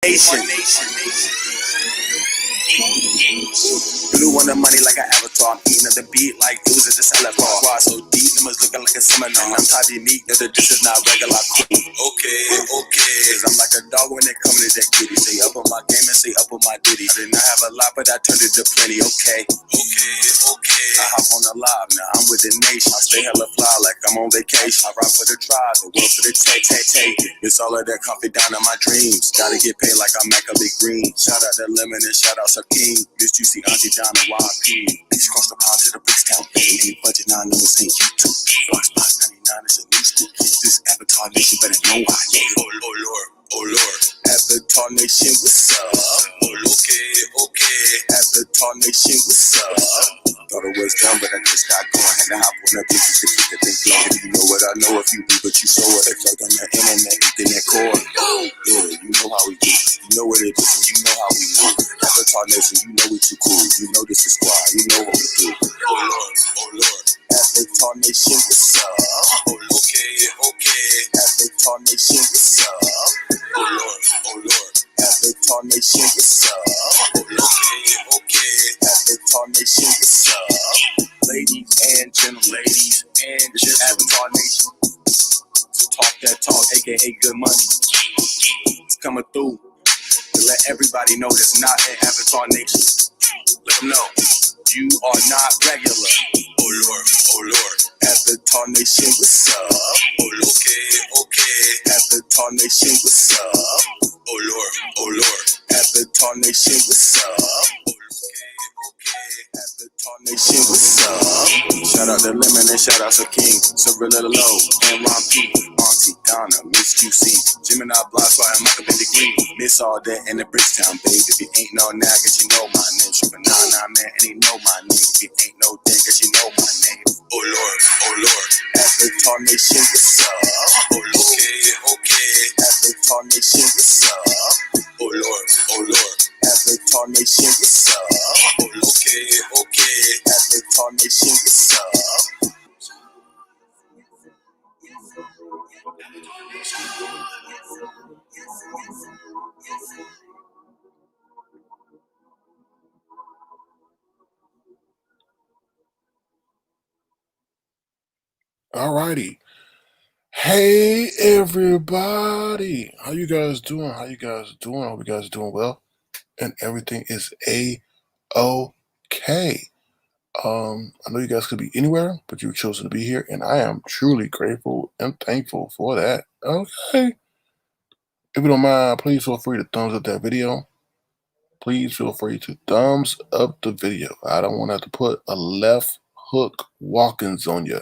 Blue on the money like an avatar. Eating up the beat like dudes at the salad bar. Squad so deep, numbers looking like a seminar. I'm type unique, that this is not regular. Okay. Cause I'm like a dog when they come to that kitty. Say up on my game and say up on my ditty. I did not have a lot, but I turned it to plenty. Okay. I hop on the live now. I'm with the nation. I stay hella fly like I'm on vacation. I ride for the tribe, the world for the take. It's all of that comfy down in my dreams. Gotta get paid like I'm Mac a Big Green. Shout out to Lemon and shout out to King. This juicy auntie down the YP. East cross the pond to the bricks town. Ain't budget 9 numbers ain't YouTube. Box 99 is a new school. This Avatar Nation better know I know. Oh Lord. Avatar Nation, what's up? Okay. Avatar Nation, what's up? Thought it was done, but I just got going. Had to hop on the bitches to keep the thing flowing. You know what I know if you do, but you show it. It's like on the internet core. Yeah, you know how we do. You know what it is, and you know how we do. Avatar Nation, you know we too cool. You know this is squad. You know what we do. Oh Lord. Avatar Nation, what's up? Okay. Avatar Nation, what's up? Oh Lord. Avatar Nation, what's up? Okay. Avatar Nation, what's up? Ladies and gentlemen, Avatar Nation. Talk that talk, aka good money. It's coming through to let everybody know that's not in Avatar Nation. Let them know you are not regular. Oh Lord. Avatar Nation, what's up? Okay. Avatar Nation, what's up? Oh Lord. Avatar Nation, what's up? Okay. Avatar Nation, what's up? Shout out to Lemon and shout out to King, Cirilla Low, and Ron P, Auntie Donna, Miss QC, Gemini Block, so I'm Michael Bendy Green. Miss all that in the Bridgetown, babe. If you ain't no now, guess you know my name. Trippin' 99, man, and he know my name. If you ain't no then, guess you know my name. Oh Lord. Avatar Nation, what's up? Okay. Avatar Nation, what's up? Oh Lord. Avatar Nation, what's up? Okay. Avatar Nation, what's up? Alrighty. Hey everybody. How you guys doing? I hope you guys are doing well. And everything is okay. I know you guys could be anywhere, but you've chosen to be here, and I am truly grateful and thankful for that. Okay. If you don't mind, please feel free to thumbs up that video. Please feel free to thumbs up the video. I don't want to have to put a left hook walk-ins on you.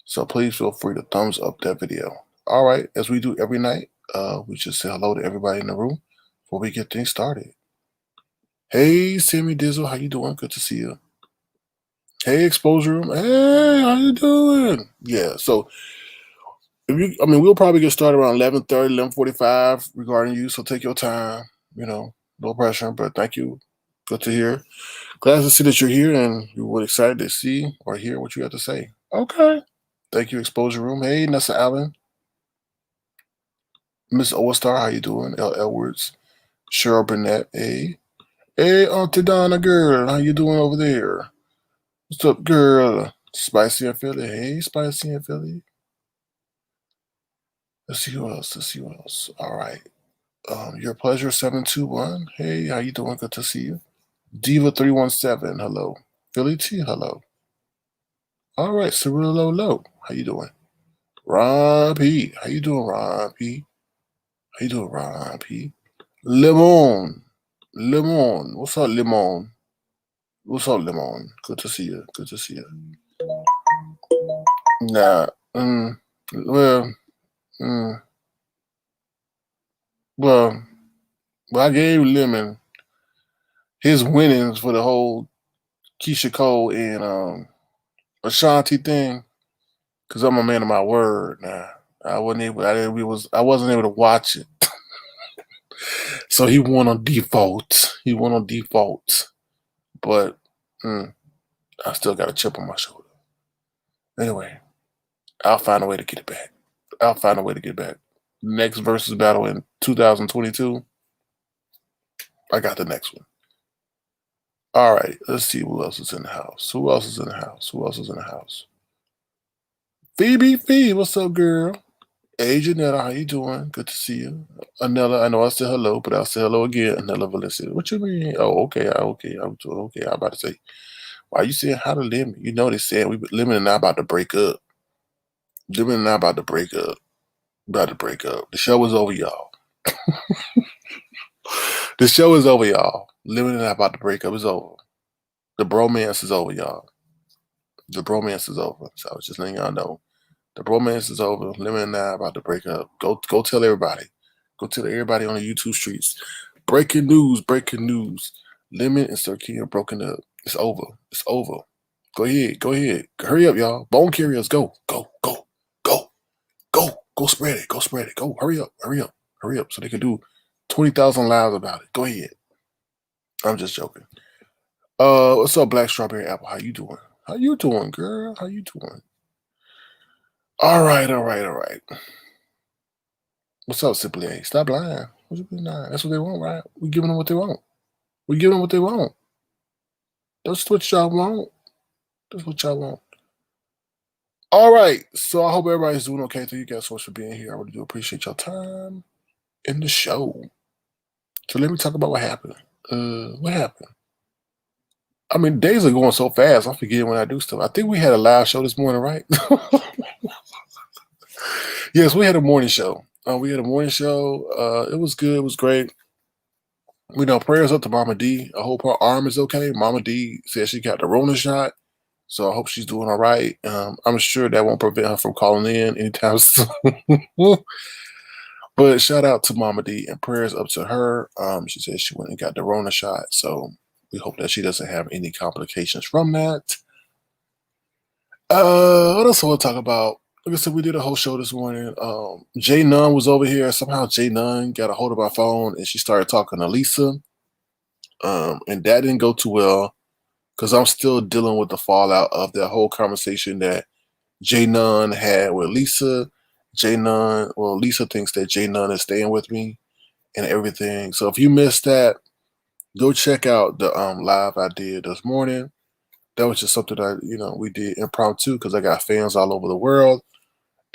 So please feel free to thumbs up that video. All right, as we do every night, we just say hello to everybody in the room before we get things started. Hey, Sammy Dizzle, how you doing? Good to see you. Hey, Exposure Room. Hey, how you doing? Yeah, so we'll probably get started around 11:30, 11:45 regarding you. So take your time. No pressure. But thank you. Good to hear. Glad to see that you're here, and we were excited to see or hear what you have to say. Okay. Thank you, Exposure Room. Hey, Nessa Allen. Miss Star, how you doing? L. Edwards. Cheryl Burnett. Hey, Auntie Donna, girl. How you doing over there? What's up, girl? Spicy and Philly. Hey, Spicy and Philly. Let's see who else. All right. Your Pleasure 721. Hey, how you doing? Good to see you. Diva 317. Hello. Philly T. Hello. All right. Cirillo Low. How you doing? Ron P. How you doing, Ron P? Lemon. What's up, Lemon? Good to see you. Nah. Well, I gave Lemon his winnings for the whole Keisha Cole and Ashanti thing, because I'm a man of my word. Nah, I wasn't able to watch it. So he won on default. But I still got a chip on my shoulder. Anyway, I'll find a way to get it back. Next versus battle in 2022. I got the next one. All right, let's see who else is in the house. Who else is in the house? Who else is in the house? Phoebe, what's up, girl? Hey, Janetta, how you doing? Good to see you. Anella, I know I said hello, but I'll say hello again. Anella Valencia. What you mean? Oh, okay, okay. I'm doing okay. I'm about to say, why you saying how to Lemon? You know they said Lemon and I about to break up. Lemon and I about to break up. About to break up. The show is over, y'all. The show is over, y'all. Lemon and I about to break up. It's over. The bromance is over, y'all. The bromance is over. So I was just letting y'all know. The bromance is over. Lemon and I about to break up. Go tell everybody. Go tell everybody on the YouTube streets. Breaking news, breaking news. Lemon and Sir King are broken up. It's over. It's over. Go ahead. Go ahead. Hurry up, y'all. Bone carriers, go. Go. Go. Go. Go. Go spread it. Go spread it. Go. Hurry up. Hurry up. Hurry up. So they can do 20,000 lives about it. Go ahead. I'm just joking. What's up, Black Strawberry Apple? How you doing? How you doing, girl? How you doing? All right, all right, all right. What's up, Simply A? Stop lying. What's up, lying? That's what they want, right? We giving them what they want. We giving them what they want. That's what y'all want. That's what y'all want. All right. So I hope everybody's doing okay. Thank you guys so much for being here. I really do appreciate your time in the show. So let me talk about what happened. What happened? I mean, days are going so fast. I'm forgetting when I do stuff. I think we had a live show this morning, right? Yes, we had a morning show. We had a morning show. It was good. It was great. We know prayers up to Mama D. I hope her arm is okay. Mama D said she got the Rona shot, so I hope she's doing all right. I'm sure that won't prevent her from calling in anytime soon. But shout out to Mama D and prayers up to her. She said she went and got the Rona shot, so we hope that she doesn't have any complications from that. What else I want to talk about? Like I said, we did a whole show this morning. Jay Nunn was over here. Somehow Jay Nunn got a hold of my phone and she started talking to Lisa. And that didn't go too well because I'm still dealing with the fallout of that whole conversation that Jay Nunn had with Lisa. Lisa thinks that Jay Nunn is staying with me and everything. So if you missed that, go check out the live I did this morning. That was just something that we did impromptu because I got fans all over the world,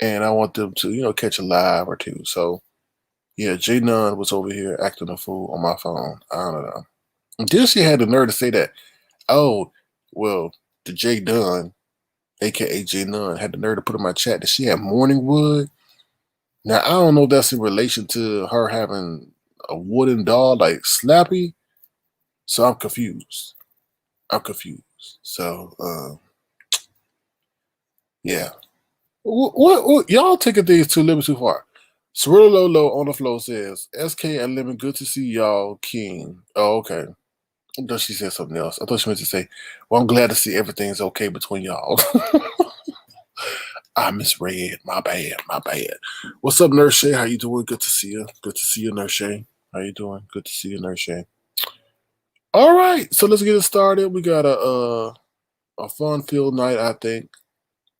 and I want them to catch a live or two. So yeah, Jay Nunn was over here acting a fool on my phone. I don't know. And then she had the nerve to say that, oh, well, the Jay Dunn, aka Jay Nunn, had the nerve to put in my chat that she had morning wood. Now I don't know if that's in relation to her having a wooden doll like Slappy. So I'm confused. So yeah. What y'all taking things too little too far? Cirilla Lolo on the floor says, SK and Lemon, good to see y'all, King. Oh, okay. I thought she said something else. I thought she meant to say, well, I'm glad to see everything's okay between y'all. I misread. My bad. What's up, Nurse Shay? How you doing? Good to see you. Good to see you, Nurse Shay. How you doing? Good to see you, Nurse Shay. All right, so let's get it started. We got a fun-filled night, I think.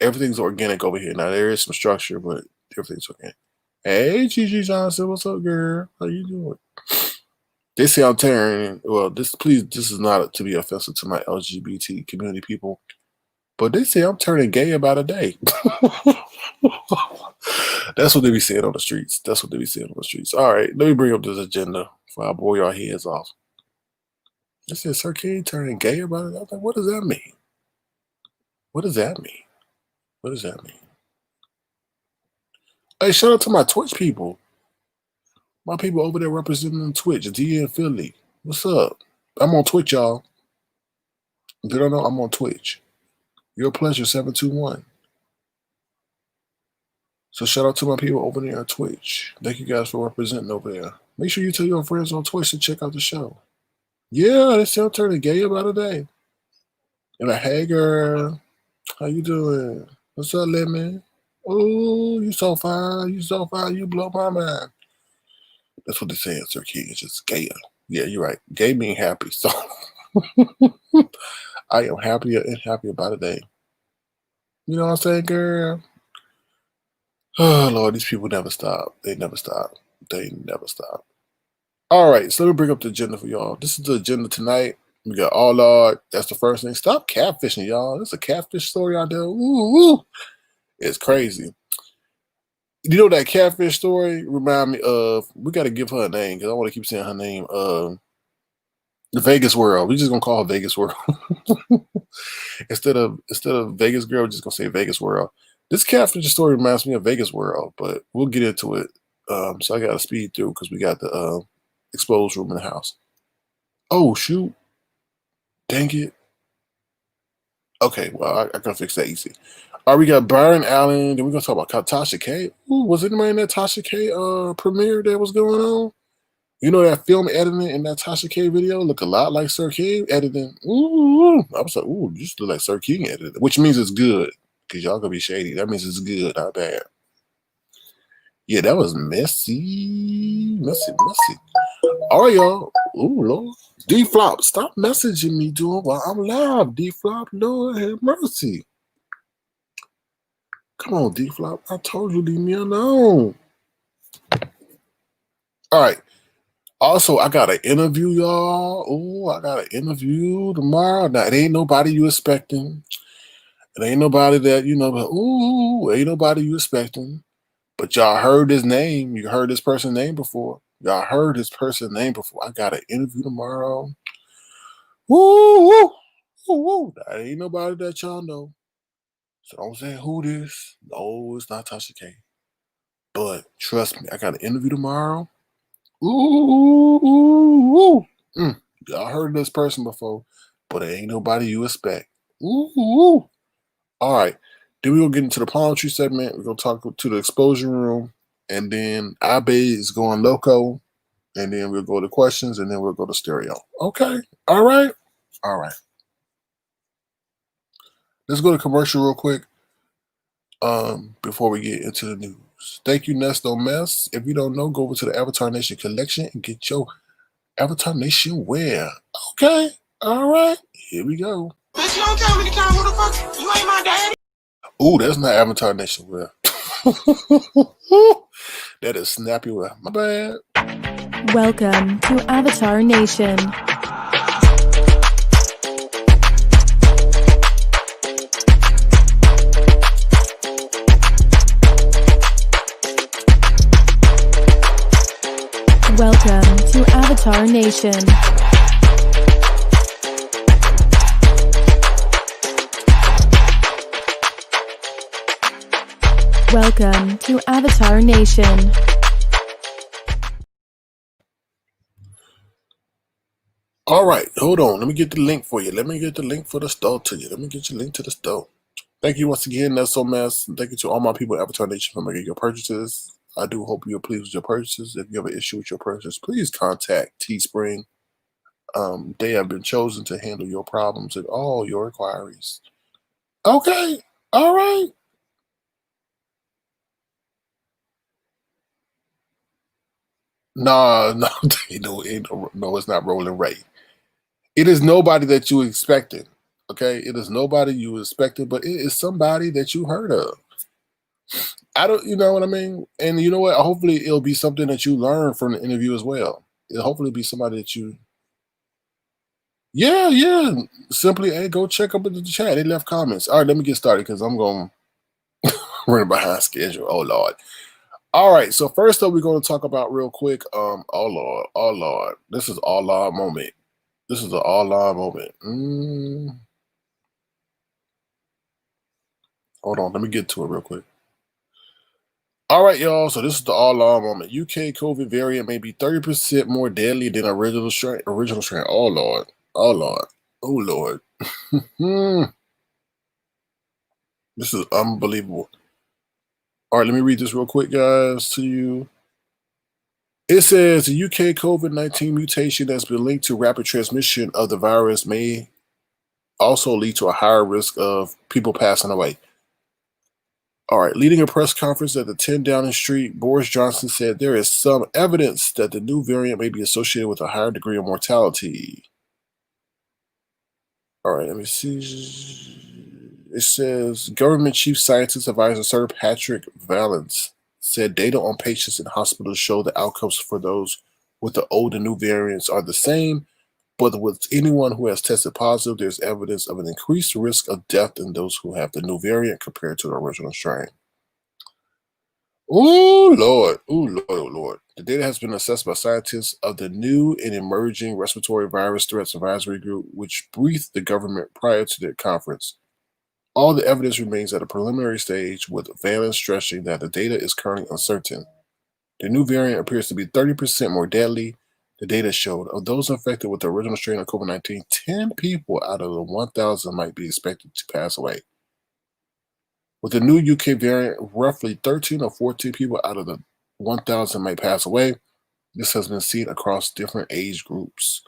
Everything's organic over here. Now, there is some structure, but everything's organic. Hey, Gigi Johnson, what's up, girl? How you doing? They say I'm tearing. Well, this is not to be offensive to my LGBT community people, but they say I'm turning gay about a day. That's what they be saying on the streets. All right, let me bring up this agenda before I blow your heads off. They said Sir King turning gay about it. I was like, what does that mean? What does that mean? Hey, shout out to my Twitch people. My people over there representing Twitch, D in Philly. What's up? I'm on Twitch, y'all. If you don't know, I'm on Twitch. Your pleasure, 721. So shout out to my people over there on Twitch. Thank you guys for representing over there. Make sure you tell your friends on Twitch to check out the show. Yeah, they still turning gay about a day. And like, hey girl, how you doing? What's up, Lemon? Oh, you so fine. You blow my mind. That's what they say, Sir King. It's just gay. Yeah, you're right. Gay mean happy. So I am happier and happier by the day. You know what I'm saying, girl? Oh, Lord, these people never stop. They never stop. All right, so let me bring up the agenda for y'all. This is the agenda tonight. We got all our. That's the first thing. Stop catfishing, y'all. There's a catfish story out there. Ooh, it's crazy. You know that catfish story remind me of. We got to give her a name because I want to keep saying her name. The Vegas World. We just gonna call her Vegas World instead of Vegas Girl. We're just gonna say Vegas World. This catfish story reminds me of Vegas World, but we'll get into it. So I got to speed through because we got the exposed room in the house. Oh shoot! Dang it. Okay, well I can fix that easy. All right, we got Byron Allen. Then we're gonna talk about Tasha K. Ooh, was anybody in that Tasha K premiere that was going on? You know that film editing in that Tasha K video look a lot like Sir King editing. Ooh, I was like, ooh, you just look like Sir King editing, which means it's good. Cause y'all gonna be shady. That means it's good, not bad. Yeah, that was messy. All right, y'all. Ooh, Lord. D Flop, stop messaging me, dude, while I'm live. D Flop, Lord have mercy. Come on, D Flop. I told you, leave me alone. All right. Also, I got an interview, y'all. Oh, I got an interview tomorrow. Now, it ain't nobody you expecting. It ain't nobody that, but ooh, ain't nobody you expecting. But y'all heard his name. You heard this person's name before. Y'all heard this person's name before. I got an interview tomorrow. Woo, woo, woo, woo. That ain't nobody that y'all know. So don't say who this. No, it's not Tasha K. But trust me, I got an interview tomorrow. Ooh, ooh, ooh. Y'all heard this person before, but it ain't nobody you expect. Ooh, ooh. All right. Then we're gonna get into the palm tree segment. We're gonna talk to the exposure room, and then Abe is going loco, and then we'll go to questions, and then we'll go to stereo. Okay. All right. All right. Let's go to commercial real quick. Before we get into the news. Thank you, Nesto Mess. If you don't know, go over to the Avatar Nation collection and get your Avatar Nation wear. Okay. All right. Here we go. Bitch, you don't tell me to count who the fuck. You ain't my daddy. Ooh, that's not Avatar Nation wear. That is snappy wear. My bad. Welcome to Avatar Nation. Welcome to Avatar Nation. Welcome to Avatar Nation. All right, hold on. Let me get the link for you. Let me get the link for the store to you. Let me get your link to the store. Thank you once again, That's So Mess. Thank you to all my people at Avatar Nation for making your purchases. I do hope you're pleased with your purchases. If you have an issue with your purchase, please contact Teespring. They have been chosen to handle your problems and all your inquiries. Okay, all right. No, no, it's not Rolling Ray. It is nobody that you expected. Okay, it is nobody you expected, but it is somebody that you heard of. I don't, you know what I mean? And you know what? Hopefully, it'll be something that you learn from the interview as well. It'll hopefully be somebody that you. Yeah. Simply, hey, go check up in the chat. They left comments. All right, let me get started because I'm going running behind schedule. Oh Lord. All right, so first up, we're going to talk about real quick. Oh Lord, this is all Lord moment. This is an all Lord moment. Hold on, let me get to it real quick. All right, y'all. So this is the all-alarm moment. UK COVID variant may be 30% more deadly than original strain. Oh Lord. Oh Lord. Oh Lord. This is unbelievable. All right, let me read this real quick, guys, to you. It says the UK COVID-19 mutation that's been linked to rapid transmission of the virus may also lead to a higher risk of people passing away. All right, leading a press conference at the 10 Downing Street, Boris Johnson said there is some evidence that the new variant may be associated with a higher degree of mortality. All right, let me see. It says government chief scientist advisor Sir Patrick Vallance said data on patients in hospitals show the outcomes for those with the old and new variants are the same, but with anyone who has tested positive, there's evidence of an increased risk of death in those who have the new variant compared to the original strain. Oh, Lord. Oh, Lord. Oh, Lord. The data has been assessed by scientists of the new and emerging respiratory virus threats advisory group, which briefed the government prior to their conference. All the evidence remains at a preliminary stage, with Valens stressing that the data is currently uncertain. The new variant appears to be 30% more deadly. The data showed of those infected with the original strain of COVID-19, 10 people out of the 1,000 might be expected to pass away. With the new UK variant, roughly 13 or 14 people out of the 1,000 might pass away. This has been seen across different age groups.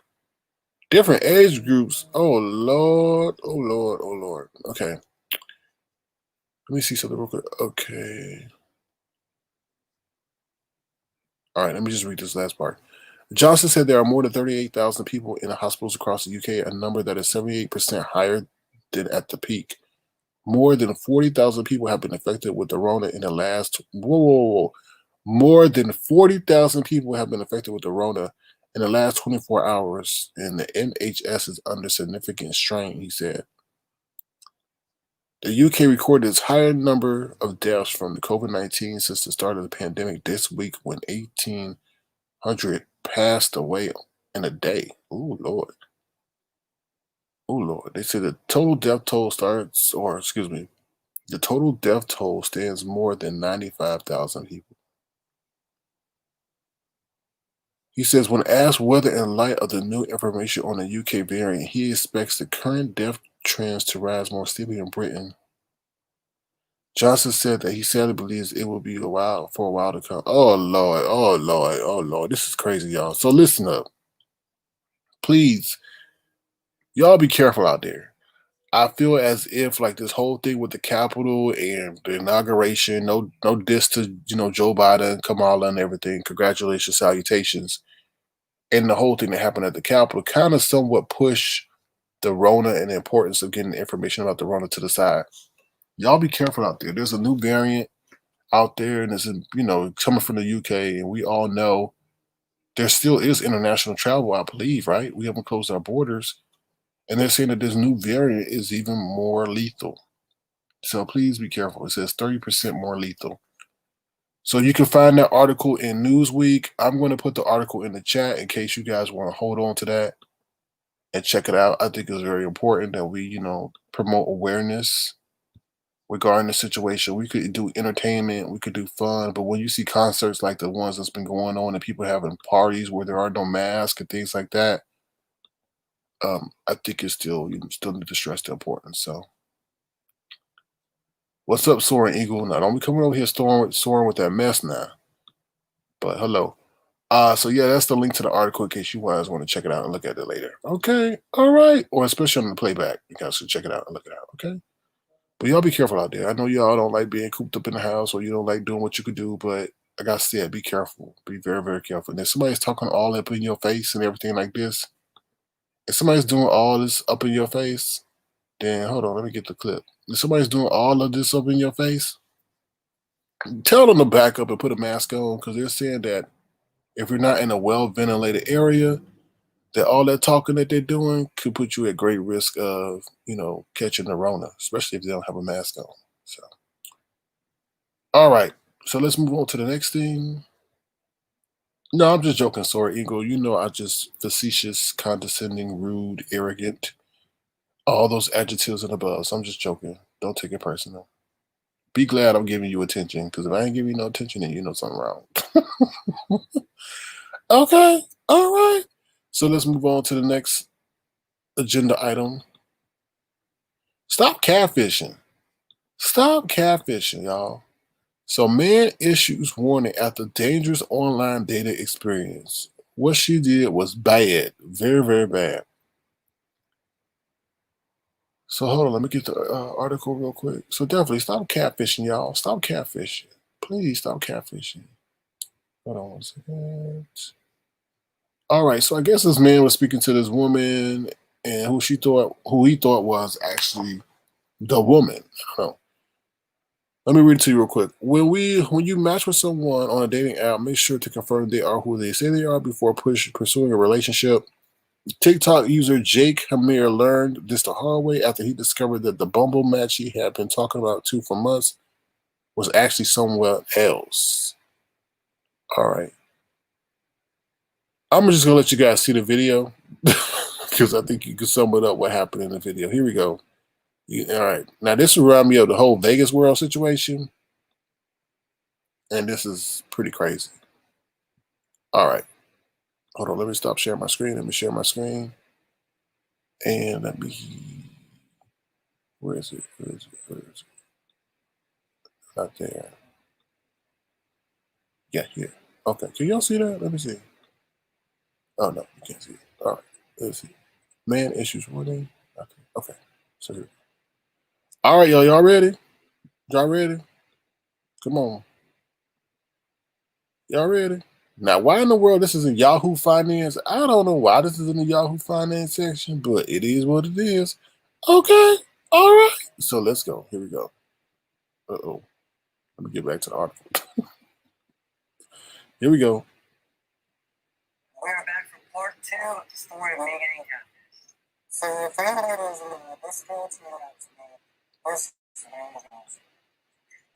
Different age groups? Oh, Lord. Oh, Lord. Oh, Lord. Okay. Let me see something real quick. Okay. All right, let me just read this last part. Johnson said there are more than 38,000 people in the hospitals across the UK, a number that is 78% higher than at the peak. More than 40,000 people have been infected with the Rona in the last. Whoa. More than 40,000 people have been affected with the Rona in the last 24 hours, and the NHS is under significant strain, he said. The UK recorded its higher number of deaths from the COVID-19 since the start of the pandemic this week, when 1,800 passed away in a day. Oh, Lord. Oh, Lord. They said the total death toll the total death toll stands more than 95,000 people. He says when asked whether in light of the new information on the UK variant, he expects the current death trends to rise more steeply in Britain. Johnson said that he sadly believes it will be for a while to come. Oh, Lord. Oh, Lord. Oh, Lord. This is crazy, y'all. So listen up. Please, y'all be careful out there. I feel as if like this whole thing with the Capitol and the inauguration, no diss to Joe Biden, Kamala, and everything. Congratulations, salutations, and the whole thing that happened at the Capitol kind of somewhat push the Rona and the importance of getting information about the Rona to the side. Y'all be careful out there. There's a new variant out there, and it's coming from the UK, and we all know there still is international travel. I believe, right? We haven't closed our borders. And they're saying that this new variant is even more lethal. So please be careful. It says 30% more lethal. So you can find that article in Newsweek. I'm going to put the article in the chat in case you guys want to hold on to that and check it out. I think it's very important that we, promote awareness regarding the situation. We could do entertainment, we could do fun, but when you see concerts like the ones that's been going on and people having parties where there are no masks and things like that, I think it's still still need to stress the importance. So, what's up, Soaring Eagle? Now, don't be coming over here soaring with that mess now. But hello. So yeah, that's the link to the article in case you guys want to check it out and look at it later. Okay, all right, or especially on the playback, you guys should check it out and look it out. Okay, but y'all be careful out there. I know y'all don't like being cooped up in the house, or you don't like doing what you could do, but like I said, be careful. Be very, very careful. And if somebody's talking all up in your face and everything like this, if somebody's doing all this up in your face, then hold on, let me get the clip. If somebody's doing all of this up in your face, tell them to back up and put a mask on, because they're saying that if you're not in a well-ventilated area, that all that talking that they're doing could put you at great risk of, catching the Rona, especially if they don't have a mask on. So, all right. So let's move on to the next thing. No, I'm just joking, sorry, Eagle. I just facetious, condescending, rude, arrogant, all those adjectives and above. So I'm just joking. Don't take it personal. Be glad I'm giving you attention, because if I ain't giving you no attention, then you know something wrong. Okay. All right. So let's move on to the next agenda item. Stop catfishing. Stop catfishing, y'all. So man issues warning after dangerous online data experience. What she did was bad. Very, very bad. So hold on, let me get the article real quick. So definitely stop catfishing, y'all. Stop catfishing. Please stop catfishing. Hold on 1 second. All right, so I guess this man was speaking to this woman, and who he thought was actually the woman. I don't know. Let me read it to you real quick. When you match with someone on a dating app, make sure to confirm they are who they say they are before pursuing a relationship. TikTok user Jake Hamir learned this the hard way after he discovered that the Bumble match he had been talking about for months was actually somewhere else. All right. I'm just going to let you guys see the video because I think you can sum it up what happened in the video. Here we go. All right. Now, this reminds me of the whole Vegas World situation. And this is pretty crazy. All right. Hold on. Let me stop sharing my screen. Let me share my screen. And let me... Where is it? Where is it? Where is it? Not there. Yeah, here. Okay. Can y'all see that? Let me see. Oh, no. You can't see it. All right. Let's see. Man issues warning. Okay. So here. All right, y'all. Y'all ready? Y'all ready? Come on. Y'all ready? Now, why in the world this is in Yahoo Finance? I don't know why this is in the Yahoo Finance section, but it is what it is. Okay. All right. So let's go. Here we go. Uh-oh. Let me get back to the article. Here we go. We're back from part 2 of the story of me getting catfish. So if anybody doesn't know, this girl told us to me, first name was Austin.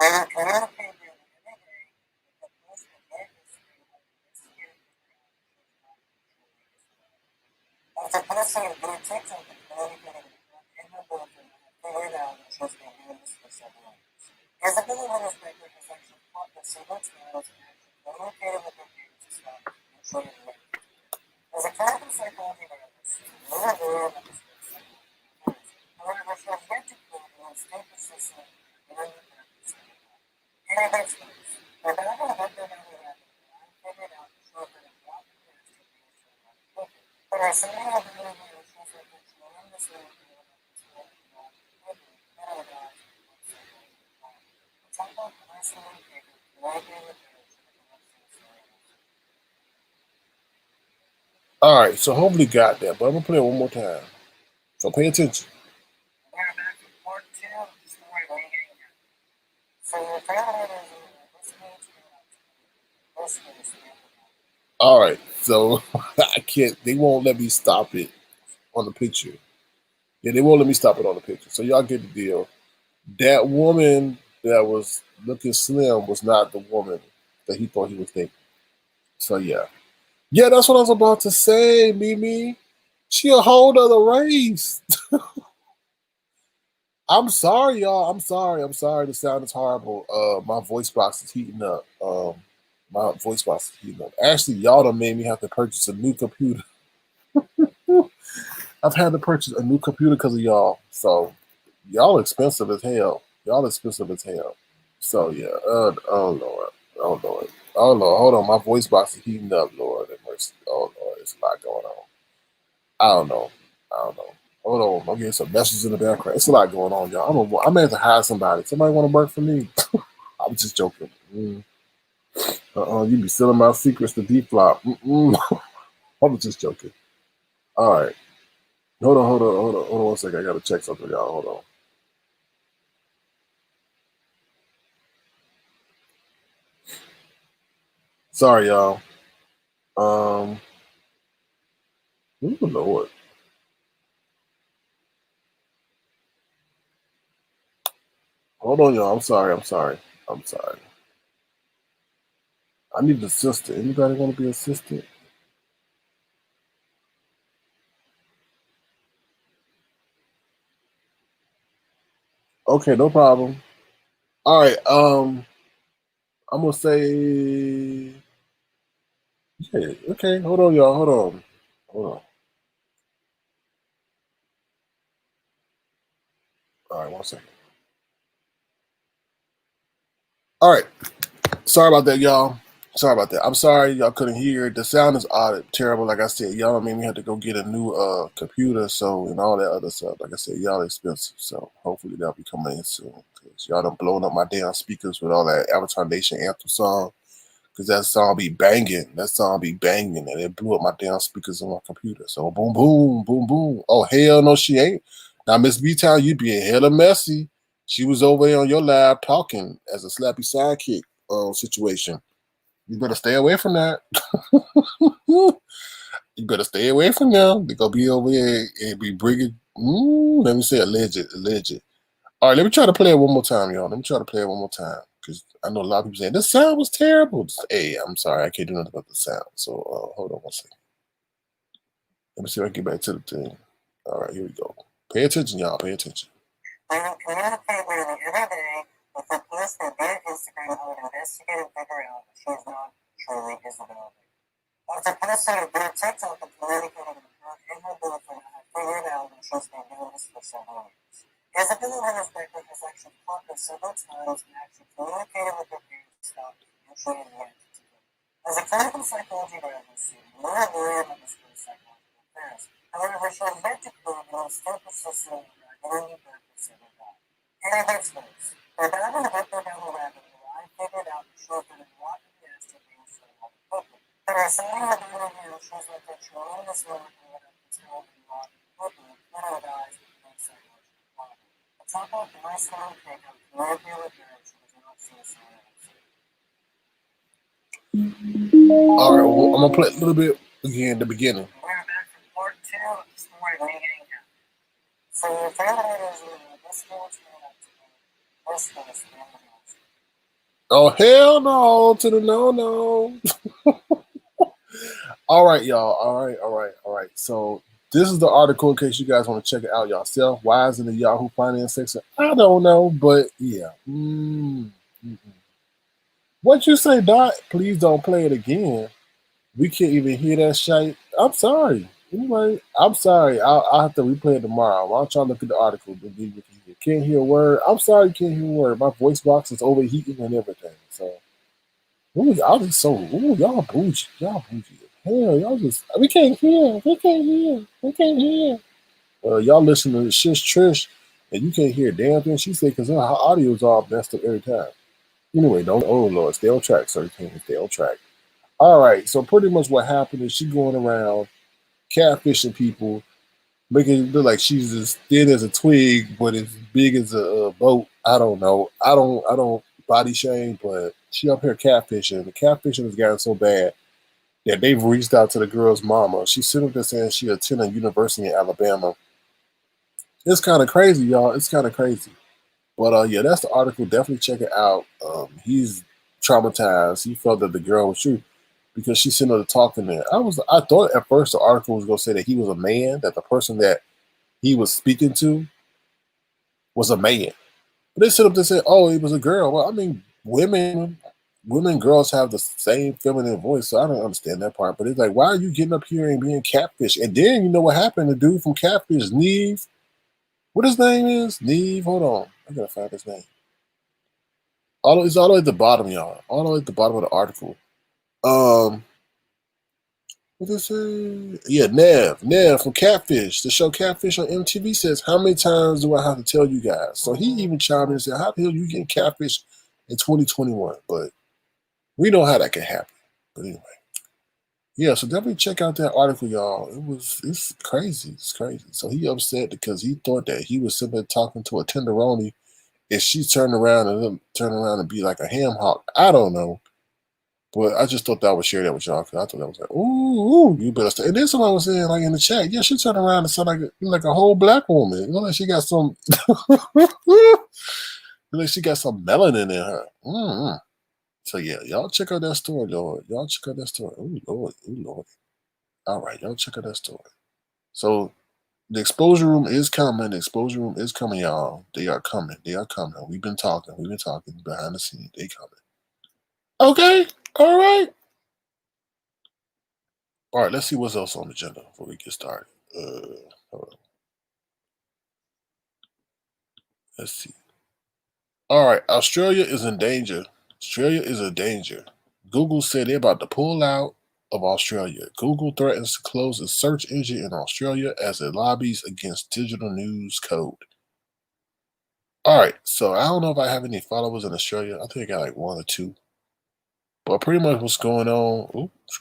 And a lot of people the other day, the post of Vegas this year, after posting a blue TikTok of Melody getting in her boyfriend, I figured out that she was being doing this for several years. As a big one is my actually caught that she looks now as an actually communicated with her parents as well, and showed it away. As a clinical psychology therapist, we are aware of this. However, she has yet to prove an escape assistant and under practice. In our experts, the Bible had been on the record, I figured out the children of God and the rest of the Israel. But I certainly have no idea if she's like a tremendous miracle of this world of God and better lives than what's so great. It's all about personal people, right in the page, and the rest of the story. All right. So hopefully got that, but I'm going to play it one more time. So pay attention. We're back from part 2 of the story of me getting catfish. So if anybody doesn't know, this means All right. So I can't, they won't let me stop it on the picture. Yeah, they won't let me stop it on the picture. So y'all get the deal. That woman that was looking slim was not the woman that he thought he was dating. So yeah. Yeah, that's what I was about to say, Mimi. She a whole other race. I'm sorry, y'all. I'm sorry. The sound is horrible. My voice box is heating up. Actually, y'all done made me have to purchase a new computer. I've had to purchase a new computer because of y'all. So y'all expensive as hell. So yeah. Oh Lord. Hold on. My voice box is heating up. Lord have mercy. Oh Lord, there's a lot going on. I don't know. Hold on. I'm getting some messages in the background. It's a lot going on, y'all. I'm going to hire somebody. Somebody want to work for me? I'm just joking. You be selling my secrets to D-Flop. I'm just joking. All right. Hold on 1 second. I got to check something, y'all. Hold on. Sorry, y'all. Oh, Lord. Hold on, y'all. I'm sorry. I need an assistant. Anybody want to be an assistant? Okay, no problem. All right. I'm gonna say, yeah. Okay, hold on, y'all. Hold on. All right, 1 second. All right. Sorry about that, y'all. I'm sorry y'all couldn't hear. The sound is terrible. Like I said, y'all made me have to go get a new computer, so and all that other stuff. Like I said, y'all expensive, so hopefully that'll be coming in soon. Cause y'all done blown up my damn speakers with all that Avatar Nation anthem song. Cause that song be banging. And it blew up my damn speakers on my computer. So boom, boom, boom, boom. Oh hell no, she ain't. Now Miss B Town, you being hella messy. She was over there on your live talking as a slappy sidekick situation. You better stay away from that. You better stay away from them. They're gonna be over there and be bringing. Let me say alleged. All right, let me try to play it one more time, y'all. Let me try to play it one more time because I know a lot of people saying the sound was terrible. Hey, I'm sorry, I can't do nothing about the sound. So hold on one second. Let me see if I can get back to the thing. All right, here we go. Pay attention, y'all. Pay attention. I communicated with her the other day with the police that their Instagram would investigate and figure out if she's not truly Isabel. After police started their TikTok and communicated with her and her boyfriend, I figured out that she's been doing this for several years. Isabel and her boyfriend has actually talked her several times and actually communicated with her parents about mutually reacted to them. As a clinical psychology graduate, we're aware of this kind of psychological affairs. However, she has yet to prove that it's still persistent in her identity purpose of her God. And in this case, by diving deeper down the rabbit hole, I figured out that she has been walking past her being so long quickly. There are so many other interviews shows like that tremendous miracle that this whole and walking quickly, paradise, and psychological problem. The top of the nice long pick of therapy with her, she was not suicidal. All right, well, I'm gonna play a little bit again, the beginning. We're back for part 2 of the story of getting out. So your family is this goes this was Oh hell no to the no. All right, y'all. All right. So this is the article in case you guys want to check it out yourself. Why is in the Yahoo Finance section? I don't know, but yeah. What you say, Dot? Please don't play it again. We can't even hear that shit. I'm sorry. Anyway, I'm sorry. I'll have to replay it tomorrow. I'll try to look at the article. Can't hear a word. I'm sorry you can't hear a word. My voice box is overheating and everything. So, y'all just so, y'all bougie. Hell, y'all just, we can't hear. Y'all listen to Shish Trish and you can't hear a damn thing she said because her audio is all messed up every time. Anyway, oh Lord, stay on track, sir. Stay on track. All right, so pretty much what happened is she going around catfishing people, making it look like she's as thin as a twig, but as big as a boat. I don't know. I don't body shame, but she up here catfishing. The catfishing has gotten so bad that they've reached out to the girl's mama. She's sitting there saying she attended university in Alabama. It's kind of crazy, y'all. It's kind of crazy. But yeah, that's the article. Definitely check it out. He's traumatized. He felt that the girl was true because she's sitting there talking there. I thought at first the article was gonna say that he was a man, that the person that he was speaking to was a man. But they sit up and say, oh, it was a girl. Well, I mean, girls have the same feminine voice, so I don't understand that part. But it's like, why are you getting up here and being catfish? And then you know what happened? The dude from Catfish, Neve. What his name is? Neve. Hold on. I gotta find his name. It's all the way at the bottom, y'all. All the way at the bottom of the article. What did it say? Yeah, Nev from Catfish. The show Catfish on MTV says, how many times do I have to tell you guys? So he even chimed in and said, how the hell you getting catfish in 2021? But we know how that can happen. But anyway. Yeah, so definitely check out that article, y'all. It's crazy. It's crazy. So he upset because he thought that he was simply talking to a tenderoni and she turned around and be like a ham hock. I don't know. But I just thought that I would share that with y'all because I thought that was like, ooh, you better stay. And then someone was saying, like in the chat, yeah, she turned around and sound like a whole black woman. You know, like she got some, like she got some melanin in her. Mm-hmm. So yeah, y'all check out that story, Lord. Y'all check out that story. Ooh, Lord. All right, y'all check out that story. So the exposure room is coming. The exposure room is coming, y'all. They are coming. We've been talking behind the scenes. They coming. Okay. All right. All right, let's see what's else on the agenda before we get started. Hold on. Let's see. All right, Australia is in danger. Google said they're about to pull out of Australia. Google threatens to close its search engine in Australia as it lobbies against digital news code. All right, so I don't know if I have any followers in Australia. I think I got like 1 or 2. But pretty much what's going on, what's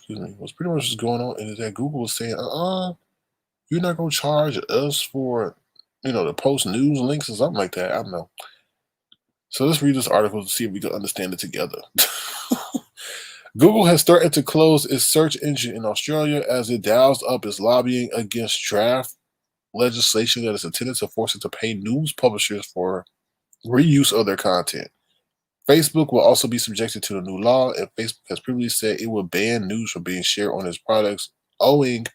going on is that Google is saying, you're not going to charge us for, to post news links or something like that. I don't know. So let's read this article to see if we can understand it together. Google has threatened to close its search engine in Australia as it dials up its lobbying against draft legislation that is intended to force it to pay news publishers for reuse of their content. Facebook will also be subjected to the new law, and Facebook has previously said it will ban news from being shared on its products, owing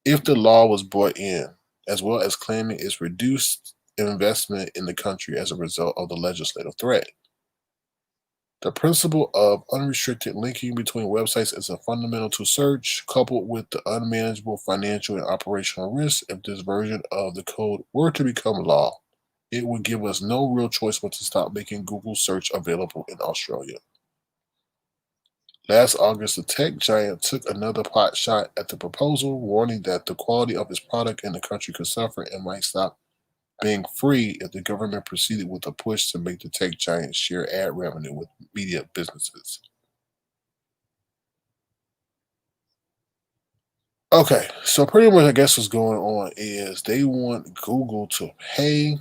if the law was brought in, as well as claiming its reduced investment in the country as a result of the legislative threat. The principle of unrestricted linking between websites is a fundamental to search, coupled with the unmanageable financial and operational risks if this version of the code were to become law. It would give us no real choice but to stop making Google search available in Australia. Last August, the tech giant took another pot shot at the proposal, warning that the quality of its product in the country could suffer and might stop being free if the government proceeded with a push to make the tech giant share ad revenue with media businesses. Okay, so pretty much I guess what's going on is they want Google to pay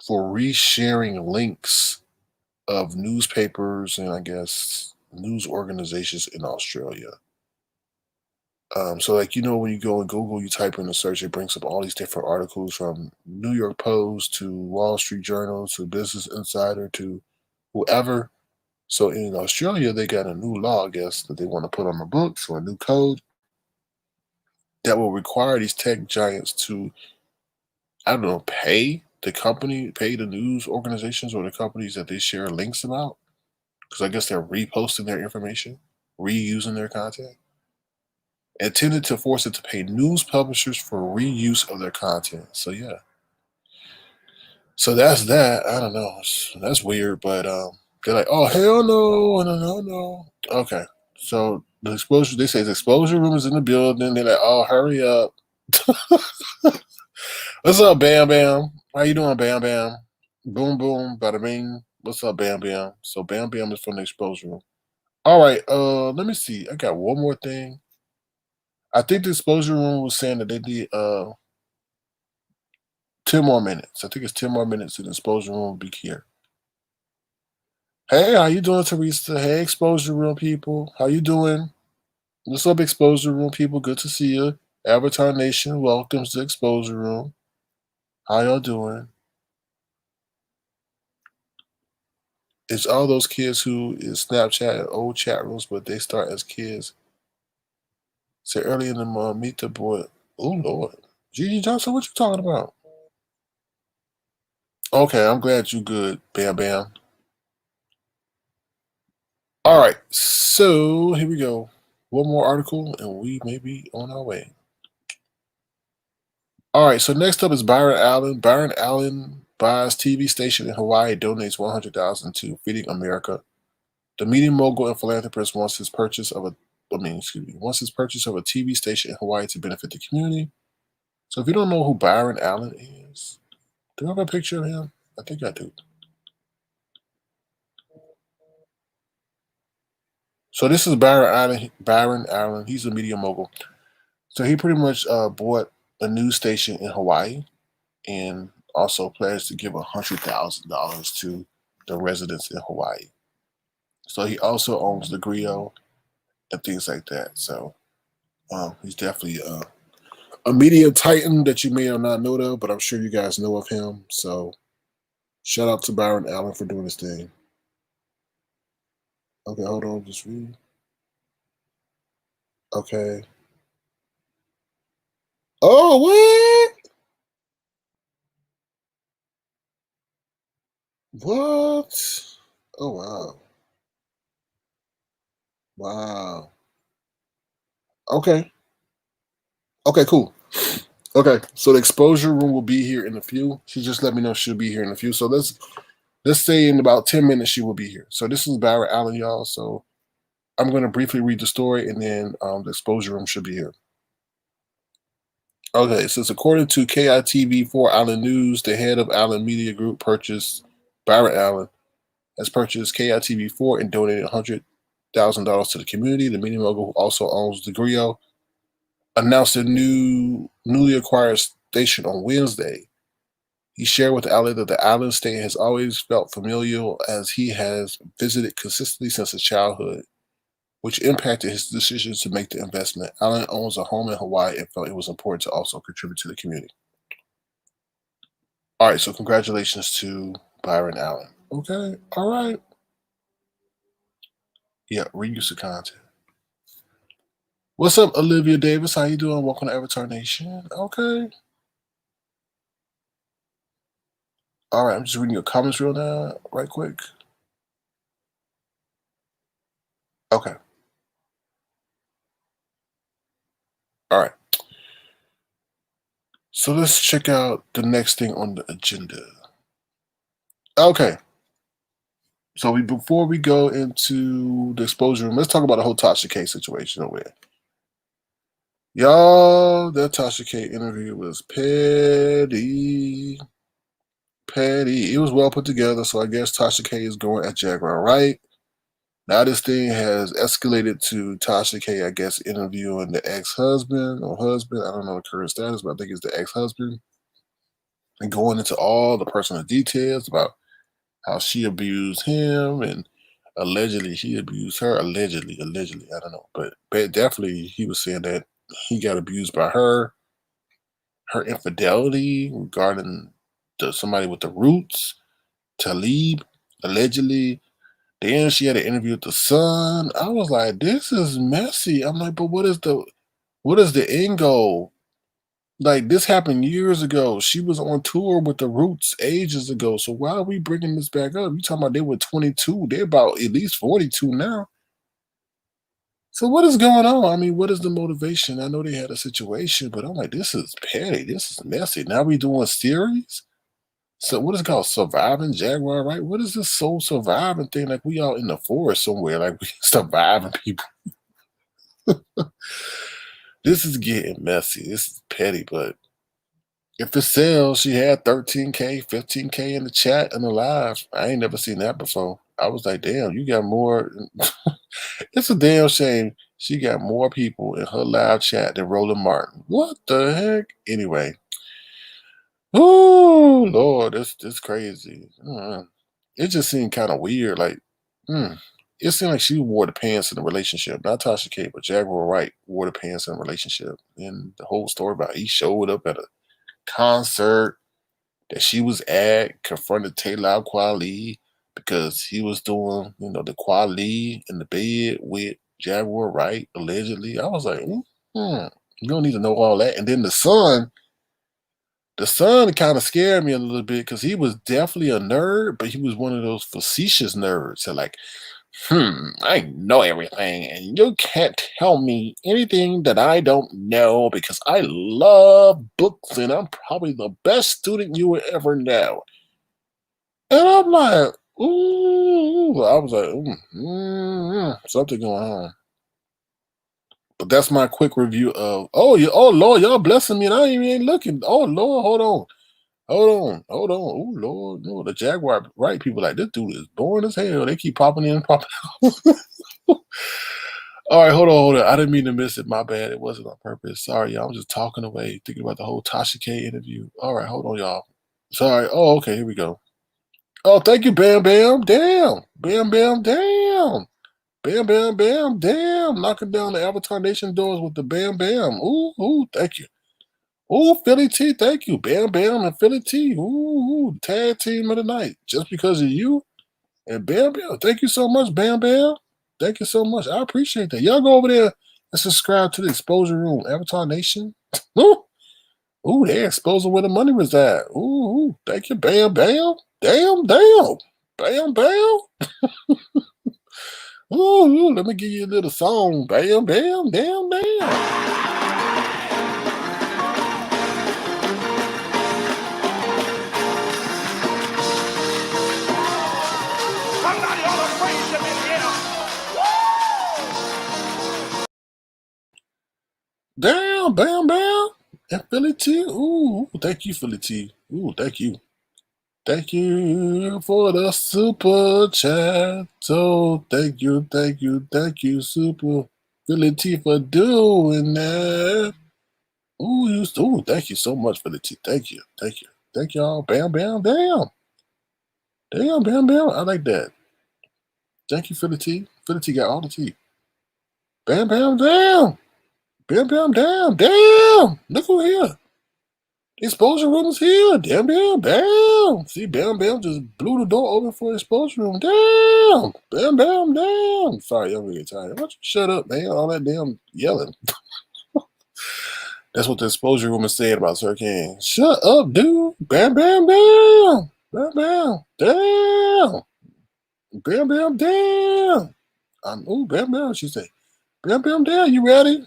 for resharing links of newspapers and I guess news organizations in Australia. So like, when you go in Google, you type in the search, it brings up all these different articles from New York Post to Wall Street Journal to Business Insider to whoever. So in Australia, they got a new law, I guess, that they want to put on the books, or a new code that will require these tech giants to, I don't know, pay the news organizations or the companies that they share links about. Because I guess they're reposting their information, reusing their content. Intended to force it to pay news publishers for reuse of their content. So yeah. So that's that. I don't know. That's weird, but they're like, oh hell no, no. Okay. So the exposure, they say the exposure room is in the building. They're like, oh hurry up. What's up, Bam Bam? How you doing, Bam Bam? Boom boom, bada bing. What's up, Bam Bam? So Bam Bam is from the exposure room. All right, let me see. I got one more thing. I think the exposure room was saying that they need 10 more minutes. I think it's 10 more minutes and the exposure room will be here. Hey, how you doing, Teresa? Hey, exposure room people. How you doing? What's up, exposure room people? Good to see you. Avatar Nation welcomes the exposure room. How y'all doing? It's all those kids who is Snapchat and old chat rooms, but they start as kids. Say early in the month, meet the boy. Oh Lord, Gigi Johnson, what you talking about? Okay, I'm glad you good, Bam Bam. All right, so here we go. One more article, and we may be on our way. All right, so next up is Byron Allen. Byron Allen buys TV station in Hawaii, donates $100,000 to Feeding America. The media mogul and philanthropist wants his purchase of a TV station in Hawaii to benefit the community. So if you don't know who Byron Allen is, do I have a picture of him? I think I do. So this is Byron Allen. Byron Allen, he's a media mogul. So he pretty much bought a news station in Hawaii and also pledged to give $100,000 to the residents in Hawaii. So he also owns the griot and things like that. So he's definitely a media titan that you may or not know of, but I'm sure you guys know of him. So shout out to Byron Allen for doing his thing. Okay, hold on, just read. Okay. Oh, what? What? Oh, wow. Wow. Okay. Okay, cool. Okay, so the exposure room will be here in a few. She just let me know she'll be here in a few. So let's say in about 10 minutes she will be here. So this is Byron Allen, y'all. So I'm going to briefly read the story, and then the exposure room should be here. Okay, it says according to KITV4 Allen News, the head of Allen Media Group Byron Allen has purchased KITV4 and donated $100,000 to the community. The media mogul, who also owns the griot, announced a newly acquired station on Wednesday. He shared with Allen that the island state has always felt familial as he has visited consistently since his childhood, which impacted his decision to make the investment. Allen owns a home in Hawaii and felt it was important to also contribute to the community. All right, so congratulations to Byron Allen. Okay, all right. Yeah, reuse of content. What's up, Olivia Davis? How you doing? Welcome to Avatar Nation. Okay. All right, I'm just reading your comments real now, right quick. Okay. All right. So let's check out the next thing on the agenda. Okay. So before we go into the exposure room, let's talk about the whole Tasha K situation over there. Y'all, that Tasha K interview was petty. Petty. It was well put together, so I guess Tasha K is going at Jaguar, right? Now this thing has escalated to Tasha K, I guess, interviewing the ex-husband or husband. I don't know the current status, but I think it's the ex-husband. And going into all the personal details about how she abused him and allegedly he abused her. Allegedly, I don't know. But definitely he was saying that he got abused by her infidelity regarding somebody with the roots, Talib, allegedly. Then she had an interview with the son. I was like, this is messy. I'm like, but what is the end goal? Like, this happened years ago. She was on tour with the Roots ages ago. So why are we bringing this back up? You talking about they were 22. They're about at least 42 now. So what is going on? I mean, what is the motivation? I know they had a situation, but I'm like, this is petty. This is messy. Now we doing series? So what is it called? Surviving Jaguar, right? What is this soul surviving thing? Like we out in the forest somewhere, like we surviving people. This is getting messy. This is petty, but if it sells, she had 13K, 15K in the chat and the live. I ain't never seen that before. I was like, damn, you got more. It's a damn shame she got more people in her live chat than Roland Martin. What the heck? Anyway. Oh Lord, this crazy. It just seemed kind of weird. Like, it seemed like she wore the pants in the relationship. Not Tasha K, but Jaguar Wright wore the pants in the relationship. And the whole story about he showed up at a concert that she was at, confronted Taylor Kweli because he was doing, the Kweli in the bed with Jaguar Wright, allegedly. I was like, you don't need to know all that. And then the son kind of scared me a little bit because he was definitely a nerd, but he was one of those facetious nerds. So like, I know everything, and you can't tell me anything that I don't know because I love books and I'm probably the best student you would ever know. And I'm like, ooh, I was like, something going on. But that's my quick review of, oh Lord, y'all blessing me and I ain't looking. Oh Lord, hold on. Oh Lord, no, the Jaguar right people like this dude is boring as hell. They keep popping in and popping out. All right, hold on. I didn't mean to miss it. My bad. It wasn't on purpose. Sorry, y'all. I'm just talking away, thinking about the whole Tasha K interview. All right, hold on, y'all. Sorry. Oh, okay, here we go. Oh, thank you, Bam Bam. Damn. Bam Bam, damn. Bam Bam, bam, damn. Knocking down the Avatar Nation doors with the Bam Bam. Ooh, thank you. Ooh, Philly T, thank you. Bam Bam and Philly T. Ooh, tag team of the night. Just because of you and Bam Bam. Thank you so much, Bam Bam. Thank you so much. I appreciate that. Y'all go over there and subscribe to the Exposure Room, Avatar Nation. Ooh, they exposing where the money was at. Ooh, thank you, Bam Bam. Damn. Bam Bam. Ooh, let me give you a little song. Bam Bam, damn. Somebody ought to praise him in here. Damn, Bam Bam. And Philly T. Ooh, thank you, Philly T. Ooh, thank you. Thank you for the super chat. So thank you, Super Philly T, for doing that. Ooh, thank you so much, Philly T. Thank you. Thank y'all. Bam, bam, damn. Damn, bam, bam. I like that. Thank you for the tea. Philly T got all the tea. Bam, bam, damn. Bam, bam, damn. Damn. Look who here. The exposure room is here. Damn, bam, bam. See, bam, bam just blew the door open for the exposure room. Damn. Bam, bam, damn. Sorry, I'm really tired. Why don't you shut up, man? All that damn yelling. That's what the exposure room is saying about Sir King. Shut up, dude. Bam, bam, bam. Bam, bam, damn. Bam, bam, damn. Ooh, bam, bam, she said. Bam, bam, damn. You ready?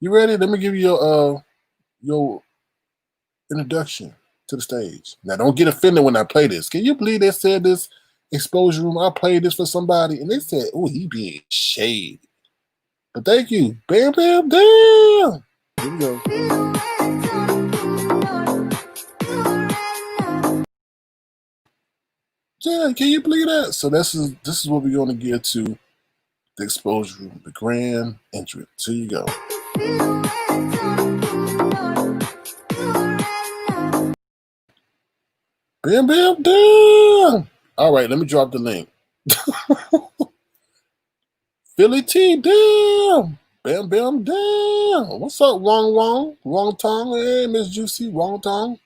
You ready? Let me give you your introduction to the stage. Now, don't get offended when I play this. Can you believe they said this exposure room? I played this for somebody, and they said, "Oh, he being shade." But thank you. Bam, bam, damn. Here we go. Yeah, can you believe that? So this is what we're going to get to the exposure room, the grand entrance. Here you go. Bam, bam, damn. All right, let me drop the link. Philly T, damn. Bam, bam, damn. What's up, Wong Wong? Wong Tong, hey, Miss Juicy, Wong Tong.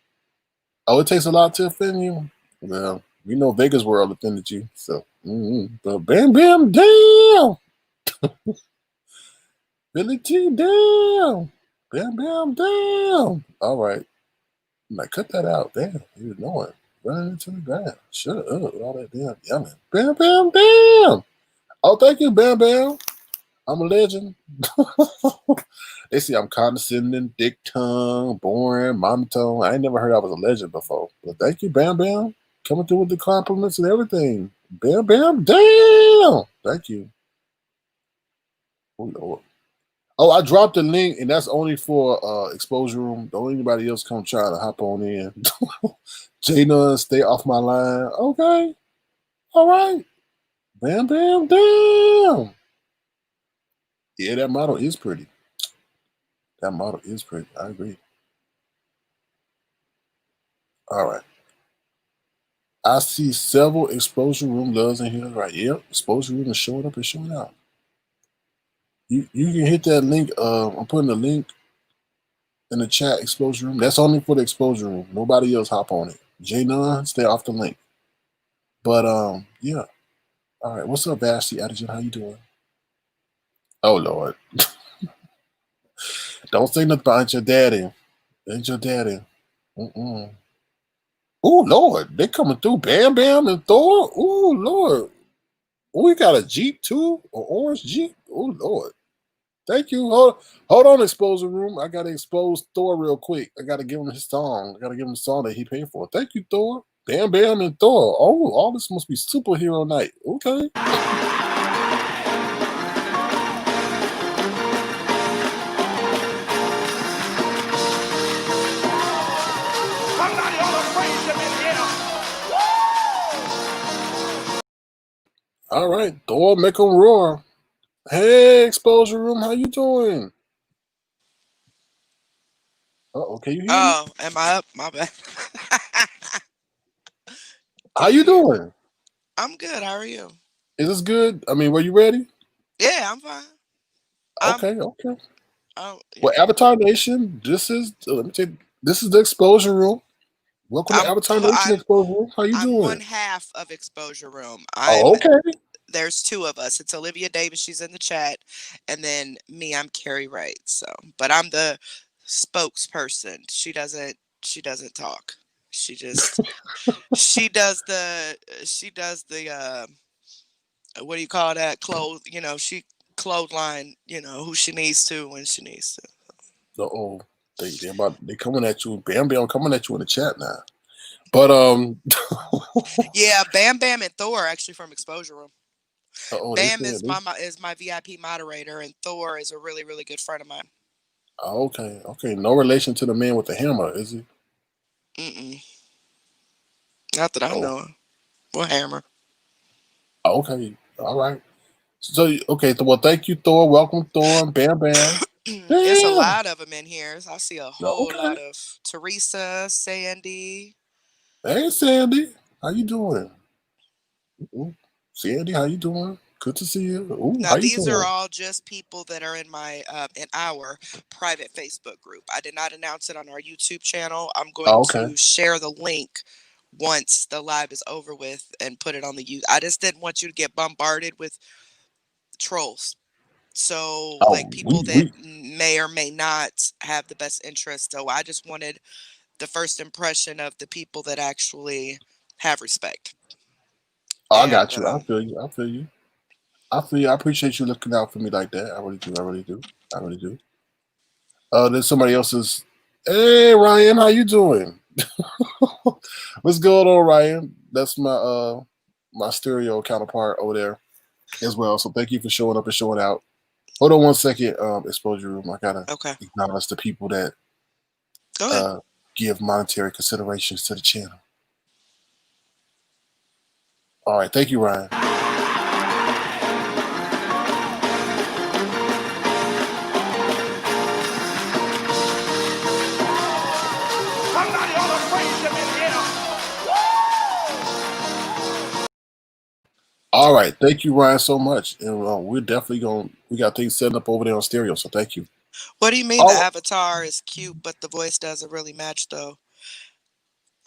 Oh, it takes a lot to offend you? Well, we know Vegas World offended you, so. But bam, bam, damn. Philly T, damn. Bam, bam, damn. All right. I'm like, cut that out. Damn, you annoying. Running into the ground. Shut up with all that damn yelling. Bam, bam, damn. Oh, thank you, Bam Bam. I'm a legend. They say I'm condescending, dick tongue, boring, monotone. I ain't never heard I was a legend before. But thank you, Bam Bam. Coming through with the compliments and everything. Bam Bam, damn. Thank you. Oh, Lord. Oh, I dropped the link, and that's only for exposure room. Don't anybody else come trying to hop on in. J Nunn, stay off my line. Okay. All right. Bam, bam, damn. Yeah, that model is pretty. That model is pretty. I agree. All right. I see several exposure room loves in here. Right. Yep. Exposure room is showing up and showing out. You can hit that link. I'm putting the link in the chat, exposure room. That's only for the exposure room. Nobody else hop on it. J Nunn, stay off the link. But yeah. All right. What's up, Vashti Attitude? How you doing? Oh Lord. Don't say nothing about your daddy. Ain't your daddy. Oh Lord, they coming through. Bam Bam and Thor. Oh Lord. We got a Jeep too? An orange Jeep? Oh Lord. Thank you. Hold on, exposure room. I gotta expose Thor real quick. I gotta give him his song. I gotta give him the song that he paid for. Thank you, Thor. Bam Bam and Thor. Oh, all this must be superhero night. Okay. Somebody ought to praise him in here. All right, Thor, make him roar. Hey, exposure room, how you doing? Okay, you hear me? Oh, am I up? My bad. How you doing? I'm good. How are you? Is this good? I mean, were you ready? Yeah, I'm fine. Okay. Oh, Well, Avatar Nation, this is this is the exposure room. Welcome to Avatar Nation exposure room. How you I'm doing? one half of Exposure Room. Okay. There's two of us. It's Olivia Davis. She's in the chat, and then me. I'm Carrie Wright. So, but I'm the spokesperson. She doesn't talk. She just she does the what do you call that? She clothesline. Who she needs to when she needs to. They coming at you. Bam Bam coming at you in the chat now. But Yeah, Bam Bam and Thor are actually from Exposure Room. Bam is my VIP moderator, and Thor is a really, really good friend of mine. Okay. No relation to the man with the hammer, is he? Not that I know of. What hammer? Okay. All right. So well, thank you, Thor. Welcome, Thor. Bam Bam. It's a lot of them in here. I see a whole Okay. lot of Teresa, Sandy. Hey, Sandy, how you doing? Ooh, Sandy, how you doing? Good to see you. Ooh, Now how you these are doing? all just people that are in our private Facebook group. I did not announce it on our YouTube channel. I'm going Oh, okay. to share the link once the live is over with and put it on the YouTube. I just didn't want you to get bombarded with trolls. So, like Oh, people we that we. may or may not have the best interest. So, I just wanted the first impression of the people that actually have respect. Oh, I And got you. I feel you. I feel you. I feel you. I appreciate you looking out for me like that. I really do. I really do. I really do. There's somebody else's. Hey, Ryan, how you doing? What's going on, Ryan? That's my stereo counterpart over there as well. So thank you for showing up and showing out. Hold on one second, exposure room. I gotta okay, acknowledge the people that go ahead. uh give monetary considerations to the channel. All right, thank you, Ryan. Somebody ought to praise him in here. All right, thank you, Ryan, so much. And we're definitely we got things set up over there on stereo, so thank you. What do you mean the Oh, avatar is cute, but the voice doesn't really match, though?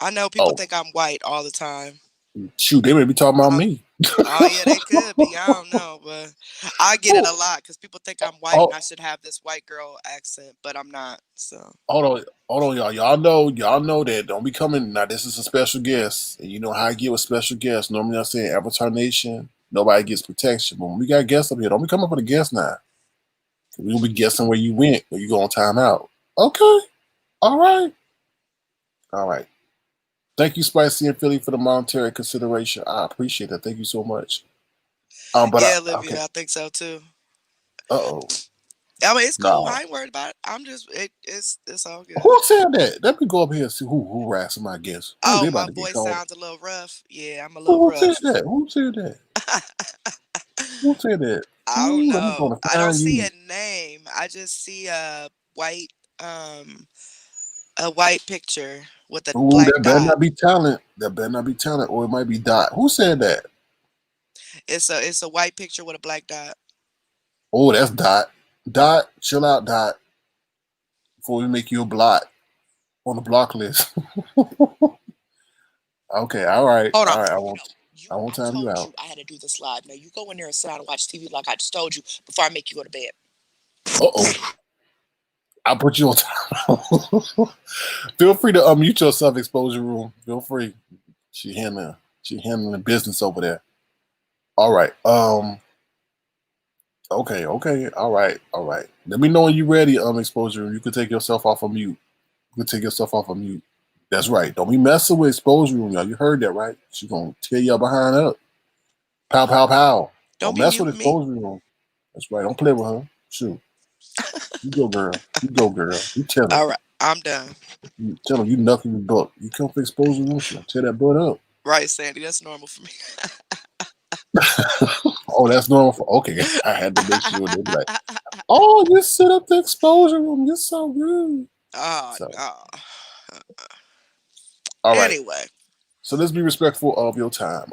I know people oh, think I'm white all the time. shoot, they may be talking about Uh, me. oh, yeah, they could be. I don't know, but I get it Oh, a lot because people think I'm white and oh, I should have this white girl accent, but I'm not. So, hold on, y'all. Y'all know that. Don't be coming. Now, this is a special guest. And you know how I get with special guests. Normally, I say Avatar Nation, nobody gets protection. But when we got guests up here, don't be coming for the guests now. We'll be guessing where you went, where you go on timeout. Okay. All right. All right. Thank you, Spicy and Philly, for the monetary consideration. I appreciate that. Thank you so much. yeah, Okay. Olivia, I think so too. Uh-oh. I mean, it's cool. No. I ain't worried about it. I'm just, it's all good. Who said that? Let me go up here and see who harassing my guests. Ooh, Oh, they my about to get voice called. sounds a little rough. Yeah, I'm a little Who said rough. that? Who said that? Who said that? I don't Ooh, let me go know. to I don't find see you. a name. I just see white, um, a white picture with a Ooh, black that better dot. not be talent. That better not be talent, or it might be Dot. Who said that? It's a white picture with a black dot. Oh, that's Dot. Dot, chill out, Dot, before we make you a blot on the block list. Okay, all right, Hold on. all right. You, I won't I time you told out. you I had to do this live. Now you go in there and sit down and watch TV like I just told you before I make you go to bed. Uh-oh. I'll put you on time. Feel free to unmute yourself, exposure room. Feel free. She handling she handling business over there. All right. Okay, okay, all right, all right. Let me know when you're ready, exposure room. You can take yourself off of mute. You can take yourself off of mute. That's right. Don't be messing with exposure room, y'all. You heard that, right? She gonna tear your behind up. Pow, pow, pow. Don't Don't be mess with muting me. exposure room. That's right. Don't play with her. Shoot. You go, girl. You go, girl. You tell her. All right, I'm done. You tell her you nothing but buck. You come for exposure room, she'll tear that butt up. Right, Sandy. That's normal for me. Oh, that's normal for okay. I had to make sure they'd be like, oh, you sit up the exposure room. You're so rude. Oh So, no. all right. Anyway, So let's be respectful of your time.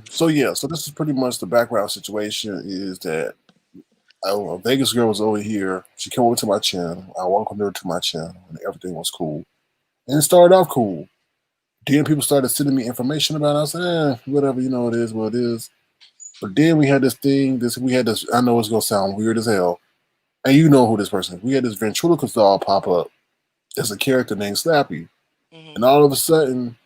So yeah, so this is pretty much the background situation is that a Vegas girl was over here. She came over to my channel. I welcomed her to my channel and everything was cool. And it started off cool. Then people started sending me information about it. I said, whatever, it is what it is. But then we had this thing, we had this, I know it's gonna sound weird as hell. And you know who this person is. We had this ventriloquist doll pop up as a character named Slappy. hmm And all of a sudden,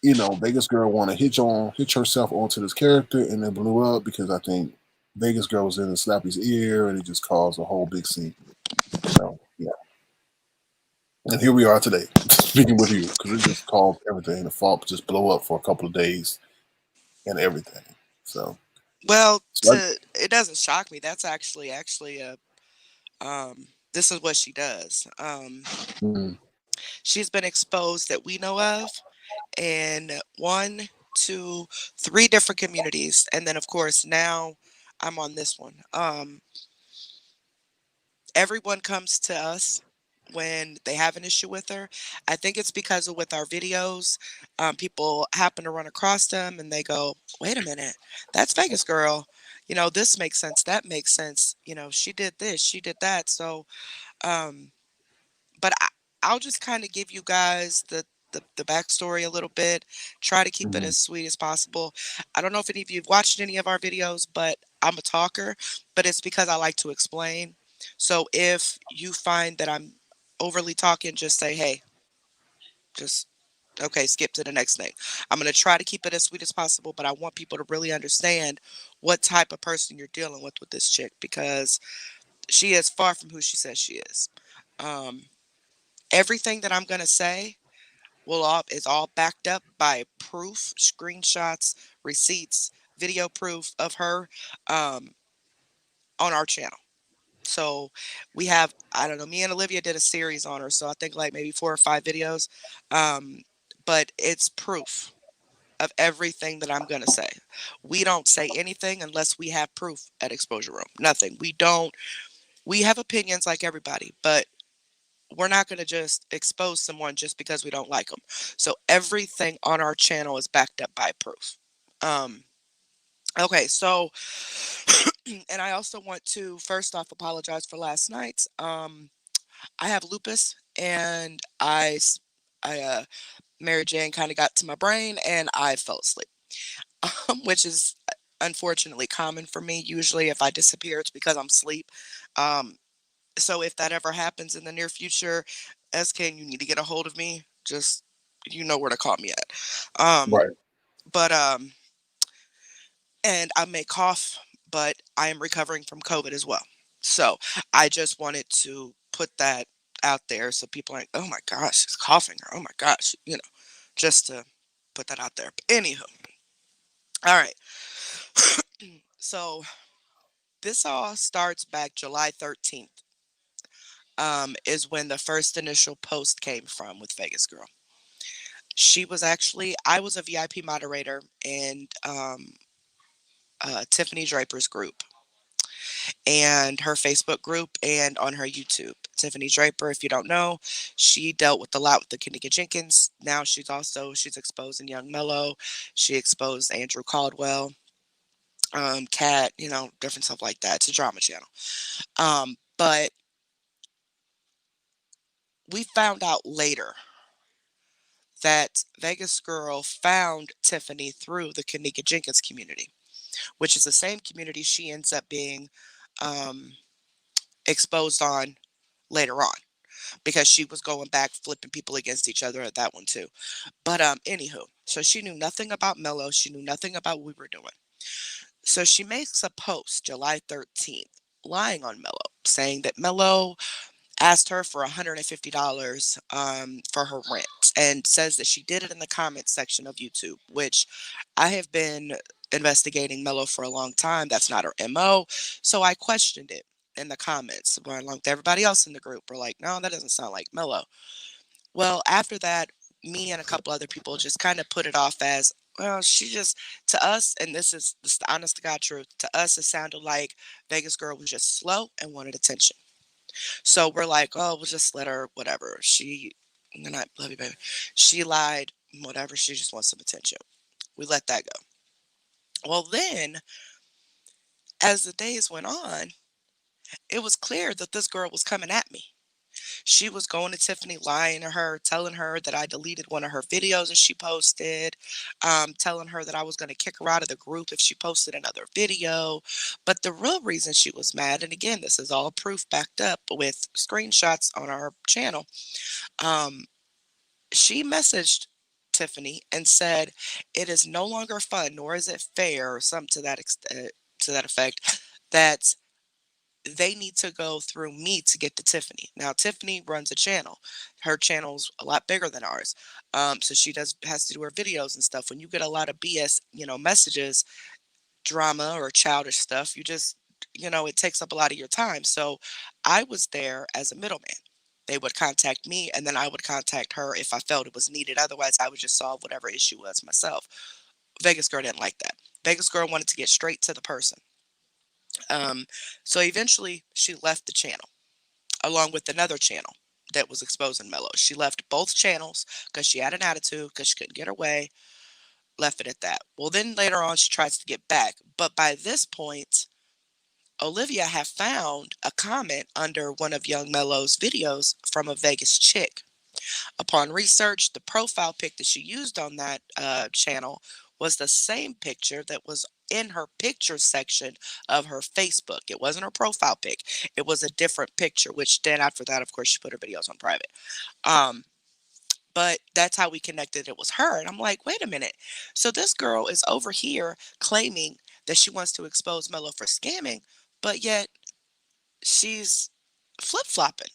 Vegas girl want to hitch herself onto this character, and then blew up because I think Vegas girl was in Slappy's ear, and it just caused a whole big scene. So yeah, and here we are today, speaking with you because it just caused everything. The fault just blow up for a couple of days and everything. So, well, so it doesn't shock me. That's actually a this is what she does. mm, She's been exposed that we know of in one, two, three different communities, and then of course now I'm on this one. Everyone comes to us when they have an issue with her. I think it's because of with our videos, people happen to run across them and they go, wait a minute, that's Vegas girl. This makes sense. That makes sense. She did this, she did that. So, um, but I'll just kind of give you guys the backstory a little bit, try to keep it Mhm. as sweet as possible. I don't know if any of you have watched any of our videos, but I'm a talker, but it's because I like to explain. So if you find that I'm overly talking, just say, hey, just okay, skip to the next thing. I'm going to try to keep it as sweet as possible, but I want people to really understand what type of person you're dealing with this chick, because she is far from who she says she is. Um, Everything that I'm going to say is all backed up by proof, screenshots, receipts, video proof of her, um, on our channel. So we have, I don't know, me and Olivia did a series on her, so I think like maybe 4 or 5 videos. Um, but it's proof of everything that I'm going to say. We don't say anything unless we have proof at Exposure Room. Nothing. We have opinions like everybody, but we're not going to just expose someone just because we don't like them. So everything on our channel is backed up by proof. Um, okay, so, and I also want to first off apologize for last night. I have lupus, and Mary Jane kind of got to my brain and I fell asleep, which is unfortunately common for me. Usually if I disappear, it's because I'm asleep. Um, so if that ever happens in the near future, SK, you need to get a hold of me. Just, you know where to call me at. Right. But and I may cough, but I am recovering from COVID as well. So I just wanted to put that out there so people aren't, oh my gosh, she's coughing, or oh my gosh, just to put that out there. But anywho, all right. So this all starts back July 13th, is when the first initial post came from with Vegas Girl. I was a VIP moderator in Tiffany Draper's group and her Facebook group and on her YouTube. Tiffany Draper, if you don't know, she dealt with a lot with the Kenneka Jenkins. Now she's exposing Young Melo. She exposed Andrew Caldwell, Cat, different stuff like that. It's a drama channel. But we found out later that Vegas Girl found Tiffany through the Kenneka Jenkins community, which is the same community she ends up being um, exposed on later on, because she was going back flipping people against each other at that one too. But anywho, so she knew nothing about Mello. She knew nothing about what we were doing. So she makes a post July 13th lying on Mello, saying that Mello asked her for $150 for her rent, and says that she did it in the comments section of YouTube, which I have been investigating Mello for a long time. That's not her MO. So I questioned it in the comments, along with everybody else in the group. We're like, no, that doesn't sound like Mello. Well, after that, me and a couple other people just kind of put it off as, well, she just, to us, and this is the honest to God truth, to us, it sounded like Vegas Girl was just slow and wanted attention. So we're like, oh, we'll just let her, whatever. And I love you, baby. She lied, whatever. She just wants some attention. We let that go. Well, then, as the days went on, it was clear that this girl was coming at me. She was going to Tiffany, lying to her, telling her that I deleted one of her videos that she posted, telling her that I was going to kick her out of the group if she posted another video. But the real reason she was mad, and again, this is all proof backed up with screenshots on our channel, um, she messaged Tiffany and said, "It is no longer fun, nor is it fair," or something to that effect, that they need to go through me to get to Tiffany. Now, Tiffany runs a channel. Her channel's a lot bigger than ours. So she has to do her videos and stuff. When you get a lot of BS, messages, drama or childish stuff, it takes up a lot of your time. So I was there as a middleman. They would contact me and then I would contact her if I felt it was needed. Otherwise, I would just solve whatever issue was myself. Vegas Girl didn't like that. Vegas Girl wanted to get straight to the person. Um, so eventually she left the channel along with another channel that was exposing Melo. She left both channels because she had an attitude, because she couldn't get her way, left it at that. Well, then later on, she tries to get back. But by this point, Olivia had found a comment under one of Young Melo's videos from a Vegas chick. Upon research, the profile pic that she used on that channel was the same picture that was in her picture section of her Facebook. It wasn't her profile pic. It was a different picture, which then after that, of course, she put her videos on private. Um, but that's how we connected. It was her. And I'm like, wait a minute. So this girl is over here claiming that she wants to expose Melo for scamming, but yet she's flip-flopping.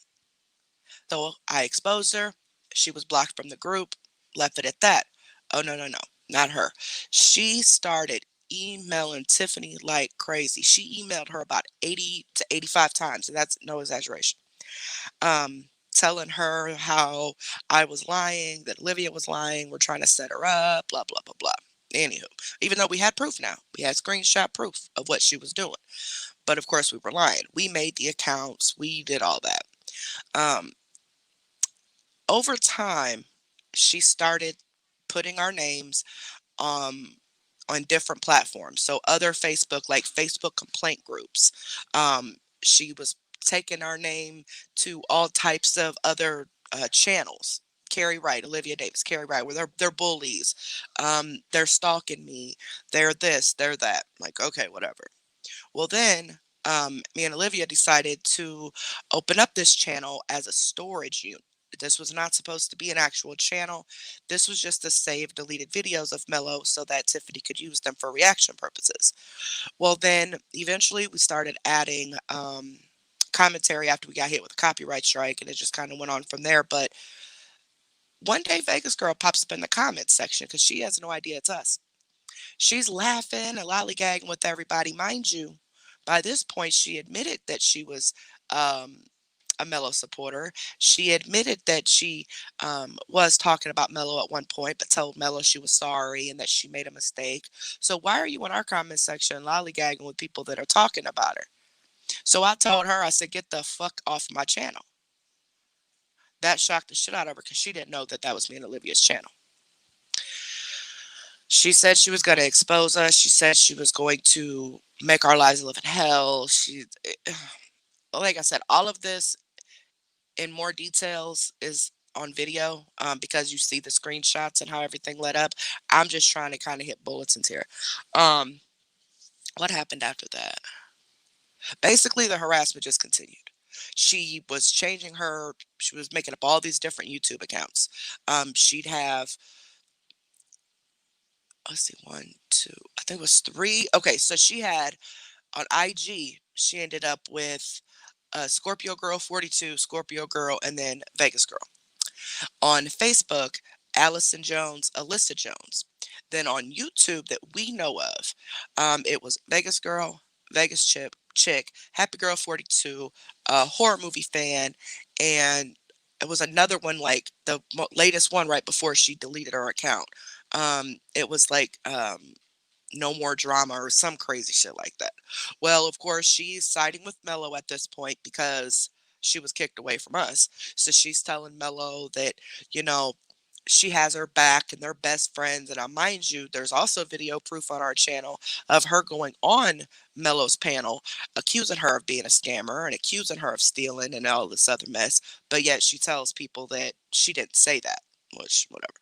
So I exposed her. She was blocked from the group, left it at that. Oh, no, no, no, not her. She started emailing Tiffany like crazy. She emailed her about 80 to 85 times, and that's no exaggeration. Telling her how I was lying, that Olivia was lying, we're trying to set her up, blah, blah, blah, blah. Anywho, even though we had proof now, we had screenshot proof of what she was doing. But of course, we were lying. We made the accounts, we did all that. Um, Over time, she started putting our names um, on different platforms. So other Facebook, like Facebook complaint groups. She was taking our name to all types of other channels. Carrie Wright, Olivia Davis, Carrie Wright, where they're bullies. They're stalking me. They're this, they're that. Like, okay, whatever. Well, then me and Olivia decided to open up this channel as a storage unit. This was not supposed to be an actual channel. This was just to save deleted videos of Melo so that Tiffany could use them for reaction purposes. Well, then eventually we started adding commentary after we got hit with a copyright strike, and it just kind of went on from there. But one day, Vegas Girl pops up in the comments section because she has no idea it's us. She's laughing and lollygagging with everybody. Mind you, by this point, she admitted that she was um, a Melo supporter. She admitted that she was talking about Melo at one point, but told Melo she was sorry and that she made a mistake. So why are you in our comment section lollygagging with people that are talking about her? So I told her, I said, get the fuck off my channel. That shocked the shit out of her because she didn't know that that was me and Olivia's channel. She said she was going to expose us. She said she was going to make our lives live in hell. Like I said, all of this in more details is on video because you see the screenshots and how everything led up. I'm just trying to kind of hit bulletins here. Um, what happened after that? Basically, the harassment just continued. She was she was making up all these different YouTube accounts. She'd have, let's see, one, two, I think it was three. Okay, so she had on IG, she ended up with Scorpio Girl 42, Scorpio Girl, and then Vegas Girl. On Facebook, Allison Jones, Alyssa Jones. Then on YouTube that we know of, it was Vegas Girl, Vegas Chick, Happy Girl 42, a horror movie fan, and it was another one like the latest one right before she deleted her account. It was like no more drama or some crazy shit like that. Well, of course, she's siding with Melo at this point because she was kicked away from us. So she's telling Melo that, you know, she has her back and they're best friends. And mind you, there's also video proof on our channel of her going on Melo's panel, accusing her of being a scammer and accusing her of stealing and all this other mess. But yet she tells people that she didn't say that, which, whatever.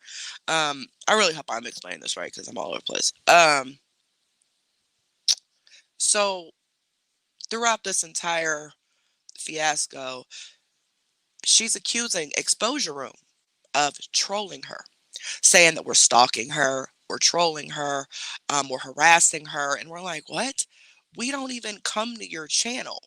I really hope I'm explaining this right because I'm all over the place. So throughout this entire fiasco, she's accusing Exposure Room of trolling her, saying that we're stalking her, we're trolling her, we're harassing her. And we're like, what? We don't even come to your channel.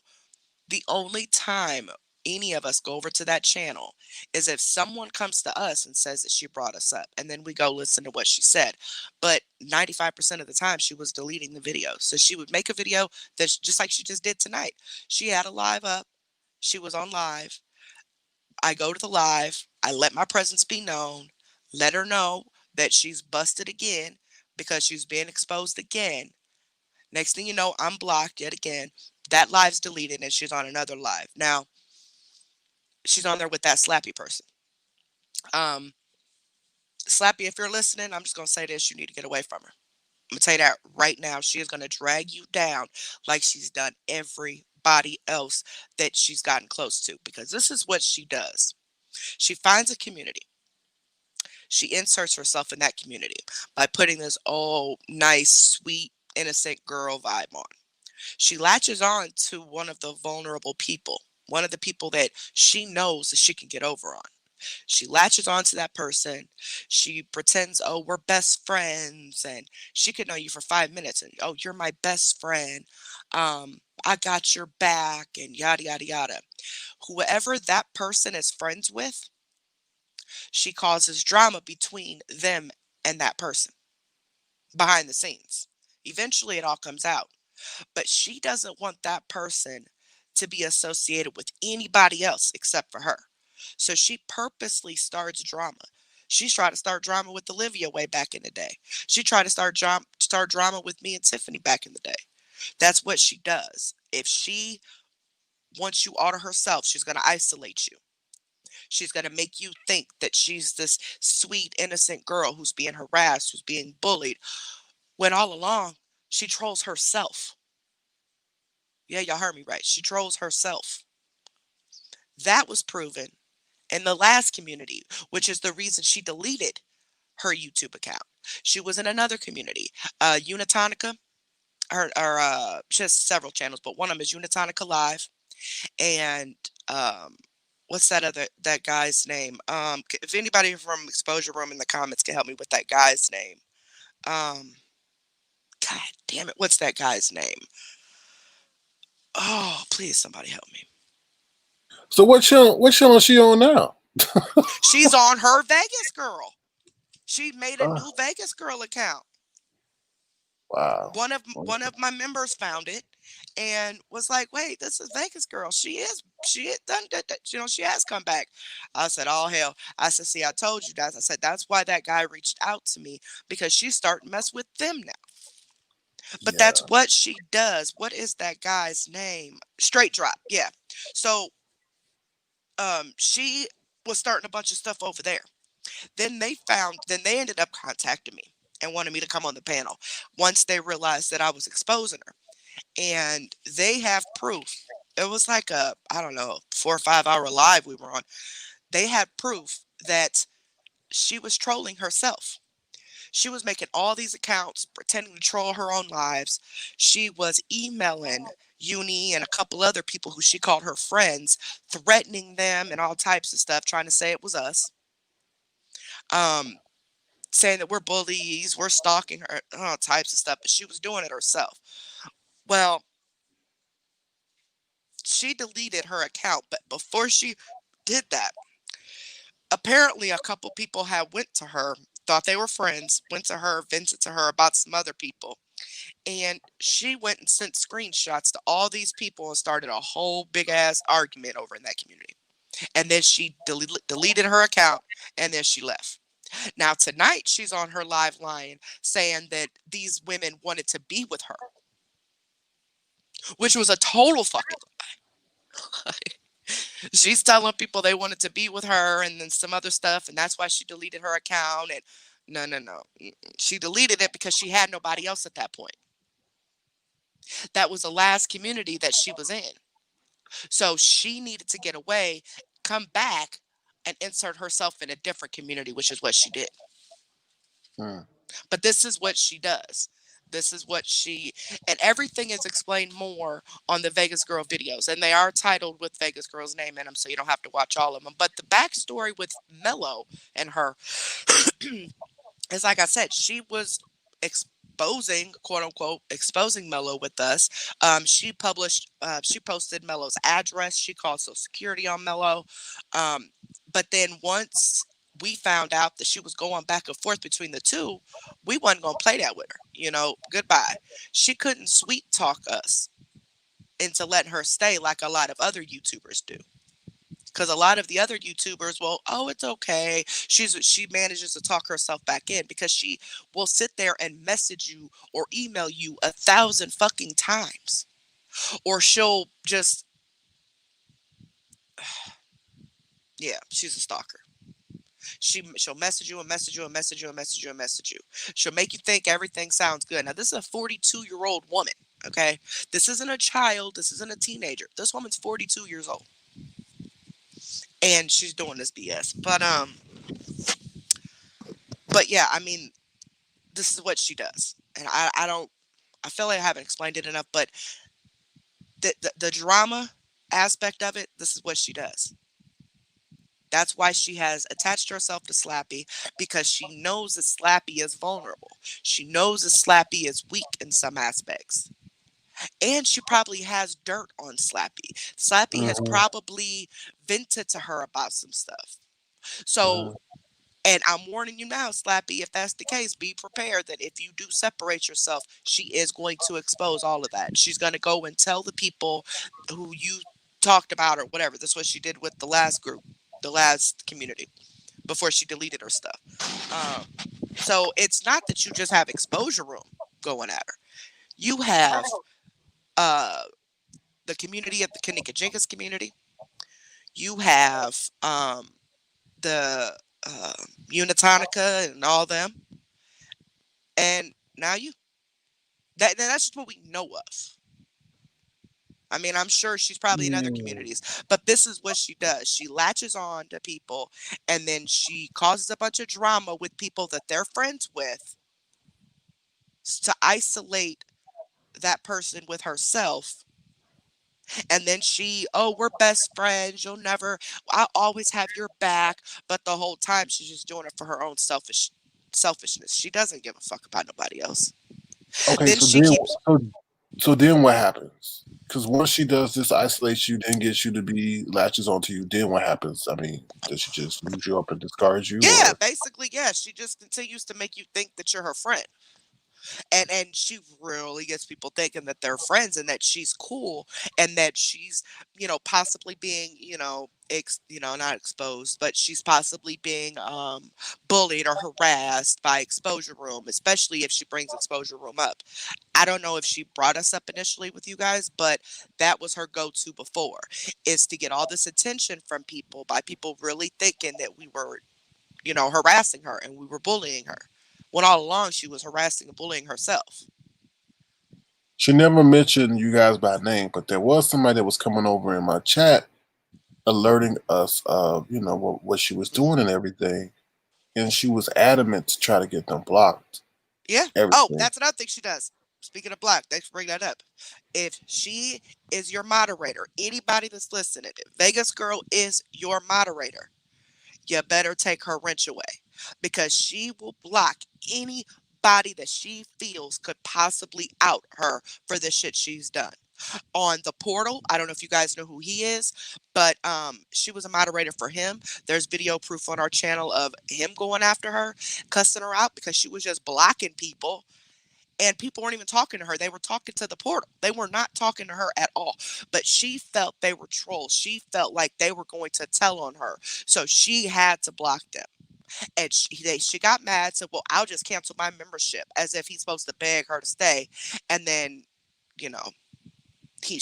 The only time any of us go over to that channel is if someone comes to us and says that she brought us up, and then we go listen to what she said. But 95% of the time she was deleting the video. So she would make a video that's just like she just did tonight. She had a live up. She was on live. I go to the live. I let my presence be known. Let her know that she's busted again because she's being exposed again. Next thing you know, I'm blocked yet again. That live's deleted and she's on another live. Now, She's on there with that Slappy person. Um, Slappy, if you're listening, I'm just gonna say this: you need to get away from her. I'm gonna tell you that right now. She is gonna drag you down like she's done everybody else that she's gotten close to, because this is what she does. She finds a community. She inserts herself in that community by putting this all nice, sweet, innocent girl vibe on. She latches on to one of the vulnerable people, one of the people that she knows that she can get over on. She latches on to that person. She pretends, oh, we're best friends. And she could know you for 5 minutes and, oh, you're my best friend. I got your back and yada, yada, yada. Whoever that person is friends with, she causes drama between them and that person behind the scenes. Eventually, it all comes out. But she doesn't want that person to be associated with anybody else except for her. So she purposely starts drama. She's tried to start drama with Olivia way back in the day. She tried to start drama with me and Tiffany back in the day. That's what she does. If she wants you all to herself, she's going to isolate you. She's going to make you think that she's this sweet, innocent girl who's being harassed, who's being bullied, when all along she trolls herself. Yeah, y'all heard me right. She trolls herself. That was proven in the last community, which is the reason she deleted her YouTube account. She was in another community, Unitonica. She has several channels, but one of them is Unitonica Live. And what's that guy's name? If anybody from Exposure Room in the comments can help me with that guy's name. Um, God damn it, what's that guy's name? Oh, please, somebody help me. So what channel is she on now? She's on her Vegas Girl. She made a Oh, new Vegas Girl account. wow. One of my members found it and was like, "Wait, this is Vegas Girl. She had done that. She has come back." I said, "Oh hell!" I said, "See, I told you guys." I said, "That's why that guy reached out to me, because she's starting to mess with them now." But that's Yeah. what she does. What is that guy's name? Straight Drop. Yeah. So she was starting a bunch of stuff over there. Then they ended up contacting me and wanted me to come on the panel once they realized that I was exposing her. And they have proof. It was like I don't know, 4 or 5 hour live we were on. They had proof that she was trolling herself. She was making all these accounts, pretending to troll her own lives. She was emailing Uni and a couple other people who she called her friends, threatening them and all types of stuff, trying to say it was us. Um, Saying that we're bullies, we're stalking her, all types of stuff, but she was doing it herself. Well, she deleted her account, but before she did that, apparently a couple people had went to her, thought they were friends, went to her, vented to her about some other people, and she went and sent screenshots to all these people and started a whole big ass argument over in that community. And then she deleted her account, and then she left. Now tonight she's on her live line saying that these women wanted to be with her, which was a total fucking lie. She's telling people they wanted to be with her and then some other stuff, and that's why she deleted her account. And no, no, no. She deleted it because she had nobody else at that point. That was the last community that she was in. So she needed to get away, come back, and insert herself in a different community, which is what she did. Hmm. But this is what she does. This is what she, and everything is explained more on the Vegas Girl videos. And they are titled with Vegas Girl's name in them, so you don't have to watch all of them. But the backstory with Melo and her is, like I said, she was exposing, quote unquote, exposing Melo with us. She posted Melo's address. She called Social Security on Melo. But then once we found out that she was going back and forth between the two, we wasn't going to play that with her. Goodbye. She couldn't sweet talk us into letting her stay like a lot of other YouTubers do. Because a lot of the other YouTubers, well, oh, it's okay. She manages to talk herself back in, because she will sit there and message you or email you 1,000 fucking times. Or she'll just Yeah, she's a stalker. She'll message you and message you and message you and message you and message you. She'll make you think everything sounds good. Now, this is a 42-year-old woman. Okay, this isn't a child. This isn't a teenager. This woman's 42 years old, and she's doing this BS. But yeah, I mean, this is what she does, and I don't. I feel like I haven't explained it enough, but the drama aspect of it, this is what she does. That's why she has attached herself to Slappy, because she knows that Slappy is vulnerable. She knows that Slappy is weak in some aspects. And she probably has dirt on Slappy. Slappy has Mm-hmm. probably vented to her about some stuff. So, Mm-hmm. and I'm warning you now, Slappy, if that's the case, be prepared that if you do separate yourself, she is going to expose all of that. She's going to go and tell the people who you talked about or whatever. That's what she did with the last group, the last community, before she deleted her stuff. So it's not that you just have exposure room going at her. You have uh, the community of the Kanika Jenkins community. You have the uh, Unitonica and all them. And now you. That's just what we know of. I mean, I'm sure she's probably in other communities, but this is what she does. She latches on to people, and then she causes a bunch of drama with people that they're friends with to isolate that person with herself. And then oh, we're best friends. I'll always have your back. But the whole time she's just doing it for her own selfishness. She doesn't give a fuck about nobody else. Okay, Then so she then, keeps, so, so then what happens? Because once she does this, isolates you, then gets you to be latches onto you. Then what happens? I mean, does she just use you up and discard you, yeah, or basically, yeah. She just continues to make you think that you're her friend. And she really gets people thinking that they're friends and that she's cool and that she's possibly being not exposed, but she's possibly being bullied or harassed by exposure room, especially if she brings exposure room up. I don't know if she brought us up initially with you guys, but that was her go-to before, is to get all this attention from people by people really thinking that we were harassing her and we were bullying her, when all along she was harassing and bullying herself. she never mentioned you guys by name, but there was somebody that was coming over in my chat alerting us of what she was Hmm. doing and everything, and she was adamant to try to get them blocked. Yeah. Oh, Everything. that's another thing she does. Speaking of black, thanks for bringing that up. If she is your moderator, anybody that's listening, if Vegas Girl is your moderator, you better take her wrench away, because she will block anybody that she feels could possibly out her for the shit she's done. On the portal, I don't know if you guys know who he is, but she was a moderator for him. There's video proof on our channel of him going after her, cussing her out because she was just blocking people. And people weren't even talking to her. They were talking to the portal. They were not talking to her at all. But she felt they were trolls. She felt like they were going to tell on her. So she had to block them. And she got mad, said, well, I'll just cancel my membership, as if he's supposed to beg her to stay. And then, you know, he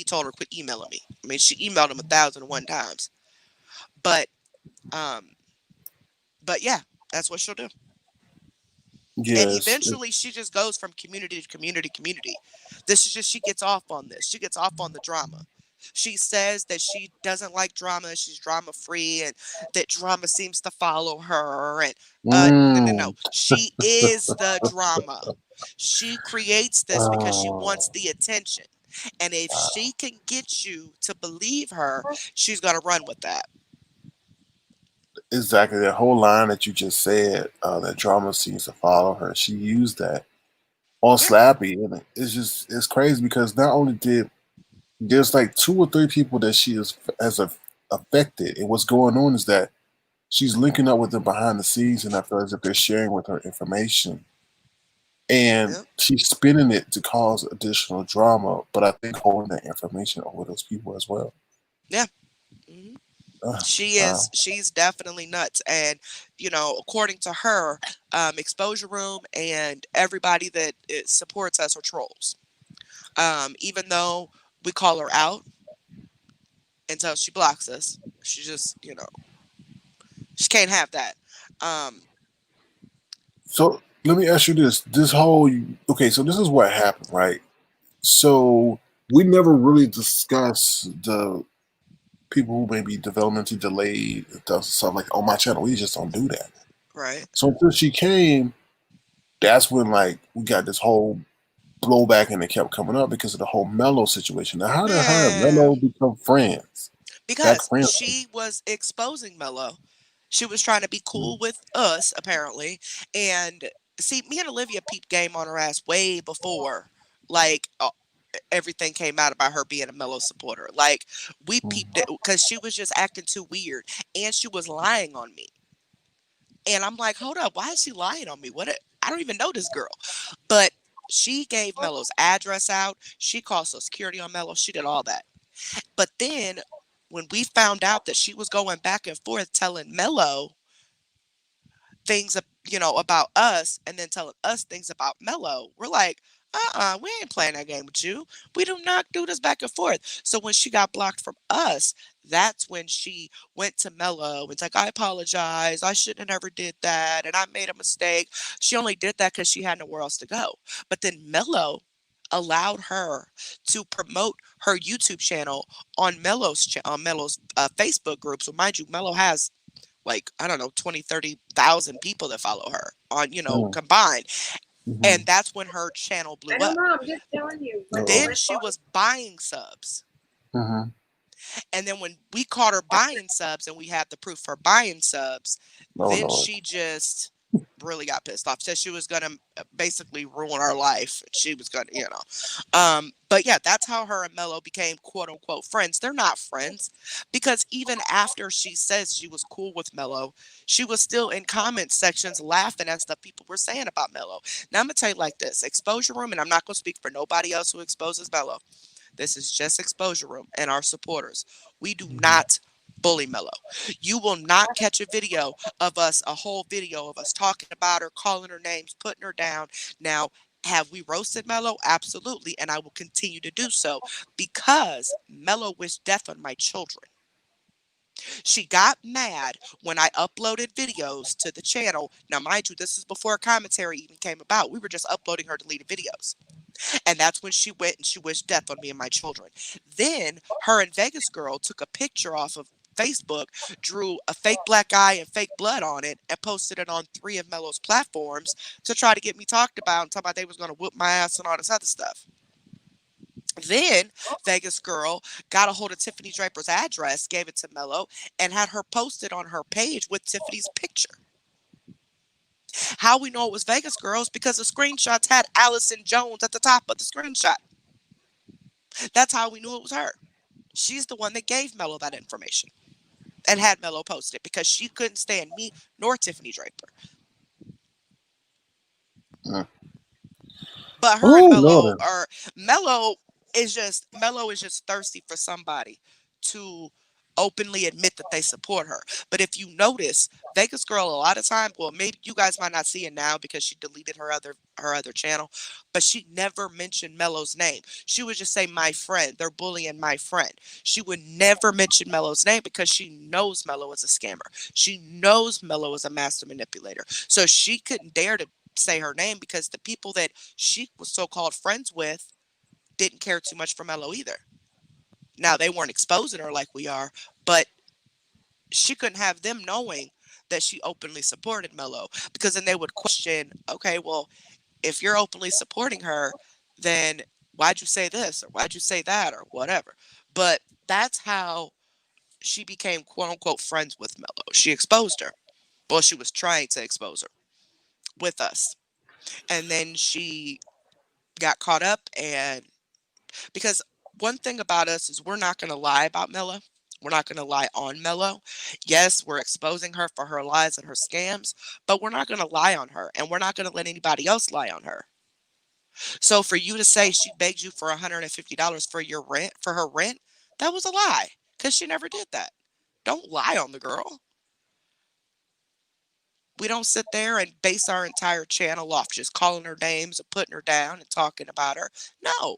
told her, quit emailing me. I mean, she emailed him 1,001 times. But, um, but yeah, that's what she'll do. And Yes. eventually she just goes from community to community to community. This is just, she gets off on this. She gets off on the drama. She says that she doesn't like drama. She's drama free, and that drama seems to follow her. And no. Mm. She is the drama. She creates this because she wants Oh, the attention. And if she can get you to believe her, she's going to run with that. exactly. That whole line that you just said, that drama seems to follow her. She used that on Yeah. Slappy, and it's crazy because not only did there's like two or three people that she has affected, and what's going on is that she's linking up with them behind the scenes, and I feel as if they're sharing with her information, and Yeah. she's spinning it to cause additional drama. But I think holding that information over those people as well. Yeah. Mhm. Uh, She's definitely nuts. And, according to her, Exposure Room and everybody that supports us are trolls. Even though we call her out, until she blocks us. She just, she can't have that. Um, So let me ask you this: this whole okay, so this is what happened, right? So we never really discuss the people who may be developmentally delayed and stuff like on my channel. We just don't do that. right. So until she came, that's when like we got this whole blowback and it kept coming up because of the whole Melo situation. Now, how did her and Man, Melo become friends? Back because friends. she was exposing Mello. She was trying to be cool with us, apparently. And see, me and Olivia peeped game on her ass way before, like, everything came out about her being a Mello supporter. Like, we peeped it because she was just acting too weird. And she was lying on me. And I'm like, hold up, why is she lying on me? I don't even know this girl. But she gave Mello's address out. She called Social Security on Mello. She did all that. But then when we found out that she was going back and forth telling Mello things, about us, and then telling us things about Mello, we're like, we ain't playing that game with you. We do not do this back and forth. So when she got blocked from us, that's when she went to Mello and was like, I apologize. I shouldn't have never did that. And I made a mistake. She only did that because she had nowhere else to go. But then Mello allowed her to promote her YouTube channel on Mello's Facebook group. So mind you, Mello has like, I don't know, 20, 30,000 people that follow her on, combined. Mm-hmm. And that's when her channel blew up. Mom, just telling you. Then she was buying subs. Mm-hmm. And then when we caught her buying subs and we had the proof for buying subs, Oh then Lord. she just really got pissed off. Said she was going to basically ruin our life. She was going to, but yeah, that's how her and Mello became quote unquote friends. They're not friends because even after she says she was cool with Mello, she was still in comment sections laughing at stuff people were saying about Mello. Now I'm going to tell you like this, Exposure Room, and I'm not going to speak for nobody else who exposes Mello. This is just Exposure Room and our supporters. We do not bully Mello. You will not catch a video of us, a whole video of us talking about her, calling her names, putting her down. Now, have we roasted Mello? Absolutely. And I will continue to do so because Mello wished death on my children. She got mad when I uploaded videos to the channel. Now, mind you, this is before commentary even came about. We were just uploading her deleted videos. And that's when she went and she wished death on me and my children. Then her and Vegas Girl took a picture off of Facebook, drew a fake black eye and fake blood on it, and posted it on 3 of Mello's platforms to try to get me talked about and talk about they was going to whoop my ass and all this other stuff. Then Vegas Girl got a hold of Tiffany Draper's address, gave it to Mello, and had her posted on her page with Tiffany's picture. How we know it was Vegas Girls because the screenshots had Allison Jones at the top of the screenshot. That's how we knew it was her. She's the one that gave Mello that information and had Mello post it because she couldn't stand me nor Tiffany Draper. Mm. But her and Oh Mello Lord. Mello is just thirsty for somebody to openly admit that they support her. But if you notice, Vegas Girl a lot of times, well, maybe you guys might not see it now because she deleted her other channel, but she never mentioned Mello's name. She would just say my friend. They're bullying my friend. She would never mention Mello's name because she knows Mello is a scammer. She knows Mello is a master manipulator. So she couldn't dare to say her name because the people that she was so-called friends with didn't care too much for Mello either. Now, they weren't exposing her like we are, but she couldn't have them knowing that she openly supported Mello because then they would question, okay, well, if you're openly supporting her, then why'd you say this or why'd you say that or whatever? But that's how she became quote unquote friends with Mello. She exposed her. Well, she was trying to expose her with us. And then she got caught up and because one thing about us is we're not going to lie about Mela. We're not going to lie on Mello. Yes, we're exposing her for her lies and her scams, but we're not going to lie on her and we're not going to let anybody else lie on her. So for you to say she begged you for $150 for your rent, for her rent, that was a lie because she never did that. Don't lie on the girl. We don't sit there and base our entire channel off just calling her names and putting her down and talking about her. No.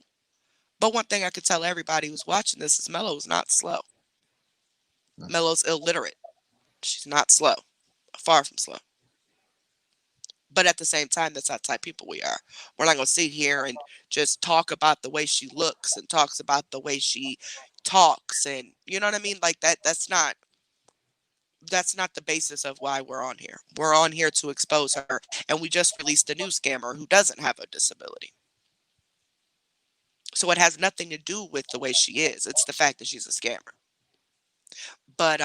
But one thing I could tell everybody who's watching this is Mello is not slow. Melo's illiterate. She's not slow. Far from slow. But at the same time, that's not the type of people we are. We're not going to sit here and just talk about the way she looks and talks about the way she talks, and you know what I mean? Like that's not the basis of why we're on here. We're on here to expose her, and we just released a new scammer who doesn't have a disability. So it has nothing to do with the way she is. It's the fact that she's a scammer. But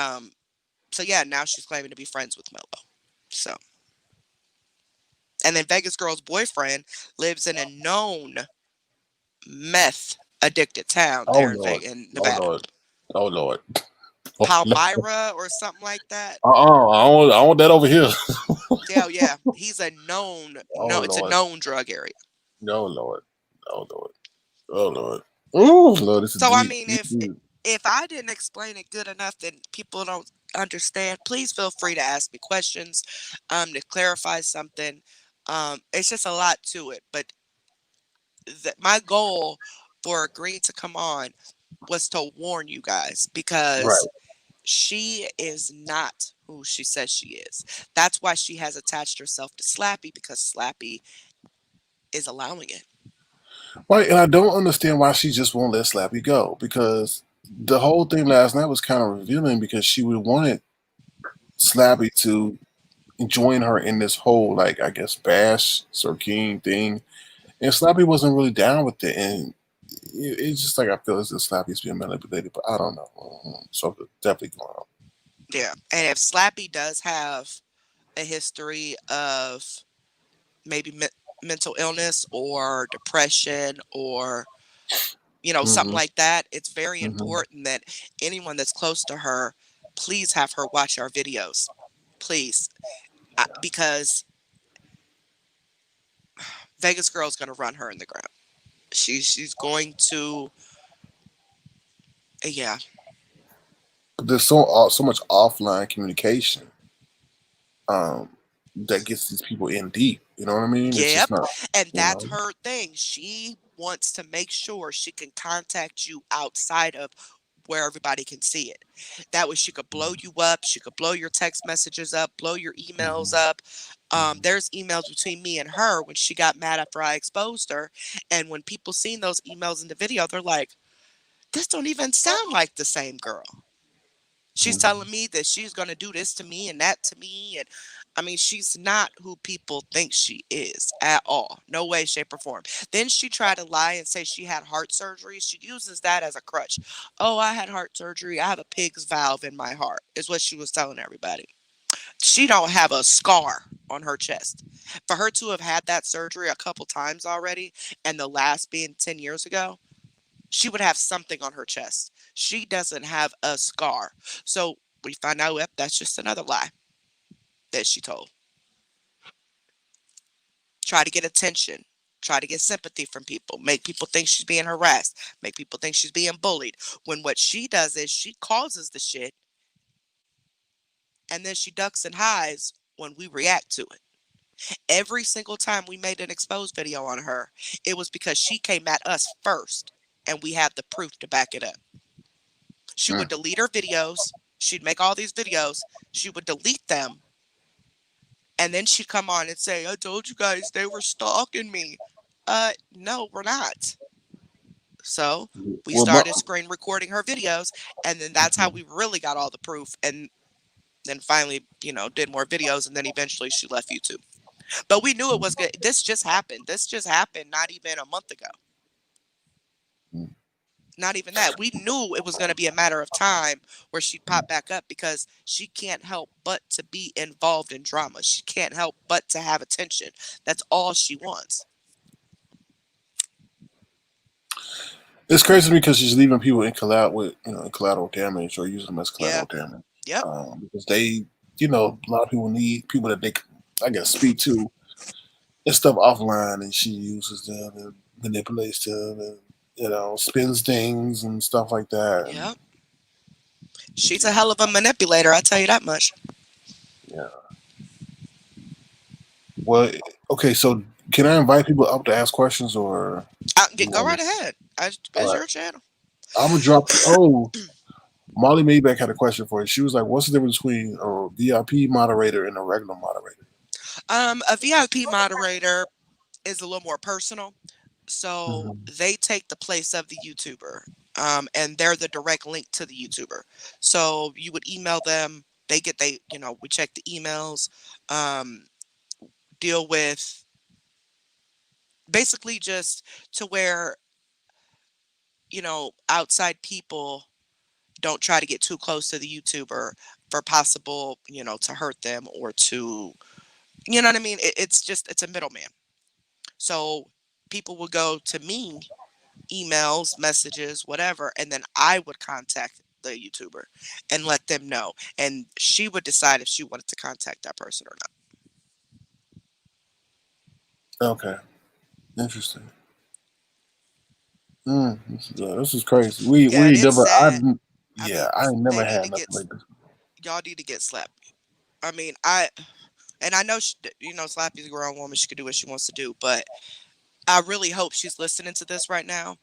so yeah, now she's claiming to be friends with Melo. So, and then Vegas girl's boyfriend lives in a known meth addicted town Oh there in Lord. Vegas, in Oh Nevada. Lord. Oh Lord. Oh no. Palmyra or something like that. I want that over here. Yeah, yeah. He's a known, Oh no, it's a Lord. known drug area. No Lord. Oh Lord. Oh Lord. Oh Lord. This is So I deep. mean, Deep, deep. if I didn't explain it good enough that people don't understand, please feel free to ask me questions, to clarify something. It's just a lot to it, but my goal for agreeing to come on was to warn you guys Right. because she is not who she says she is. That's why she has attached herself to Slappy, because Slappy is allowing it. Right. And I don't understand why she just won't let Slappy go, because the whole thing last night was kind of revealing, because she would wanted Slappy to join her in this whole, like, I guess, bash Sir King thing. And Slappy wasn't really down with it. And it's just like, I feel as if Slappy's being manipulated, but I don't know. So definitely going on. Yeah. And if Slappy does have a history of maybe mental illness or depression or something Hmm. like that, it's very Hmm. important that anyone that's close to her, please have her watch our videos, please. Because Vegas girl's going to run her in the ground. She's going to, yeah. But there's so much offline communication um, that gets these people in deep. You know what I mean? It's just Yep. not, And you that's know. her thing. She wants to make sure she can contact you outside of where everybody can see it. That way she could blow you up. She could blow your text messages up, blow your emails Hmm. up. Hmm. There's emails between me and her when she got mad after I exposed her. And when people seen those emails in the video, they're like, this don't even sound like the same girl. She's Hmm. telling me that she's going to do this to me and that to me. And I mean, she's not who people think she is at all. No way, shape, or form. Then she tried to lie and say she had heart surgery. She uses that as a crutch. Oh, I had heart surgery. I have a pig's valve in my heart, is what she was telling everybody. She don't have a scar on her chest. For her to have had that surgery a couple times already, and the last being 10 years ago, she would have something on her chest. She doesn't have a scar. So we find out, yep, that's just another lie that she told. Try to get attention. Try to get sympathy from people. Make people think she's being harassed. Make people think she's being bullied. When what she does is she causes the shit and then she ducks and hides when we react to it. Every single time we made an exposed video on her, it was because she came at us first and we had the proof to back it up. She would delete her videos. She'd make all these videos. She would delete them. And then she'd come on and say, I told you guys they were stalking me. No, we're not. So we Well, my, started screen recording her videos. And then that's how we really got all the proof. And then finally, did more videos. And then eventually she left YouTube. But we knew it was good. This just happened. This just happened not even a month ago. Not even that. We knew it was going to be a matter of time where she'd pop back up because she can't help but to be involved in drama. She can't help but to have attention. That's all she wants. it's crazy to me because she's leaving people in in collateral damage, or using them as Yeah. collateral damage. Yep. Because they, a lot of people need people that they, I guess, speak to and stuff offline, and she uses them and manipulates them, and spins things and stuff like that. And, Yep. She's a hell of a manipulator. I'll tell you that much. yeah. Well, okay. So, can I invite people up to ask questions, or you Go want right me? ahead. All It's right. your channel. I'm gonna drop. Oh, Molly Maybeck had a question for you. She was like, "What's the difference between a VIP moderator and a regular moderator?" A VIP moderator is a little more personal. So Hmm. they take the place of the YouTuber, and they're the direct link to the YouTuber. So you would email them. We check the emails, um, deal with basically just to where, outside people don't try to get too close to the YouTuber for possible, to hurt them or to, you know what I mean? It's a middleman. So people will go to me, emails, messages, whatever, and then I would contact the YouTuber and let them know. And she would decide if she wanted to contact that person or not. Okay, interesting. This is crazy. We Yeah, and we it's never. sad. I Yeah, mean, I ain't never they need had to nothing like this. y'all need to get slapped. I mean, I know, Slappy's a grown woman. She could do what she wants to do, but I really hope she's listening to this right now.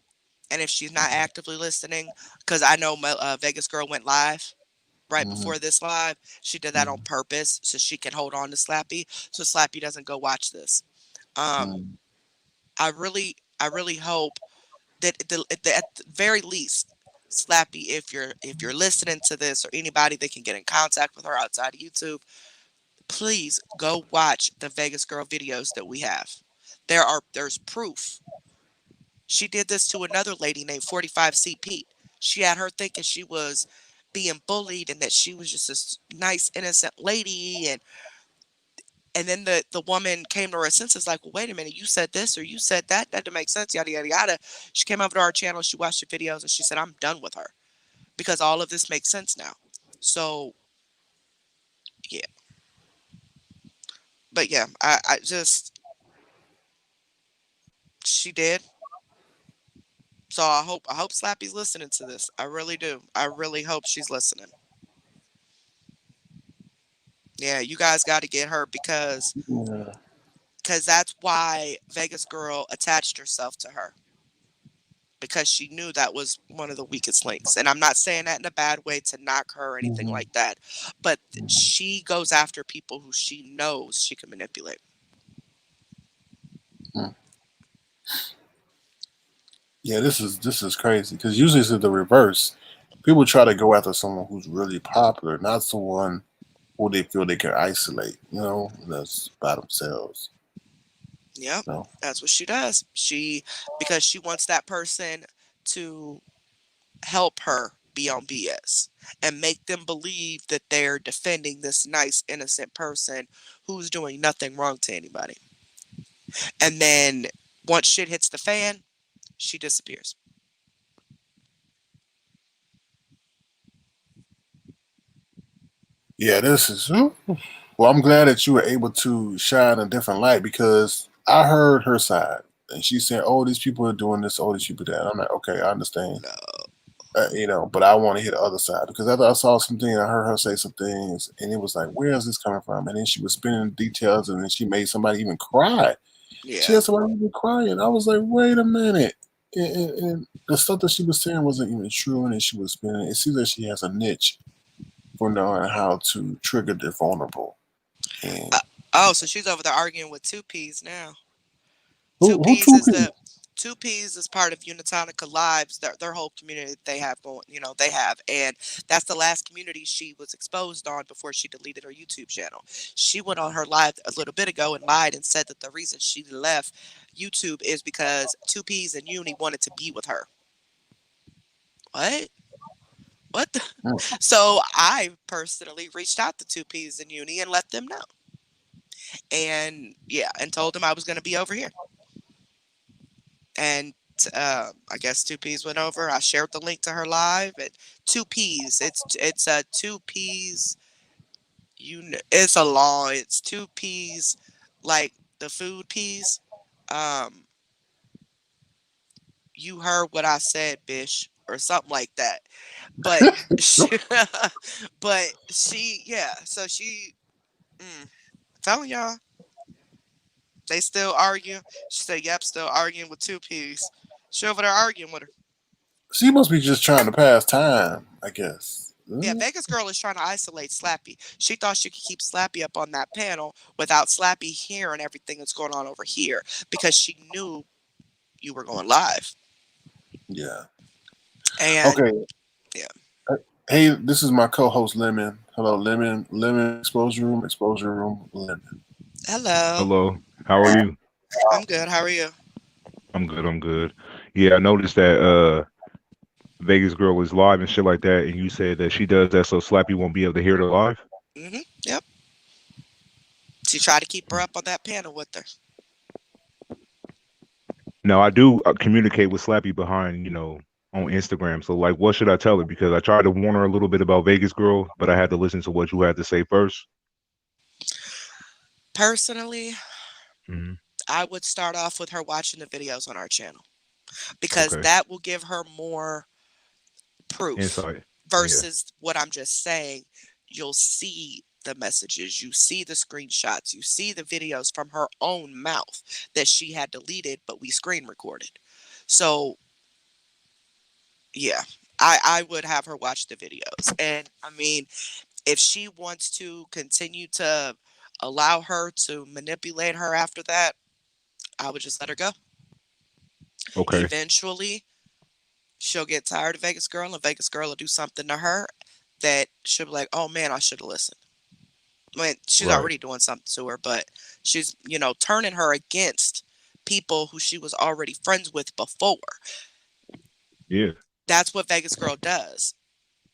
And if she's not actively listening, because I know Vegas Girl went live right Hmm. before this live. She did that on Hmm. purpose so she can hold on to Slappy, so Slappy doesn't go watch this. Um, Hmm. I really hope that at the very least, Slappy, if you're listening to this or anybody that can get in contact with her outside of YouTube, please go watch the Vegas Girl videos that we have. There's proof. She did this to another lady named 45C Pete. She had her thinking she was being bullied and that she was just this nice innocent lady, and then the woman came to her senses like, well, wait a minute, you said this or you said that. That didn't make sense, yada yada yada. She came over to our channel, she watched the videos, and she said, I'm done with her because all of this makes sense now. So yeah. But yeah, I just she did. So I hope Slappy's listening to this. I really do. I really hope she's listening. Yeah, you guys got to get her Yeah. because that's why Vegas Girl attached herself to her, because she knew that was one of the weakest links. And I'm not saying that in a bad way to knock her or anything Hmm. like that, but she goes after people who she knows she can manipulate. Yeah, this is crazy because usually it's the reverse. People try to go after someone who's really popular, not someone who they feel they can isolate. That's by themselves. Yep, You know. that's what she does. Because she wants that person to help her be on BS and make them believe that they're defending this nice, innocent person who's doing nothing wrong to anybody. And then once shit hits the fan, she disappears. Yeah, this is. Well, I'm glad that you were able to shine a different light because I heard her side, and she said, "Oh, these people are doing this. Oh, these people that." I'm like, okay, I understand. No. But I want to hear the other side because after I saw something, I heard her say some things, and it was like, where is this coming from? And then she was spinning details, and then she made somebody even cry. She Yeah. had somebody even crying. I was like, wait a minute. And the stuff that she was saying wasn't even true, and then she was spinning. It seems like she has a niche for knowing how to trigger the vulnerable. And Uh, oh, so she's over there arguing with Two Peas now. Two who Peas two is people? the Two Peas is part of Unitonica Lives, their whole community that they have going, they have. And that's the last community she was exposed on before she deleted her YouTube channel. She went on her live a little bit ago and lied and said that the reason she left YouTube is because Two Peas and Uni wanted to be with her. What? What? So I personally reached out to Two Peas and Uni and let them know. And yeah, and told them I was going to be over here. And I guess Two Peas went over. I shared the link to her live. And Two Peas, it's a Two Peas. It's a law. It's Two Peas, like the food peas. Um, you heard what I said, bish, or something like that. But she, yeah. So telling y'all, they still argue. She said, "Yep, still arguing with Two Peas." She over there arguing with her. She must be just trying to pass time, I guess. Yeah, Mm, Vegas Girl is trying to isolate Slappy. She thought she could keep Slappy up on that panel without Slappy hearing everything that's going on over here because she knew you were going live. yeah. And Okay. yeah, Hey, this is my co-host Lemon. Hello, Lemon. Lemon exposure room, Lemon. hello. Hello, how are you? I'm good. How are you? I'm good. I'm good. Yeah, I noticed that Vegas Girl is live and shit like that, and you said that she does that so Slappy won't be able to hear the live. Yep. She tried to keep her up on that panel with her. Now I do communicate with Slappy behind, on Instagram. So like, what should I tell her? Because I tried to warn her a little bit about Vegas Girl, but I had to listen to what you had to say first. Personally, Hmm. I would start off with her watching the videos on our channel because Okay, that will give her more proof insight. Yeah. versus what I'm just saying. You'll see the messages, you see the screenshots, you see the videos from her own mouth that she had deleted, but we screen recorded. So, yeah, I would have her watch the videos. And I mean, if she wants to continue to allow her to manipulate her after that, I would just let her go. Okay. Eventually, she'll get tired of Vegas Girl, and Vegas Girl will do something to her that she'll be like, oh man, I should have listened. I mean, she's Right. already doing something to her, but she's, turning her against people who she was already friends with before. Yeah. That's what Vegas Girl does.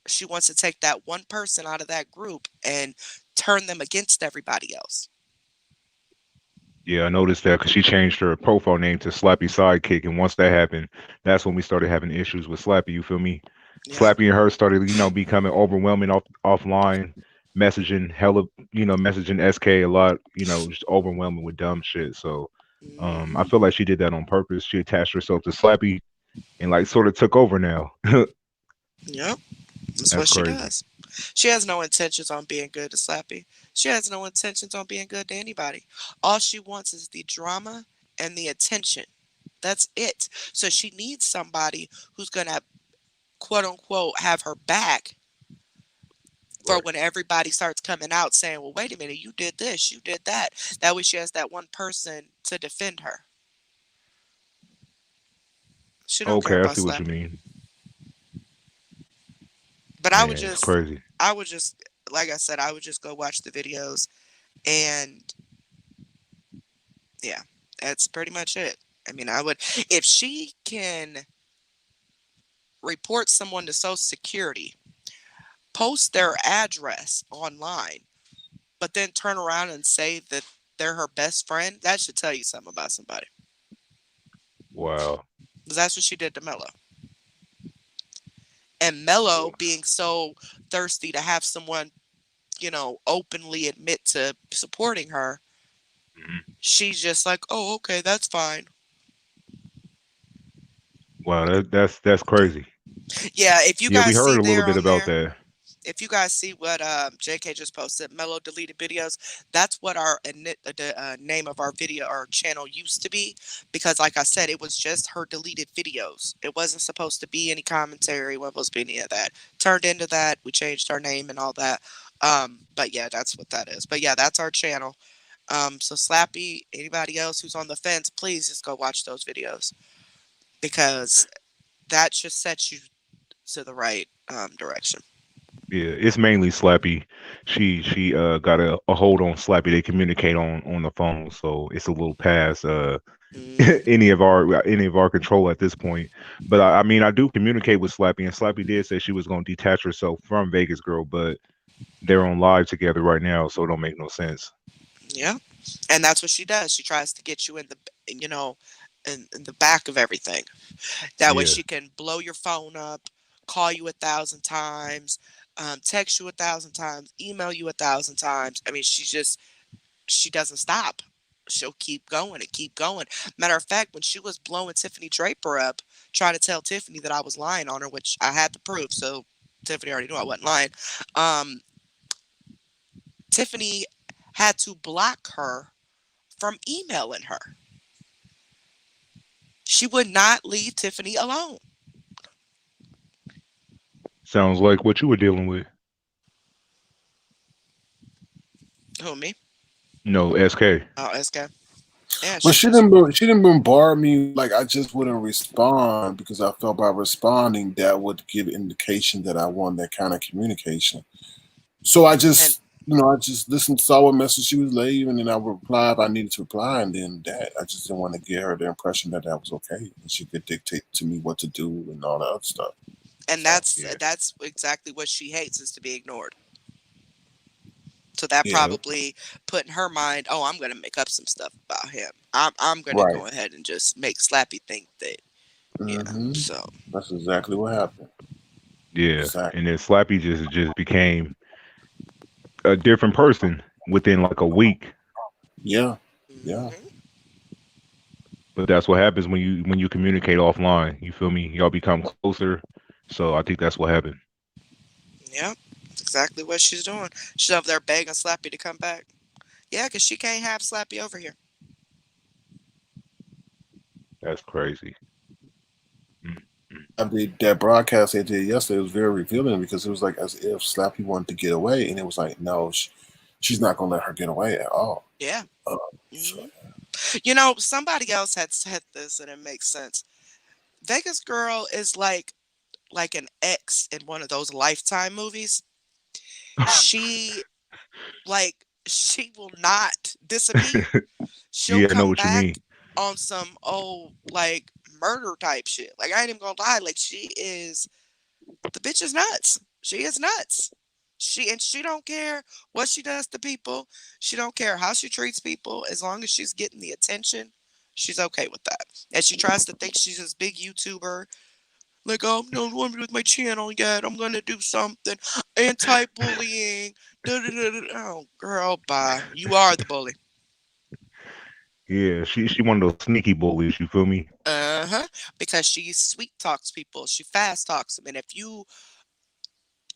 She wants to take that one person out of that group and turn them against everybody else. Yeah, I noticed that because she changed her profile name to Slappy Sidekick, and once that happened, that's when we started having issues with Slappy. You feel me? Yep. Slappy and her started, becoming overwhelming offline, messaging hella, messaging SK a lot, just overwhelming with dumb shit. So, I Hmm. feel like she did that on purpose. She attached herself to Slappy and like sort of took over now. Yep. That's That's what she crazy. does. She has no intentions on being good to Slappy. She has no intentions on being good to anybody. All she wants is the drama and the attention. That's it. So she needs somebody who's going to, quote unquote, have her back for Right. when everybody starts coming out saying, well, wait a minute, you did this, you did that. That way she has that one person to defend her. She don't care Okay, I about see what you Slappy. mean. But Man, it's crazy. I would just, like I said, I would just go watch the videos and yeah, that's pretty much it. I mean, I would, if she can report someone to Social Security, post their address online, but then turn around and say that they're her best friend, that should tell you something about somebody. Wow. Because that's what she did to Melo. And Melo being so thirsty to have someone, openly admit to supporting her, Mhm. she's just like, oh, okay, that's fine. Wow, that's crazy. Yeah, if you Yeah, we guys see heard a little there bit on about there, that. if you guys see what JK just posted, Mellow deleted videos, that's what our the name of our video, our channel used to be. Because like I said, it was just her deleted videos. It wasn't supposed to be any commentary, wasn't supposed to be any of that. Turned into that, we changed our name and all that. But yeah, that's what that is. But yeah, that's our channel. So Slappy, anybody else who's on the fence, please just go watch those videos because that just sets you to the right direction. Yeah, it's mainly Slappy. She got a hold on Slappy. They communicate on the phone, so it's a little past Hmm. any of our control at this point. But I mean, I do communicate with Slappy, and Slappy did say she was going to detach herself from Vegas Girl, but they're on live together right now, so it don't make no sense. Yeah. And that's what she does. She tries to get you in the, you know, in the back of everything. That way Yeah. she can blow your phone up, call you 1,000 times, text you 1,000 times, email you 1,000 times. I mean, she doesn't stop. She'll keep going and keep going. Matter of fact, when she was blowing Tiffany Draper up, trying to tell Tiffany that I was lying on her, which I had to prove, so Tiffany already knew I wasn't lying. Um, Tiffany had to block her from emailing her. She would not leave Tiffany alone. Sounds like what you were dealing with. Who, me? No, SK. Oh, SK. Yeah, But she just. she didn't bombard me like I just wouldn't respond because I felt by responding that would give indication that I want that kind of communication. So I And just I just listened, saw what message she was leaving, and then I would reply if I needed to reply, and then that I just didn't want to give her the impression that that was okay, and she could dictate to me what to do and all that other stuff. and So Yeah. that's exactly what she hates, is to be ignored. So that yeah, probably put in her mind, oh, I'm gonna make up some stuff about him. I'm gonna right. go ahead and just make Slappy think that, yeah. hmm So That's exactly what happened. Yeah. Exactly. And then Slappy just became a different person within like a week. Yeah. Yeah. hmm But that's what happens when you communicate offline. You feel me? Y'all become closer. So I think that's what happened. yeah, that's exactly what she's doing. She's over there begging Slappy to come back. Yeah, because she can't have Slappy over here. That's crazy. Mm, mm. That broadcast they did yesterday was very revealing because it was like as if Slappy wanted to get away, and it was like, no, she's not gonna let her get away at all. Yeah. Uh, so hmm You know, somebody else had said this, and it makes sense. Vegas Girl is like an ex in one of those Lifetime movies. She she will not disappear. She'll Yeah, I know come what you mean. back on some old like murder type shit. Like, I ain't even gonna lie, like, the bitch is nuts. She is nuts. She don't care what she does to people. She don't care how she treats people. As long as she's getting the attention, she's okay with that. And she tries to think she's this big YouTuber. Like, oh, I'm not one with my channel yet. I'm gonna do something anti-bullying. Oh, girl, bye. You are the bully. Yeah, she one of those sneaky bullies. You feel me? Uh-huh. Because she sweet talks people. She fast talks them. And if you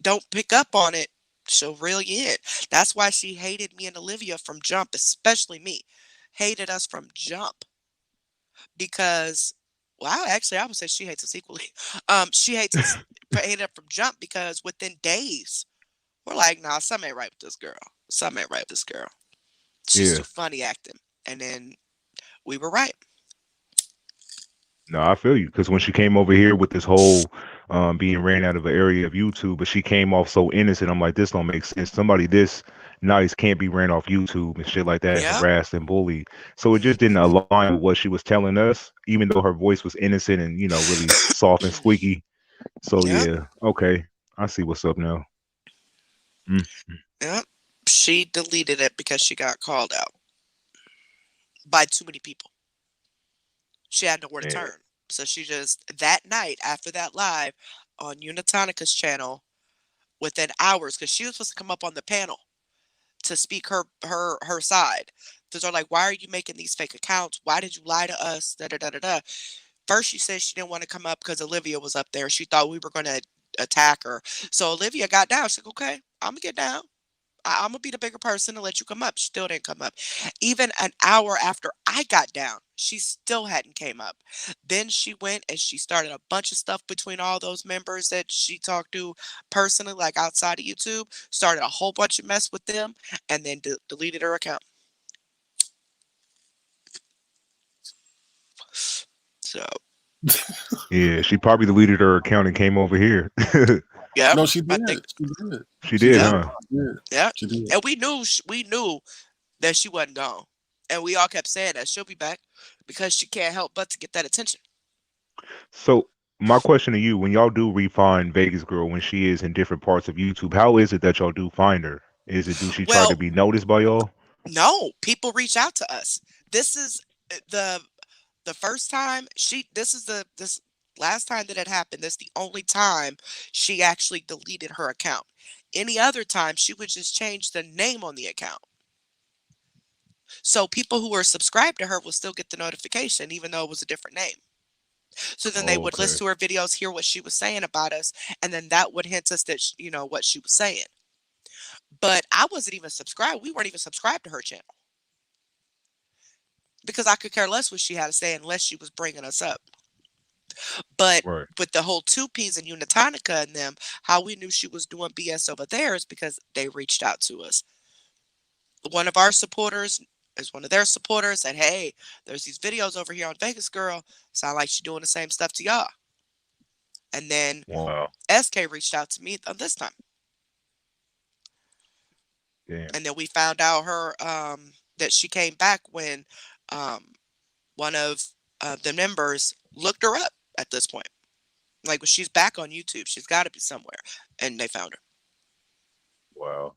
don't pick up on it, she'll reel you in. That's why she hated me and Olivia from jump, especially me. Hated us from jump because, well, actually, I would say she hates us equally. She hates us, hated us from jump because within days, we're like, nah, something ain't right with this girl. Something ain't right with this girl. She's too Yeah. funny acting. And then we were right. No, I feel you. Because when she came over here with this whole being ran out of an area of YouTube, but she came off so innocent, I'm like, this don't make sense. Somebody this nice can't be ran off YouTube and shit like that, Yep. harassed and bullied. So it just didn't hmm align with what she was telling us, even though her voice was innocent and really soft and squeaky. So Yep. yeah, okay, I see what's up now. Mm, mm. Yep. She deleted it because she got called out by too many people. She had nowhere to Yeah, turn. So she just, that night after that live on Unitonica's channel, within hours, because she was supposed to come up on the panel to speak her side. Because they're like, why are you making these fake accounts? Why did you lie to us? Da da da da da. First, she said she didn't want to come up because Olivia was up there. She thought we were going to attack her. So Olivia got down. She's like, okay, I'm going to get down. I'm gonna be the bigger person and let you come up. She still didn't come up. Even an hour after I got down, she still hadn't came up. Then she went and she started a bunch of stuff between all those members that she talked to personally, like outside of YouTube. Started a whole bunch of mess with them, and then deleted her account. So yeah. She probably deleted her account and came over here. yep, No, she I did. think She did. She She did, yep, did. huh? She did. yep. She did. And we knew that she wasn't gone, and we all kept saying that she'll be back because she can't help but to get that attention. So my question to you, when y'all do refine Vegas Girl when she is in different parts of YouTube, how is it that y'all do find her? Is it do she try to Well, be noticed by y'all? no, people reach out to us. This is the first time this last time that it happened. This the only time she actually deleted her account. Any other time she would just change the name on the account. So people who were subscribed to her will still get the notification even though it was a different name. So then they Oh, would okay. listen to her videos, hear what she was saying about us, and then that would hint us that what she was saying. But I wasn't even subscribed. We weren't even subscribed to her channel because I could care less what she had to say unless she was bringing us up. But Right. with the whole 2Ps and Unitonica and them, how we knew she was doing BS over there is because they reached out to us. One of our supporters is one of their supporters said, hey, there's these videos over here on Vegas Girl. Sound like she's doing the same stuff to y'all. And then Wow. SK reached out to me this time. Damn. And then we found out that she came back when one of the members looked her up at this point. Like, when she's back on YouTube, she's got to be somewhere. And they found her. Wow.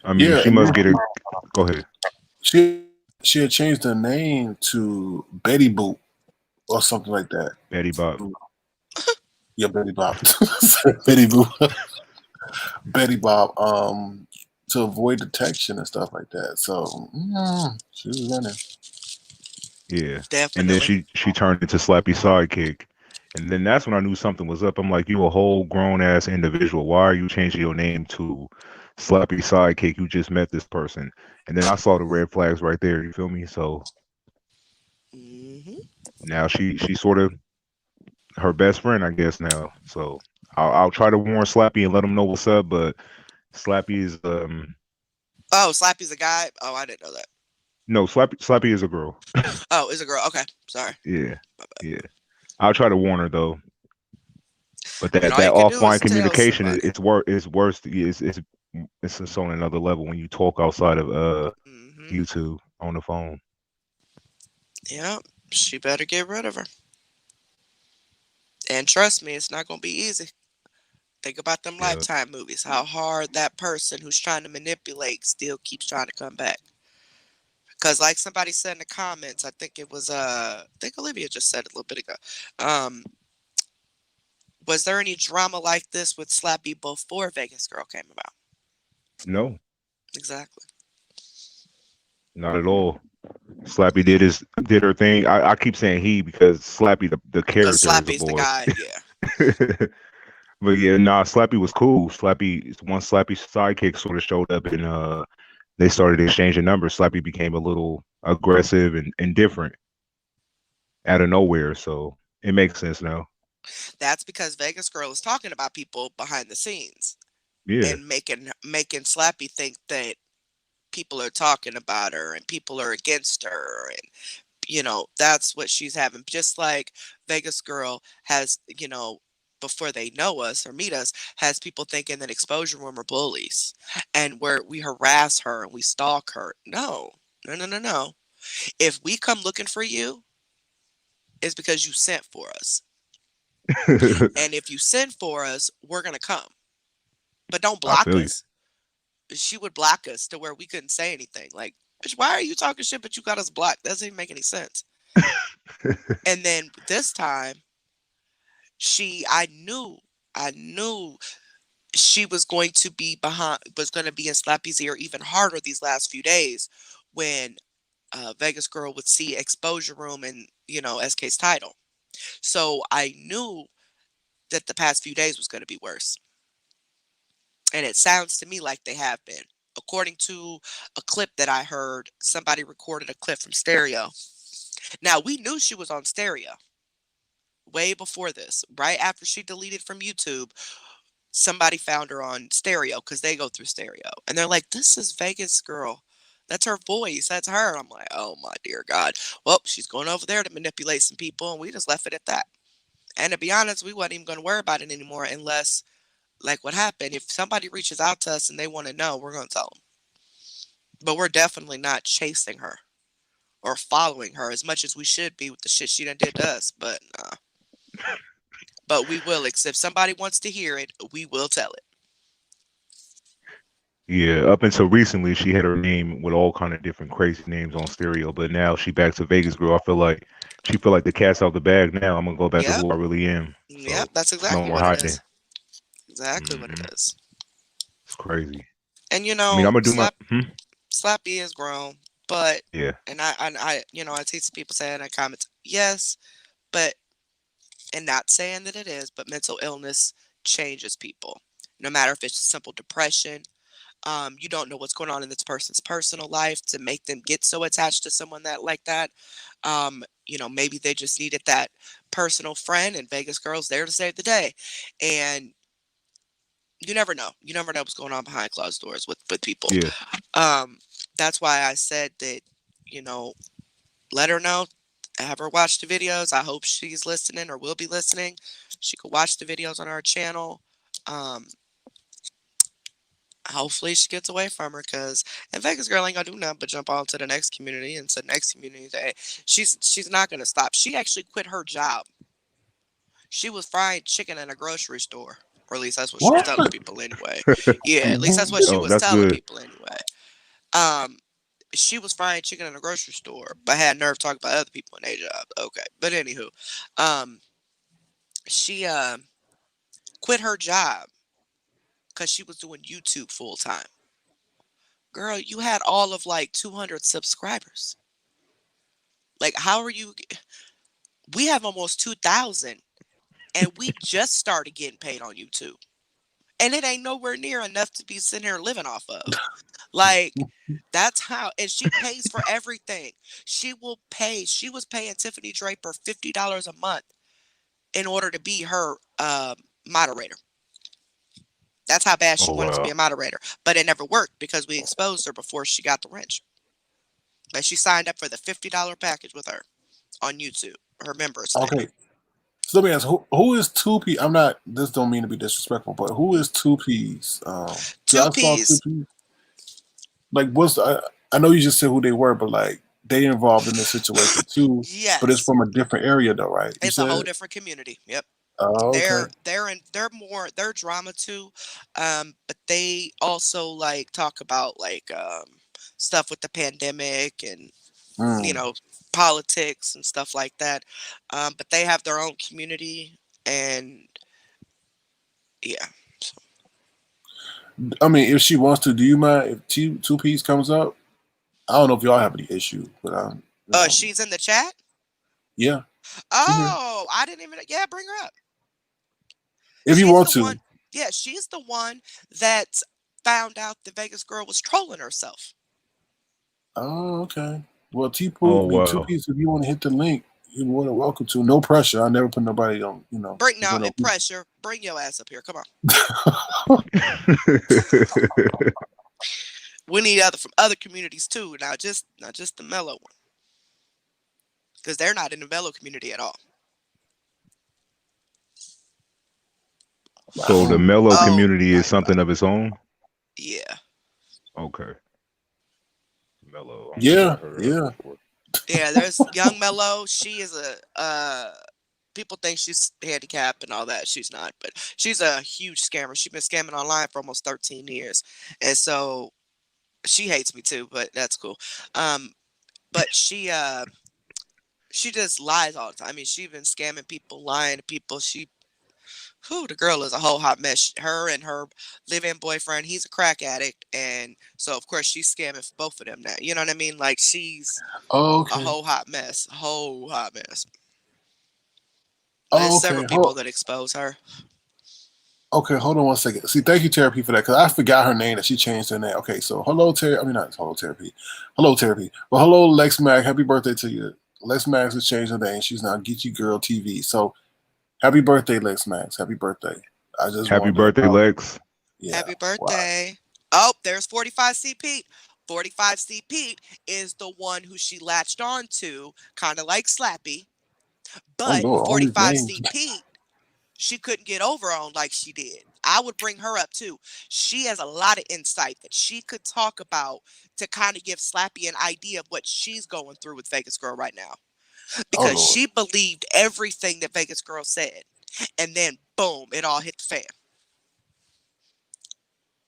I mean, Yeah, she and must then get it. Go ahead. she had changed her name to Betty Boop or something like that. Betty Bob. Yeah, Betty Bob. Betty Boop. Betty Bob. To avoid detection and stuff like that. So she was running. Yeah. And then Definitely. she turned into Slappy Sidekick. And then that's when I knew something was up. I'm like, you a whole grown ass individual. Why are you changing your name to Slappy Sidekick? You just met this person. And then I saw the red flags right there. You feel me? So Hmm. now she's sort of her best friend, I guess now. So I'll try to warn Slappy and let him know what's up. But Slappy is Oh, Slappy's a guy? Oh, I didn't know that. no, Slappy is a girl. Oh, is a girl. Okay. Sorry. Yeah, My bad. yeah. I'll try to warn her though. But I mean, that all you can do offline is tell communication somebody. it's worse. It's just on another level when you talk outside of Hmm. YouTube on the phone. Yeah. She better get rid of her. And trust me, it's not going to be easy. Think about them Yeah. Lifetime movies. How hard that person who's trying to manipulate still keeps trying to come back. Because, like somebody said in the comments, I think it was I think Olivia just said it a little bit ago. Um, was there any drama like this with Slappy before Vegas Girl came about? No, Exactly. not at all. Slappy did her thing. I keep saying he because Slappy the Because character is a Slappy's the boy. guy. Yeah. But yeah, nah, Slappy was cool. Once Slappy's sidekick sort of showed up and they started exchanging numbers, Slappy became a little aggressive and different out of nowhere. So it makes sense now. That's because Vegas Girl is talking about people behind the scenes Yeah. and making Slappy think that people are talking about her and people are against her, and that's what she's having. Just like Vegas Girl has, before they know us or meet us, has people thinking that Exposure Room are bullies and where we harass her and we stalk her. No, no, no, no, no. If we come looking for you, it's because you sent for us. And if you send for us, we're going to come. But don't I block feel you. us. She would block us to where we couldn't say anything. Like, bitch, why are you talking shit, but you got us blocked? That doesn't even make any sense. And then this time, I knew she was going to be was going to be in Slappy's ear even harder these last few days when Vegas Girl would see Exposure Room and, SK's title. So I knew that the past few days was going to be worse. And it sounds to me like they have been. According to a clip that I heard, somebody recorded a clip from Stereo. Now, we knew she was on Stereo way before this. Right after she deleted from YouTube, somebody found her on Stereo because they go through Stereo. And they're like, this is Vegas Girl. That's her voice. That's her. I'm like, oh my dear God. Well, she's going over there to manipulate some people, and we just left it at that. And to be honest, we wasn't even going to worry about it anymore unless, like what happened, if somebody reaches out to us and they want to know, we're going to tell them. But we're definitely not chasing her or following her as much as we should be with the shit she done did to us. But nah. But we will. If somebody wants to hear it, we will tell it. Yeah, up until recently, she had her name with all kind of different crazy names on Stereo, but now she back to Vegas Girl. I feel like she feel like the cat's out the bag now. I'm gonna go back to Yep. who I really am. Yep. So That's it's no exactly more what it hiding. is. Exactly what it Hmm. is. It's crazy. And I mean, I'm gonna do my. Slappy is grown, but Yeah, and I see some people saying in the comments, yes, but and not saying that it is, but mental illness changes people. No matter if it's simple depression, You don't know what's going on in this person's personal life to make them get so attached to someone like that. Maybe they just needed that personal friend, and Vegas Girl's there to save the day. And you never know. You never know what's going on behind closed doors with people. Yeah. That's why I said that, let her know. Have her watch the videos. I hope she's listening or will be listening. She could watch the videos on our channel. Hopefully she gets away from her, because Vegas Girl ain't gonna do nothing but jump on to the next community and to the next community. She's not gonna stop. She actually quit her job. She was frying chicken in a grocery store. Or at least that's what she was What? telling people anyway. Yeah, at least that's what she Oh, was that's telling good. people anyway. She was frying chicken in a grocery store, but had nerve talking about other people in their job. Okay. But anywho, she quit her job because she was doing YouTube full time. Girl, you had all of like 200 subscribers. Like, how are you? We have almost 2,000, and we just started getting paid on YouTube. And it ain't nowhere near enough to be sitting here living off of. Like, that's how, and she pays for everything. She was paying Tiffany Draper $50 a month in order to be her moderator. That's how bad she Oh wanted to be a wow. moderator. But it never worked because we exposed her before she got the wrench. But she signed up for the $50 package with her on YouTube, her members thing. Okay. So let me ask, who is 2P? I'm not. This don't mean to be disrespectful, but who is 2Ps? 'Cause Two I saw P's. 2P. Like, I know you just said who they were, but like they involved in this situation too. But it's Yes. from a different area, though, right? You It's a whole said. different community. Yep. Oh, okay. They're drama too. But they also like talk about like stuff with the pandemic and Mm. politics and stuff like that. But they have their own community, and yeah. I mean, if she wants to, do you mind if 2Ps comes up? I don't know if y'all have any issue, but She's in the chat. yeah, she's here. Oh, I didn't even. Yeah, bring her up. If you She's want the to. one. Yeah, she's the one that found out the Vegas Girl was trolling herself. Oh, okay. Well, Oh I mean, wow. 2Ps, if you want to hit the link, you're more than welcome to. No pressure. I never put nobody on, Bring in now front in of people. pressure. Bring your ass up here. Come on. We need from other communities too. Not just the Melo one, because they're not in the Melo community at all. So the Mellow Oh community my is something God. of its own. Yeah. Okay. Mellow. I don't think Yeah, I've heard of her yeah. before. Yeah, there's Young Melo. She is people think she's handicapped and all that. She's not, but she's a huge scammer. She's been scamming online for almost 13 years. And so she hates me too, but that's cool. But she just lies all the time. I mean, she's been scamming people, lying to people. The girl is a whole hot mess. Her and her live-in boyfriend, he's a crack addict, and so of course she's scamming for both of them now. You know what I mean? Like, she's Oh, a okay. whole hot mess. A whole hot mess. Oh, There's okay. several people that expose her. Okay, hold on one second. See, thank you, Therapy, for that, because I forgot her name that she changed her name. Okay, so hello, Terry. I mean, not hello, Therapy. Hello, Therapy. Well, hello, Lex Mag. Happy birthday to you. Lex Max has changed her name. She's now Geeky Girl TV. So, happy birthday, Lex Max. Happy birthday. I just Happy wanted to birthday, acknowledge. Lex. Yeah. Happy Wow. birthday. Oh, there's 45C Pete. 45C Pete is the one who she latched on to, kind of like Slappy. Oh, But Lord, all these names. 45C Pete, she couldn't get over on like she did. I would bring her up too. She has a lot of insight that she could talk about to kind of give Slappy an idea of what she's going through with Vegas Girl right now. Oh, Because Lord. she believed everything that Vegas Girl said. And then, boom, it all hit the fan.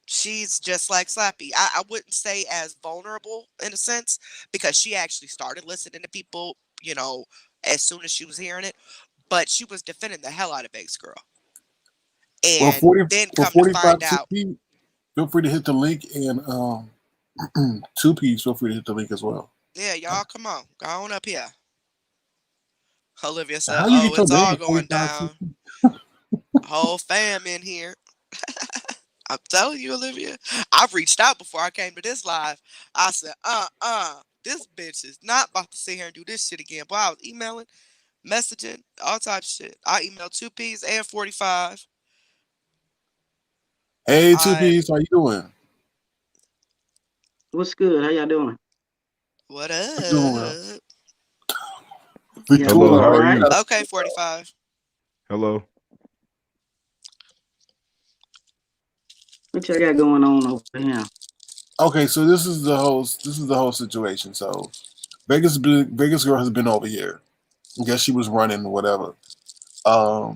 She's just like Slappy. I wouldn't say as vulnerable in a sense, because she actually started listening to people, as soon as she was hearing it. But she was defending the hell out of Vegas Girl. Well, And 40 then for come to find 45 out, CP, feel free to hit the link, and 2Ps, feel free to hit the link as well. yeah, y'all come on, go on up here. Olivia said, How you oh, get your it's all name, going 45 down. CP? Whole fam in here. I'm telling you, Olivia. I've reached out before I came to this live. I said, this bitch is not about to sit here and do this shit again. But I was emailing, messaging, all types of shit. I emailed 2Ps and 45. Hey, Two I Piece, how you doing? What's good? How y'all doing? What I'm doing well. up? Y'all doing Hello, Victoria, how all are right? you? Okay, 45. Hello. What y'all got going on over here? okay, so this is the whole situation. So Vegas girl has been over here. I guess she was running or whatever. Um,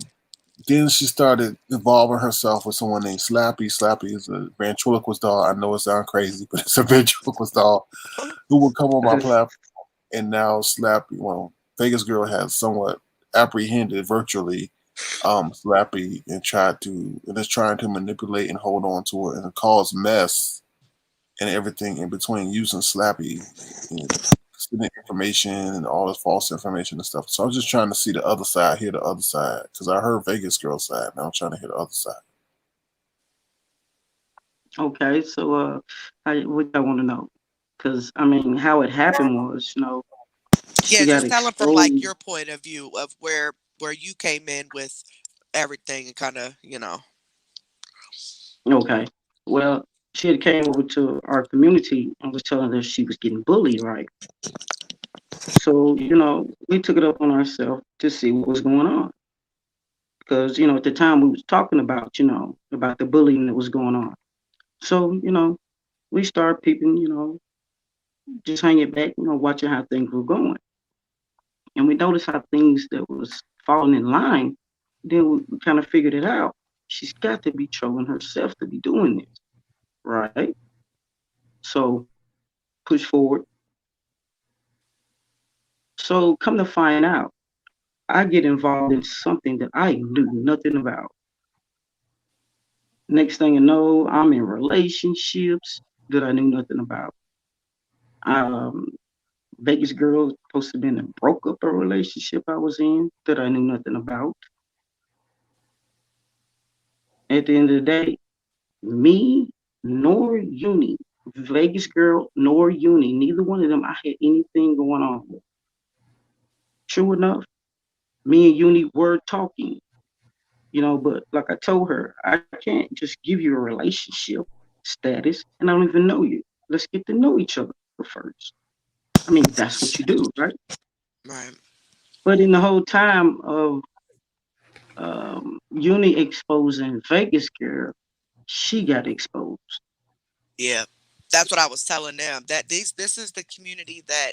then she started involving herself with someone named Slappy. Slappy is a ventriloquist doll. I know it sounds crazy, but it's a ventriloquist doll who would come on my platform. And now Slappy, well, Vegas girl has somewhat apprehended virtually Slappy and is trying to manipulate and hold on to her and cause mess and everything in between using Slappy and sending information and all this false information and stuff. So I was just trying to see the other side, hear the other side, because I heard Vegas girl side. Now I'm trying to hear the other side. Okay, so what I want to know? Because I mean, how it happened was, she Yeah, got just tell them from like exposed. your point of view of where you came in with everything and kind of, Okay, well, she had came over to our community and was telling us she was getting bullied, right? So we took it up on ourselves to see what was going on. Because at the time we was talking about about the bullying that was going on. So we started peeping, just hanging back, watching how things were going. And we noticed how things that was falling in line. Then we kind of figured it out. She's got to be trolling herself to be doing this, right? So push forward. So come to find out, I get involved in something that I knew nothing about. Next thing you know, I'm in relationships that I knew nothing about. Um, Vegas girl supposed to have been and broke up a relationship I was in that I knew nothing about. At the end of the day, me nor Uni, Vegas girl nor Uni, neither one of them I had anything going on with. True enough, me and Uni were talking, but like I told her, I can't just give you a relationship status and I don't even know you. Let's get to know each other first. I mean, that's what you do, right? right. But in the whole time of Uni exposing Vegas girl, she got exposed. Yeah. That's what I was telling them. That this is the community that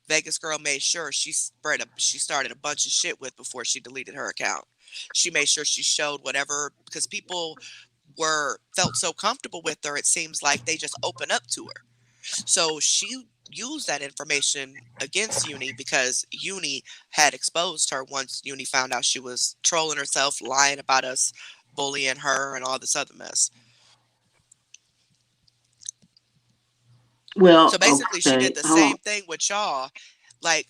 Vegas girl made sure she started a bunch of shit with before she deleted her account. She made sure she showed whatever because people felt so comfortable with her, it seems like they just open up to her. So she used that information against Uni because Uni had exposed her once Uni found out she was trolling herself, lying about us, bullying her, and all this other mess. Well, So basically, she did okay, the hold on. same thing with y'all. Like,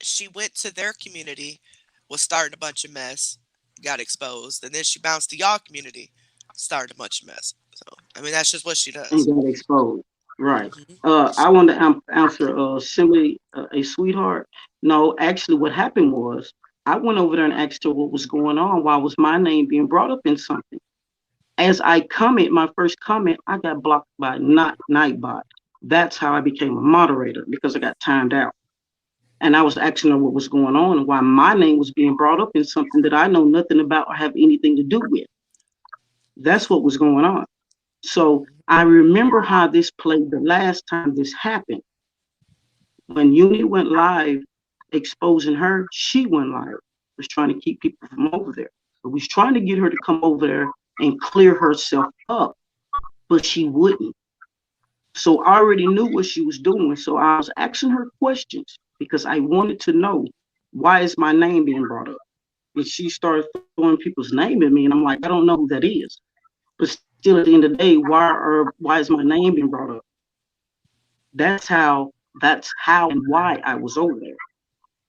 she went to their community, was starting a bunch of mess, got exposed, and then she bounced to y'all community, started a bunch of mess. So, I mean, that's just what she And does. got exposed. Right. Hmm. I want to answer simply a sweetheart. No, actually, what happened was I went over there and asked her what was going on. Why was my name being brought up in something? As I comment, my first comment, I got blocked by not Nightbot. That's how I became a moderator because I got timed out. And I was asking her what was going on and why my name was being brought up in something that I know nothing about or have anything to do with. That's what was going on. So I remember how this played the last time this happened. When Uni went live exposing her, she went live. Was trying to keep people from over there. But was trying to get her to come over there and clear herself up, but she wouldn't. So I already knew what she was doing. So I was asking her questions because I wanted to know why is my name being brought up. And she started throwing people's name at me, and I'm like, I don't know who that is. But still, at the end of the day, why is my name being brought up? That's how and why I was over there.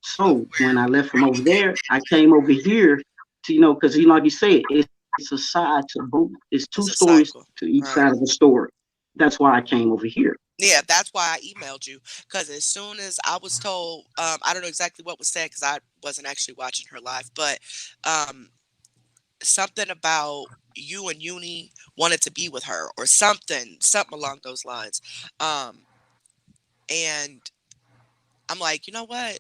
So when I left from over there, I came over here to because like you said, it's it's a side to both. It's two It's a stories cycle. to each Right. side of the story. That's why I came over here. Yeah, that's why I emailed you. Because as soon as I was told, I don't know exactly what was said because I wasn't actually watching her live, but um, something about you and Uni wanted to be with her or something along those lines. And I'm like, you know what?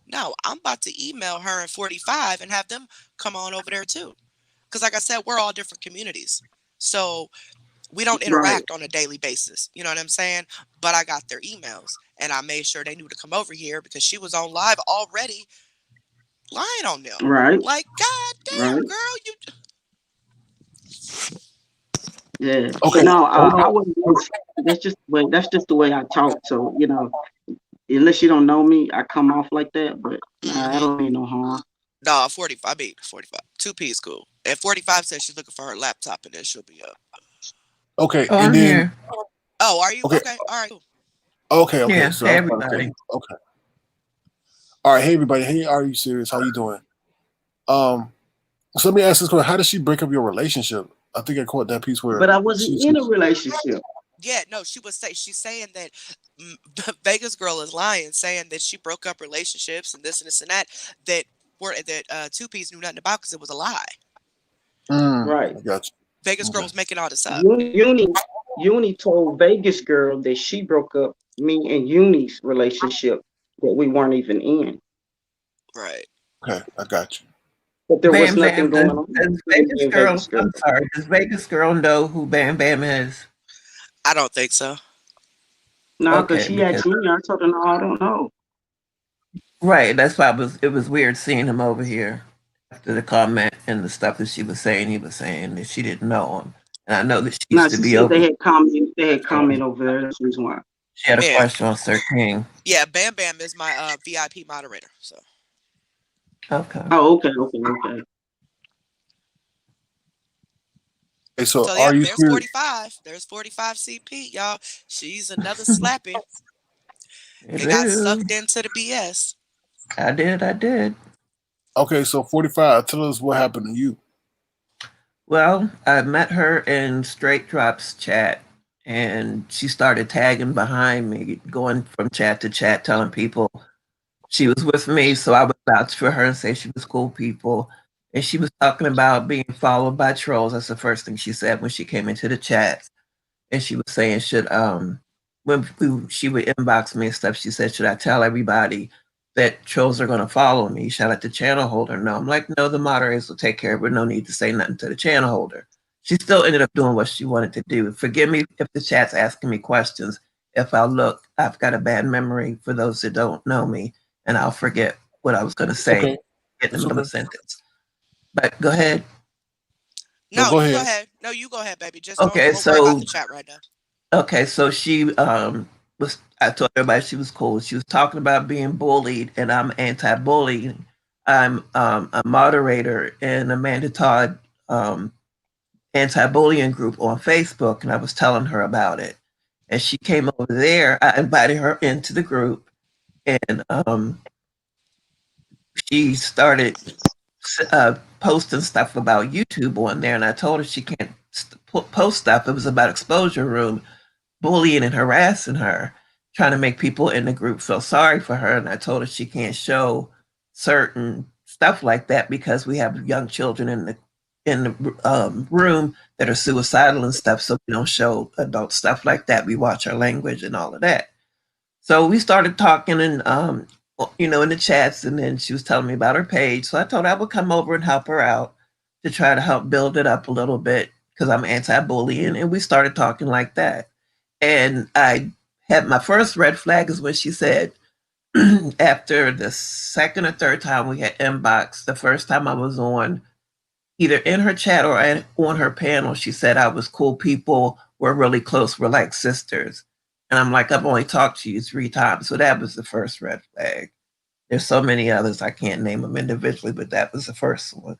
No, I'm about to email her in 45 and have them come on over there too. Because like I said, we're all different communities. So we don't Right. interact on a daily basis. You know what I'm saying? But I got their emails and I made sure they knew to come over here because she was on live already lying on them. Right. Like, God damn, Right. girl, you. Yeah. Okay, But no, hold I on. wasn't. That's just the way I talk. So unless you don't know me, I come off like that. But nah, I Mm-hmm. don't mean no harm. No, 45. I mean, 45. 2P is cool. At 45 says she's looking for her laptop and then she'll be up. Okay, Oh, and I'm then here. Oh, are you? okay, Okay. All right. Cool. okay. Yeah. So Hey, I'm trying to tell everybody. you. Okay, all right. Hey, everybody. Hey, are you serious? How you doing? Um, so let me ask this question: how did she break up your relationship? I think I caught that piece where But I wasn't she in a relationship. Yeah, no, she's saying that Vegas girl is lying, saying that she broke up relationships and this and that that 2Ps knew nothing about because it was a lie. Right. I got Vegas you. girl Okay. was making all this up. Uni told Vegas girl that she broke up me and Uni's relationship that we weren't even in. Right. Okay, I got you. But there was Bam Bam. nothing going on Does between me Vegas and girl, Vegas girl. I'm sorry, does Vegas girl know who Bam Bam is? I don't think so. No, because Okay, she because asked me. I told her, no, I don't know. right, that's why it was weird seeing him over here after the comment and the stuff that she was saying. He was saying that she didn't know him, and I know that she No, used to she be said over. they had comment over there. That's the reason why. She had a Yeah. question on Sir King. Yeah, Bam Bam is my VIP moderator. So Okay. Oh, okay. Hey, so so are yep, you there's serious? 45. There's 45 CP, y'all. She's another slappy. It They got is. sucked into the BS. I did. Okay, so 45. Tell us what happened to you. Well, I met her in Straight Drops chat, and she started tagging behind me, going from chat to chat, telling people she was with me, so I would vouch for her and say she was cool people. And she was talking about being followed by trolls. That's the first thing she said when she came into the chat. And she was saying, she would inbox me and stuff, she said, should I tell everybody that trolls are going to follow me? Should I let the channel holder know? I'm like, no, the moderators will take care of it. No need to say nothing to the channel holder. She still ended up doing what she wanted to do. Forgive me if the chat's asking me questions. If I look, I've got a bad memory for those that don't know me, and I'll forget what I was going to It's say okay. in the It's middle okay. of a sentence. But go ahead. No, No, go you go ahead. ahead. No, you go ahead, baby. Just Okay, don't worry about so the chat right now. Okay, so she was. I told everybody she was cool. She was talking about being bullied, and I'm anti-bullying. I'm a moderator in Amanda Todd anti-bullying group on Facebook, and I was telling her about it. And she came over there. I invited her into the group, and she started posting stuff about YouTube on there. And I told her she can't post stuff. It was about exposure room bullying and harassing her, trying to make people in the group feel sorry for her. And I told her she can't show certain stuff like that because we have young children in the room that are suicidal and stuff. So we don't show adult stuff like that. We watch our language and all of that. So we started talking and in the chats, and then she was telling me about her page. So I told her I would come over and help her out to try to help build it up a little bit because I'm anti-bullying, and we started talking like that. And I had my first red flag is when she said, after the second or third time we had inbox, the first time I was on, either in her chat or on her panel, she said I was cool people, we're really close, we're like sisters. And I'm like, I've only talked to you 3 times. So that was the first red flag. There's so many others, I can't name them individually, but that was the first one.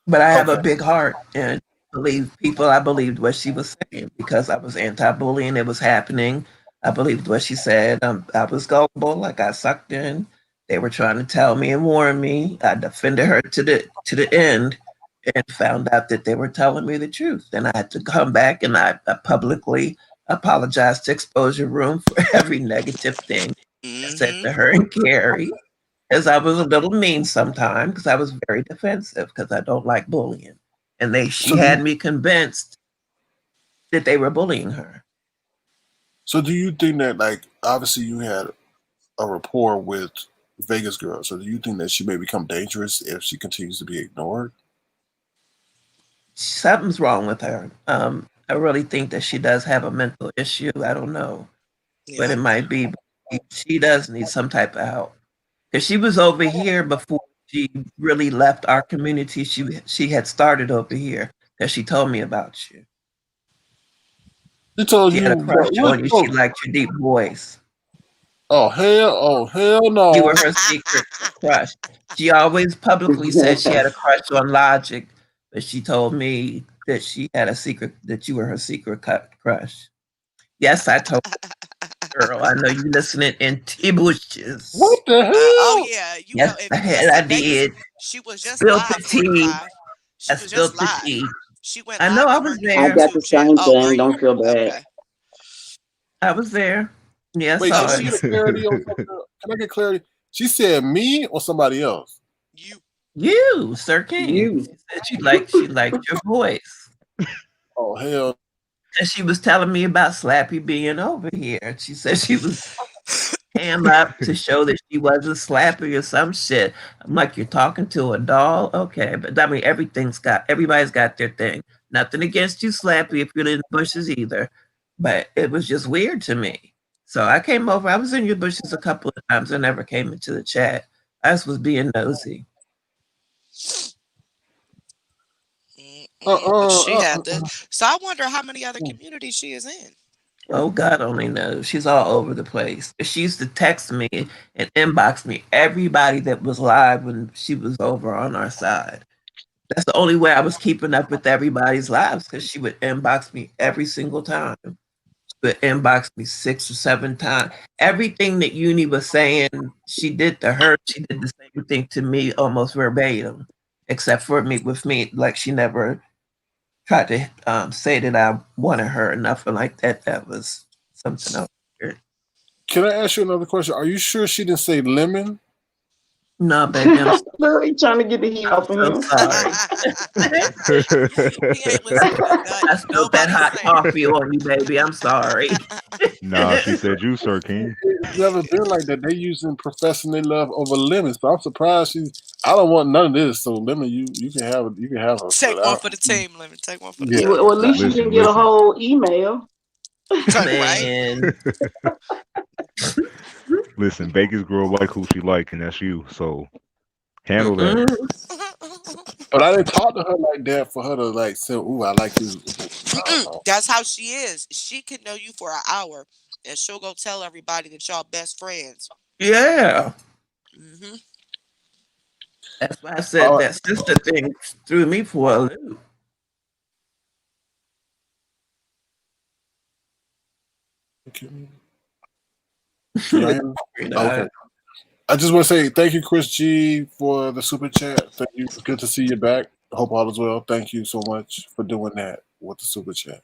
But I have a Okay. big heart and I believed what she was saying because I was anti-bullying. It was happening. I believed what she said. I was gullible, like I sucked in. They were trying to tell me and warn me. I defended her to the end, and found out that they were telling me the truth. And I had to come back and I publicly apologized to Exposure Room for every negative thing I said to her and Carrie, as I was a little mean sometimes because I was very defensive because I don't like bullying. And she had me convinced that they were bullying her. So do you think that, like, obviously you had a rapport with Vegas Girl, so do you think that she may become dangerous if she continues to be ignored? Something's wrong with her. I really think that she does have a mental issue. I don't know, but it might be. She does need some type of help because she was over here before she really left our community. She had started over here because she told me about you. She told she you had a crush on you. Oh. She liked your deep voice. Oh hell no! You were her secret crush. She always publicly said she had a crush on Logic, but she told me that she had a secret, that you were her secret crush. Yes, I told her, girl. I know you listening in T-bushes. What the hell? Oh yeah, you yes, know. If, I did. She was just Spill live the tea. 45. She I was spilled just the live. tea. She went I live know I on was her new there. I got the YouTube channel. same Oh, were thing. you? Don't feel bad. Okay. I was there. Yes, Wait, I can I get clarity on something? Can I get clarity? She said me or somebody else? You, Sir King. She said she liked your voice. Oh hell! And she was telling me about Slappy being over here. She said she was hand up to show that she wasn't Slappy or some shit. I'm like, you're talking to a doll? Okay. But I mean, everybody's got their thing. Nothing against you, Slappy, if you're in the bushes either. But it was just weird to me. So I came over. I was in your bushes a couple of times. I never came into the chat. I just was being nosy. But she had this. So I wonder how many other communities she is in. Oh, God only knows. She's all over the place. She used to text me and inbox me everybody that was live when she was over on our side. That's the only way I was keeping up with everybody's lives, because she would inbox me every single time. She would inbox me 6 or 7 times. Everything that Uni was saying she did to her, she did the same thing to me almost verbatim, except for me with me. Like, she never tried to say that I wanted her or nothing like that. That was something else. Can I ask you another question? Are you sure she didn't say lemon? No, baby, I'm He trying to get the heat off of him. sorry. He ain't listening to nothing. I spilled that hot coffee on you, baby. I'm sorry. Nah, she said you, Sir King. It's never been like that. They using professing their love over lemon, so I'm surprised I don't want none of this. So lemon, you can have it. You can have her. Take one for the team, Lemon. Take one for the team. Well, at least you can get a whole email. Man. Listen, Vegas girl like who she like, and that's you. So handle that. But I didn't talk to her like that for her to like say, "Ooh, I like you." That's how she is. She can know you for an hour, and she'll go tell everybody that y'all best friends. Yeah. Mm-hmm. That's why I said that sister thing threw me for a loop. Okay. Okay. I just want to say thank you, Chris G, for the super chat. Thank you. It's good to see you back. I hope all is well. Thank you so much for doing that with the super chat.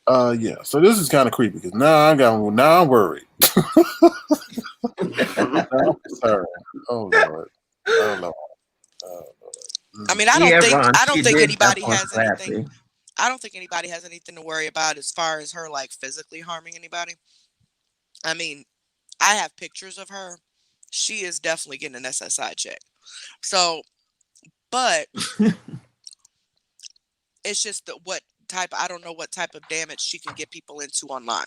Yeah. So this is kind of creepy because now I'm worried. I'm sorry. Oh Lord. Oh Lord. I mean, I don't think anybody has anything. I don't think anybody has anything to worry about as far as her like physically harming anybody. I mean, I have pictures of her. She is definitely getting an SSI check. So, but it's just I don't know what type of damage she can get people into online.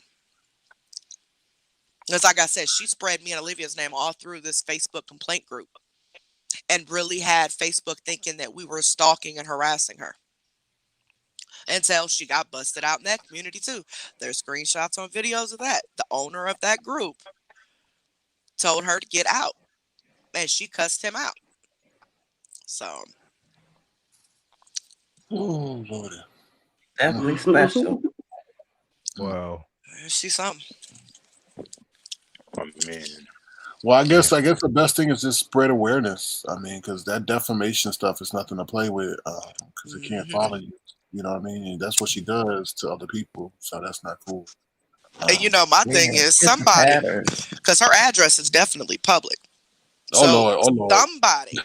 Because like I said, she spread me and Olivia's name all through this Facebook complaint group and really had Facebook thinking that we were stalking and harassing her. Until she got busted out in that community too. There's screenshots on videos of that. The owner of that group told her to get out, and she cussed him out. So, oh Lord, definitely special. Wow, she's something. oh man. Well, I guess the best thing is just spread awareness. I mean, because that defamation stuff is nothing to play with. Because it can't follow you. You know what I mean? And that's what she does to other people. So that's not cool. And my thing is it's a somebody, pattern. because her address is definitely public. Oh So Lord! somebody,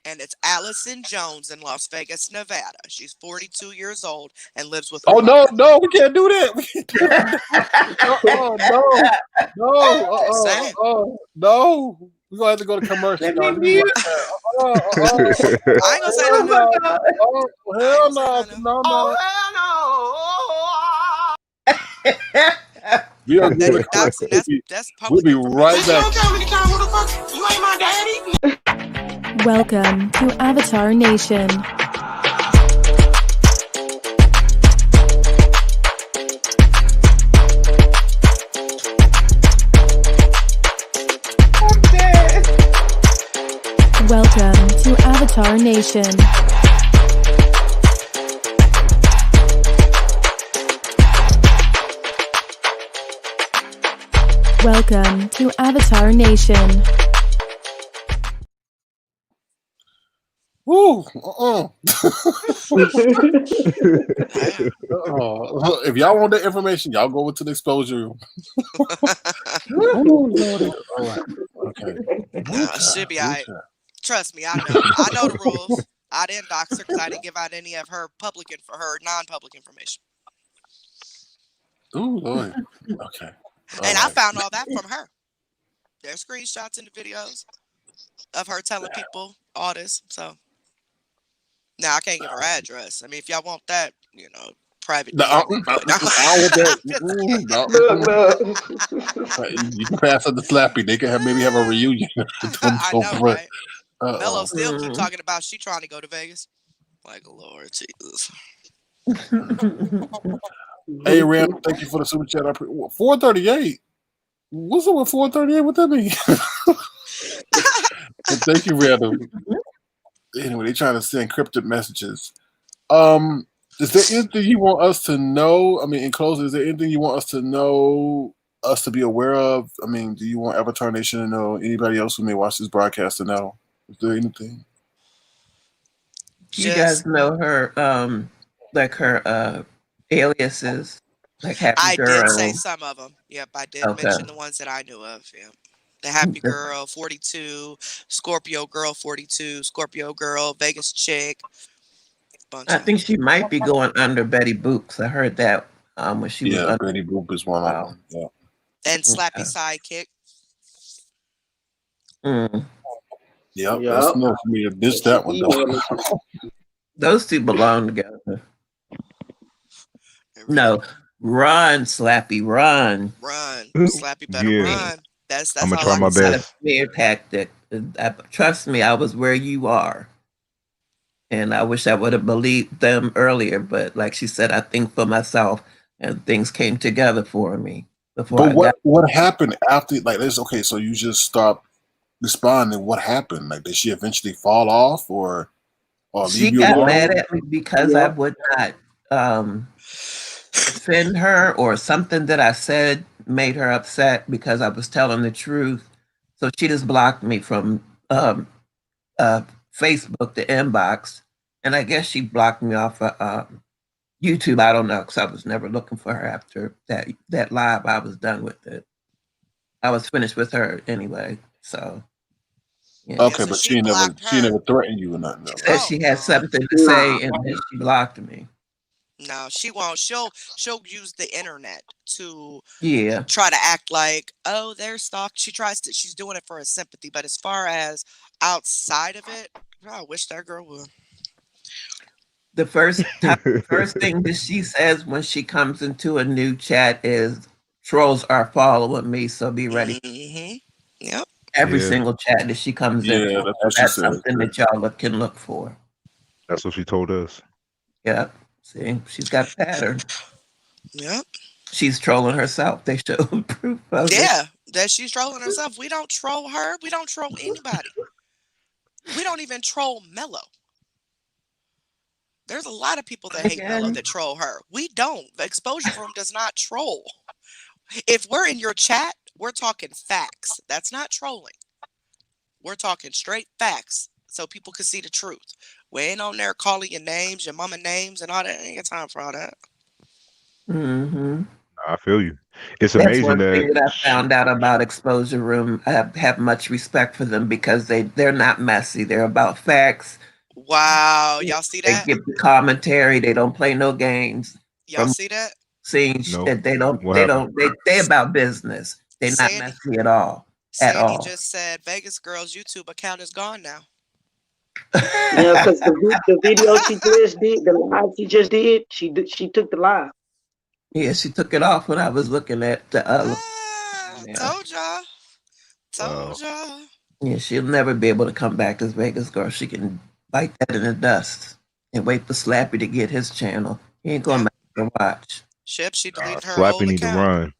and it's Allison Jones in Las Vegas, Nevada. She's 42 years old and lives with her Oh mother. no, we can't do that. We can't do that. No. We're gonna have to go to commercial. Let me mute. I ain't gonna say nothing. Oh hell no! We'll go to commercial. That's We'll public be information. right back. You ain't my daddy. Welcome to Avatar Nation. Welcome to Avatar Nation. Welcome to Avatar Nation. Woo! If y'all want that information, y'all go over to the exposure room. Ooh, Lordy. All right. Okay. She'll be all right. Trust me, I know the rules. I didn't dox her because I didn't give out any of her non-public information. Ooh, Lord. Okay. And I found all that from her. There's screenshots and the videos of her telling people all this. So now I can't give her address. I mean, if y'all want that, private. I don't want that. You can pass it to Slappy. They can maybe have a reunion. I know, right? Melo still keep talking about she trying to go to Vegas. Like, Lord Jesus. Hey, Randall, thank you for the super chat. 438. What's up with 438? What that mean? Thank you, Randall. Anyway, they're trying to send encrypted messages. Is there anything you want us to know? I mean, in closing, is there anything you want us to know, us to be aware of? I mean, do you want Avatar Nation to know? Anybody else who may watch this broadcast to know? Is there anything? You guys know her, like her aliases, like Happy Girl. I did say some of them. Yep, I did mention the ones that I knew of. Yeah. The Happy Girl 42, Scorpio Girl 42, Scorpio Girl, Vegas Chick. I think she might be going under Betty Boop. I heard that when she was under. Betty Boop is one of them. Yeah. And Slappy Sidekick. Yep. That's enough for me to ditch that one, though. Those two belong together. No, run, Slappy, run. Run. Slappy better run. That's I'm gonna try my best. Fear tactic. Trust me, I was where you are. And I wish I would have believed them earlier, but like she said, I think for myself, and things came together for me. But what happened after? Like, okay, so you just stopped responding. What happened? Like, did she eventually fall off, or she got mad at me because I would not defend her, or something that I said made her upset because I was telling the truth. So she just blocked me from Facebook, the inbox, and I guess she blocked me off of YouTube. I don't know, because I was never looking for her after that live. I was done with it. I was finished with her anyway. So yeah. Okay, so but she never threatened you or nothing. She said she had something to say, and then she blocked me. No, she won't. She'll use the internet to try to act like, oh, they're stalked. She's doing it for a sympathy, but as far as outside of it, I wish that girl would. The first thing that she says when she comes into a new chat is, "Trolls are following me, so be ready." Mm-hmm. Yep. Every single chat that she comes in, that's something that y'all can look for. That's what she told us. Yep. See, she's got a pattern. Yep. She's trolling herself. They showed proof of it. Yeah, that she's trolling herself. We don't troll her. We don't troll anybody. We don't even troll Melo. There's a lot of people that hate Melo that troll her. We don't. The exposure room does not troll. If we're in your chat, We're talking facts. That's not trolling. We're talking straight facts so people can see the truth. We ain't on there calling your names, your mama names, and all that. I ain't got time for all that. Mm-hmm. I feel you. It's That's amazing one that thing that I found out about Exposure Room. I have much respect for them because they're not messy. They're about facts. Wow. Y'all see They that? give the commentary. They don't play no games. Y'all From see that? seeing no. that they What happened? they about business. They're not Sandy messy at all. At Sandy all. just said Vegas Girl's YouTube account is gone now. Yeah, because the video she just did, the live she just did, she took the live. Yeah, she took it off when I was looking at the yeah. Told y'all. Wow. Told y'all. Yeah, she'll never be able to come back as Vegas Girl. She can bite that in the dust and wait for Slappy to get his channel. He ain't going Yep. back to watch. Ship, she deleted her Slappy whole need to account. run.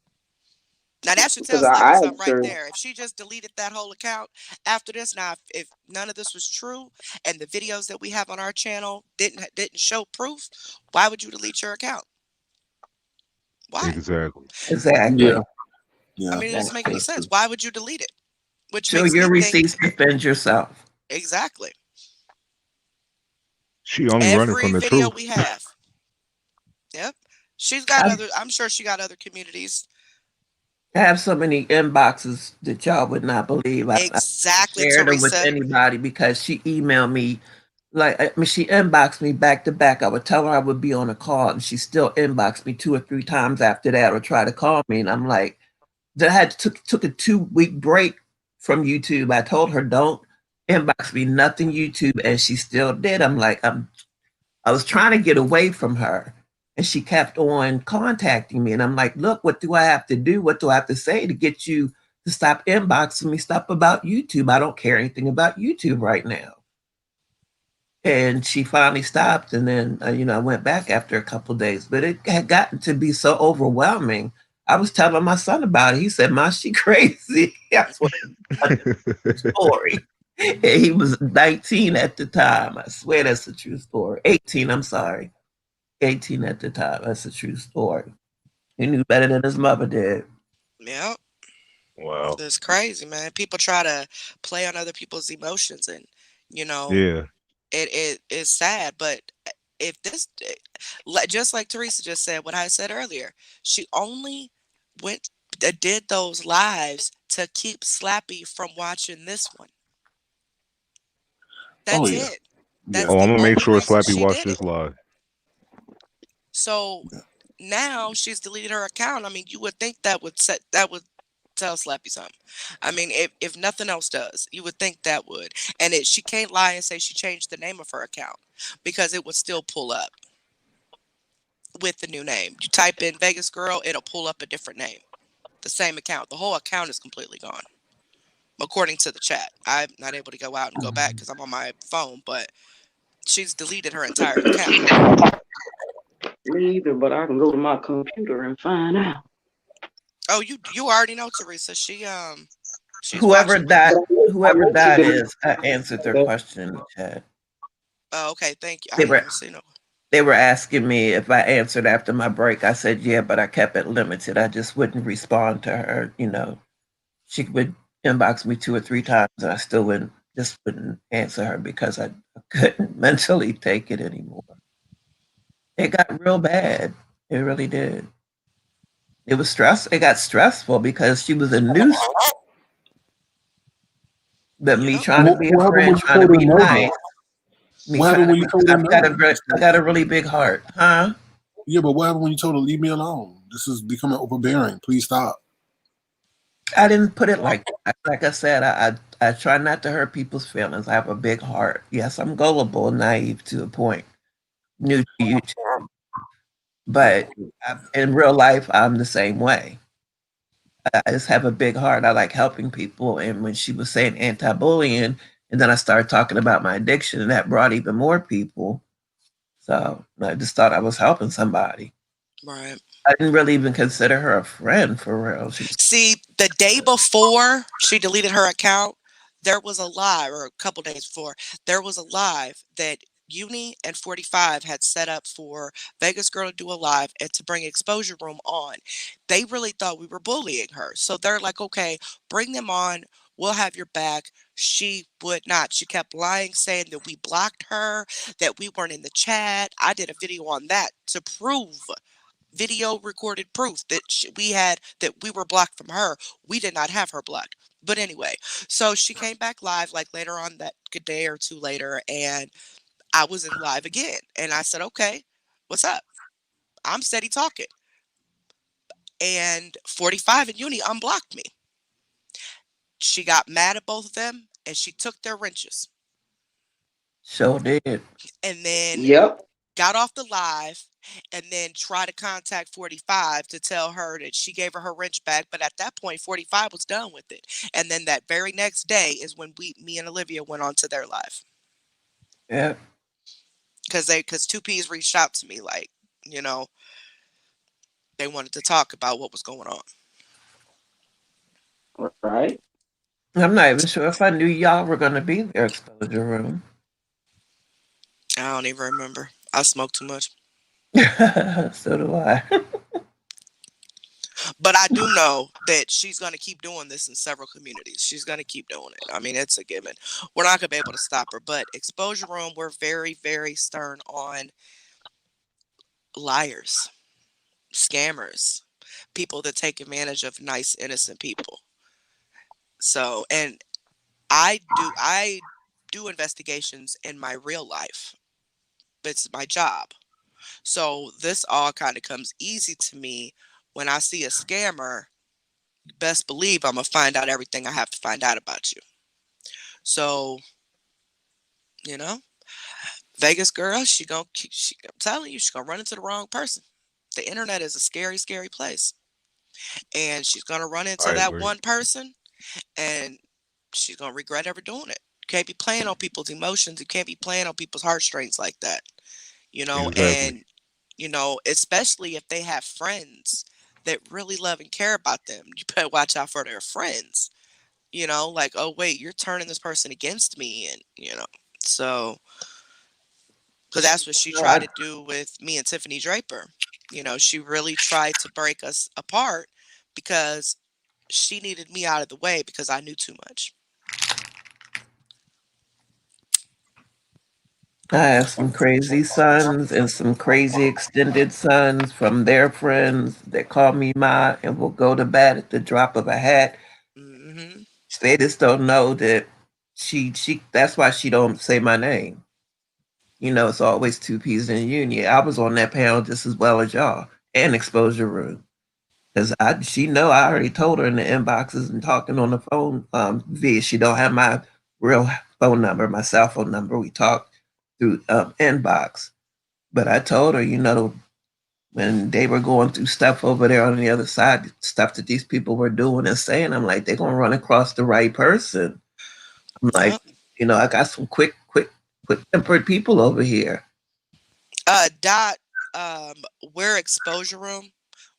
Now that should Because tell Slappy I something asked right her, there. If she just deleted that whole account after this, now if none of this was true and the videos that we have on our channel didn't show proof, why would you delete your account? Why? Exactly. Exactly. Yeah. I Yeah. mean, it doesn't make any Exactly. sense. Why would you delete it? Which Show makes your me think receipts, defend yourself. exactly. She only running Every from the video truth. we have. Yep. She's got I, other, I'm sure she got other communities. I have so many inboxes that y'all would not believe. I Exactly, shared them with Teresa. anybody because she emailed me. Like, I mean, she inboxed me back to back. I would tell her I would be on a call, and she still inboxed me 2 or 3 times after that, or try to call me. And I'm like, I had took a 2-week break from YouTube. I told her don't inbox me nothing YouTube, and she still did. I'm like, I was trying to get away from her, and she kept on contacting me. And I'm like, look, what do I have to do? What do I have to say to get you to stop inboxing me stuff about YouTube? I don't care anything about YouTube right now. And she finally stopped, and then I went back after a couple of days. But it had gotten to be so overwhelming. I was telling my son about it. He said, "Ma, she crazy." That's what story. And he was 19 at the time. I swear that's a true story. 18, I'm sorry. 18 at the time. That's a true story. He knew better than his mother did. Yep. Wow. It's crazy, man. People try to play on other people's emotions, and you know, Yeah. it is sad. But if this, just like Teresa just said, what I said earlier, she only did those lives to keep Slappy from watching this one. Oh That's yeah. it. Yeah. That's Oh, I'm the gonna make only sure reason Slappy she watch did it. this live. So Yeah. now she's deleted her account. I mean, you would think that would tell Slappy something. I mean, if nothing else does, you would think that would. And she can't lie and say she changed the name of her account because it would still pull up with the new name. You type in Vegas Girl, it'll pull up a different name. The same account. The whole account is completely gone. According to the chat. I'm not able to go out and go back because I'm on my phone, but she's deleted her entire account. me either, but I can go to my computer and find out. Oh, you already know, Teresa. She's Whoever watching. that I whoever went to that delete is, I answered their that. question in the chat. Oh, okay, thank you. I They didn't were even see no. they were asking me if I answered after my break. I said yeah, but I kept it limited. I just wouldn't respond to her. She would inbox me 2 or 3 times, and I still wouldn't answer her because I couldn't mentally take it anymore. It got real bad. It really did. It was stress. It got stressful because she was a nuisance. But me Yep. trying to be a What happened when friend, you trying to told her be no, nice. though? Me What trying happened to when you be. told her no? I got a really big heart, huh? Yeah, but what happened when you told her leave me alone? This is becoming overbearing. Please stop. I didn't put it like that. Like I said, I try not to hurt people's feelings. I have a big heart. Yes, I'm gullible and naive to a point, new to YouTube. But in real life, I'm the same way. I just have a big heart. I like helping people. And when she was saying anti-bullying, and then I started talking about my addiction, and that brought even more people. So I just thought I was helping somebody. Right. I didn't really even consider her a friend for real. See, the day before she deleted her account, there was a live, or a couple days before, there was a live that Uni and 45 had set up for Vegas Girl to do a live and to bring Exposure Room on. They really thought we were bullying her. So they're like, okay, bring them on. We'll have your back. She would not. She kept lying, saying that we blocked her, that we weren't in the chat. I did a video on that to prove, video recorded proof that that we were blocked from her. We did not have her blocked. But anyway, so she came back live like later on that day or two later, and I was in live again. And I said, okay, what's up? I'm steady talking. And 45 and Uni unblocked me. She got mad at both of them and she took their wrenches. Sure did. And then Yep. got off the live and then tried to contact 45 to tell her that she gave her wrench back. But at that point, 45 was done with it. And then that very next day is when me and Olivia went on to their live. Yeah. Because 2Ps reached out to me, like, you know, they wanted to talk about what was going on. Right. I'm not even sure if I knew y'all were going to be there, Exposure Room. I don't even remember. I smoke too much. So do I. But I do know that she's going to keep doing this in several communities. She's going to keep doing it. I mean, it's a given. We're not going to be able to stop her. But Exposure Room, we're very, very stern on liars, scammers, people that take advantage of nice, innocent people. So, and I do investigations in my real life. It's my job. So this all kind of comes easy to me. When I see a scammer, best believe I'm going to find out everything I have to find out about you. So, you know, Vegas Girl, I'm telling you, she's going to run into the wrong person. The internet is a scary, scary place. And she's going to run into that one person and she's going to regret ever doing it. You can't be playing on people's emotions. You can't be playing on people's heartstrings like that. You know, Exactly. and, you know, especially if they have friends that really love and care about them. You better watch out for their friends. You know, like, oh, wait, you're turning this person against me. And, you know, so, because that's what she tried to do with me and Tiffany Draper. You know, she really tried to break us apart because she needed me out of the way because I knew too much. I have some crazy sons and some crazy extended sons from their friends that call me Ma and will go to bat at the drop of a hat. Mm-hmm. They just don't know that she that's why she don't say my name. You know, it's always 2Ps in Uni. I was on that panel just as well as y'all and Exposure Room. Because she know I already told her in the inboxes and talking on the phone via she don't have my real phone number, my cell phone number. We talked through inbox. But I told her, you know, when they were going through stuff over there on the other side, stuff that these people were doing and saying, I'm like, they're going to run across the right person. I'm like, you know, I got some quick tempered people over here. We're Exposure Room.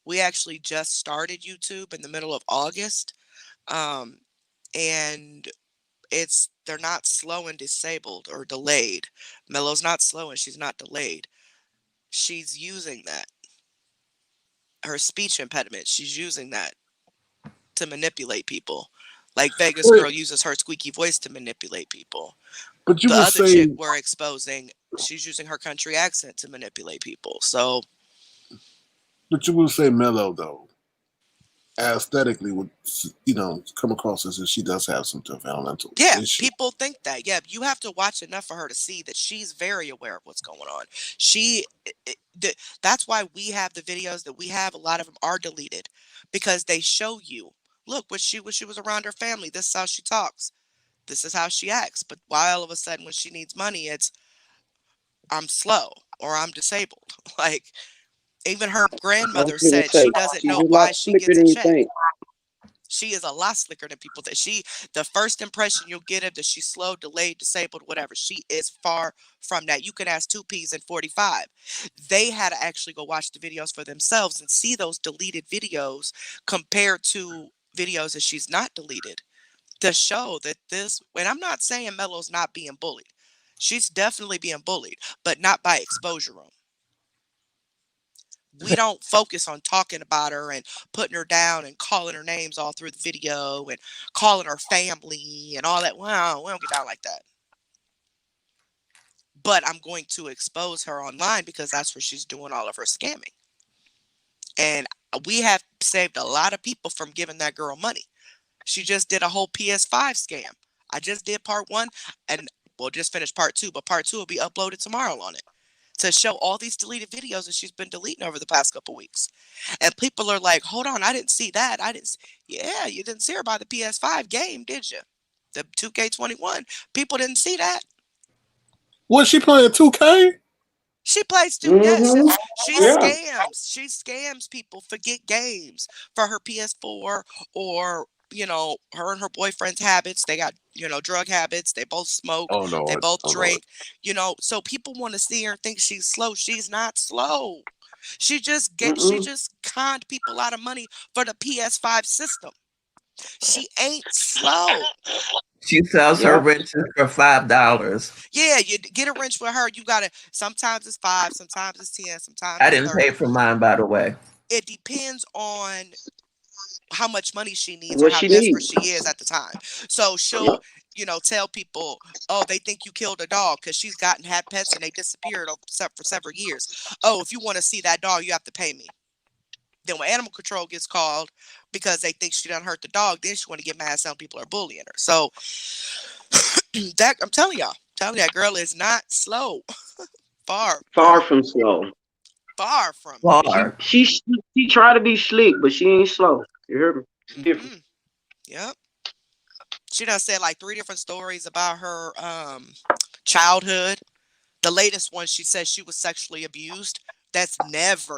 We actually just started YouTube in the middle of August. And they're not slow and disabled or delayed. Melo's not slow and she's not delayed. She's using that. Her speech impediment, she's using that to manipulate people. Like Vegas Girl uses her squeaky voice to manipulate people. But you the would other say, chick we're exposing, she's using her country accent to manipulate people. So, but you would say Melo though, aesthetically would, you know, come across as if she does have some developmental issue. People think that. Yeah, you have to watch enough for her to see that she's very aware of what's going on. That's why we have the videos that we have. A lot of them are deleted because they show you, look, when she was around her family, this is how she talks. This is how she acts. But why all of a sudden when she needs money, it's I'm slow or I'm disabled. Like even her grandmother said she doesn't know why she gets a check. She is a lot slicker than people that the first impression you'll get of that she's slow, delayed, disabled, whatever. She is far from that. You can ask 2Ps and 45. They had to actually go watch the videos for themselves and see those deleted videos compared to videos that she's not deleted to show that and I'm not saying Melo's not being bullied. She's definitely being bullied, but not by Exposure Room. We don't focus on talking about her and putting her down and calling her names all through the video and calling her family and all that. Wow, we don't get down like that. But I'm going to expose her online because that's where she's doing all of her scamming. And we have saved a lot of people from giving that girl money. She just did a whole PS5 scam. I just did part 1 and we'll just finish part 2, but part 2 will be uploaded tomorrow on it to show all these deleted videos that she's been deleting over the past couple weeks. And people are like, hold on, I didn't see that. Yeah, you didn't see her by the PS5 game, did you? The 2K21. People didn't see that. Was she playing 2K? She plays too. Yes, she scams. She scams people for get games for her PS4 or, you know, her and her boyfriend's habits. They got, you know, drug habits. They both smoke. Oh, no. They both drink. You know, so people want to see her and think she's slow. She's not slow. She just conned people out of money for the PS5 system. She ain't slow. She sells her wrenches for $5. Yeah, you get a wrench for her. You gotta. Sometimes it's 5, sometimes it's 10, sometimes I it's didn't 30. pay for mine, by the way. It depends on how much money she needs or how desperate she is at the time. So she'll, you know, tell people, oh, they think you killed a dog because she's had pets and they disappeared for several years. Oh, if you want to see that dog, you have to pay me. Then when animal control gets called because they think she done hurt the dog, then she want to get mad. Some people are bullying her. So that I'm telling y'all, that girl is not slow. Far from slow. Far from. She try to be slick, but she ain't slow. You heard me? She's different. Yep. She done said like 3 different stories about her childhood. The latest one, she says she was sexually abused.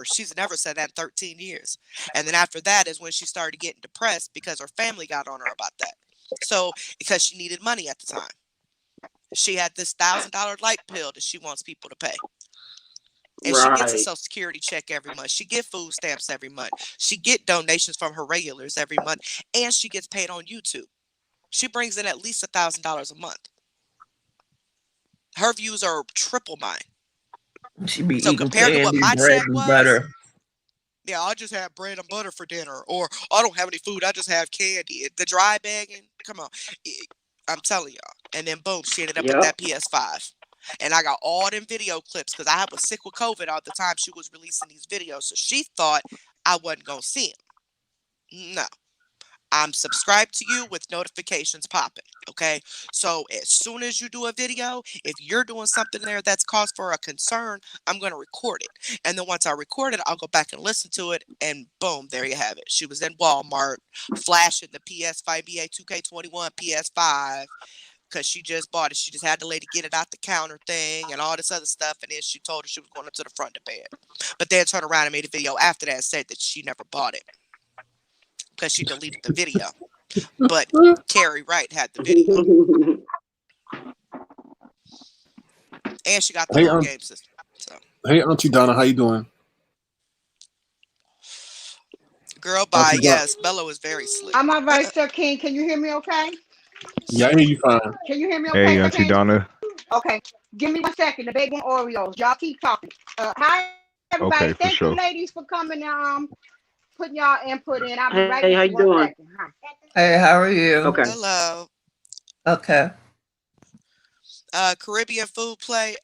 She's never said that in 13 years. And then after that is when she started getting depressed because her family got on her about that. So, because she needed money at the time. She had this $1,000 light pill that she wants people to pay. And she gets a Social Security check every month. She get food stamps every month. She get donations from her regulars every month. And she gets paid on YouTube. She brings in at least $1,000 a month. Her views are triple mine. She be so eating compared candy, to what my bread, check and was, butter. Yeah, I just had bread and butter for dinner. Or I don't have any food. I just have candy. The dry bagging. Come on. I'm telling y'all. And then boom, she ended up with that PS5. And I got all them video clips because I was sick with COVID all the time she was releasing these videos. So she thought I wasn't going to see them. No. I'm subscribed to you with notifications popping. Okay. So as soon as you do a video, if you're doing something there that's cause for a concern, I'm going to record it. And then once I record it, I'll go back and listen to it. And boom, there you have it. She was in Walmart flashing the PS5 BA 2K21 PS5 because she just bought it. She just had the lady get it out the counter thing and all this other stuff. And then she told her she was going up to the front to pay it. But then turned around and made a video after that and said that she never bought it because she deleted the video. But Carrie Wright had the video. And she got the whole game system. So. Hey, Auntie Donna, how you doing? Girl, bye. Yes, Bella was very slick. I'm all right, Sir King. Can you hear me okay? Yeah, I hear you fine. Can you hear me okay, Hey, Auntie Donna. Okay. Give me 1 second. The baby want Oreos. Y'all keep talking. Hi, everybody. Okay, Thank sure. you, ladies, for coming putting y'all input in. I'll be right Hey, back. how you doing? Second. Huh? Hey, how are you? Okay. Hello. Okay. Caribbean food play.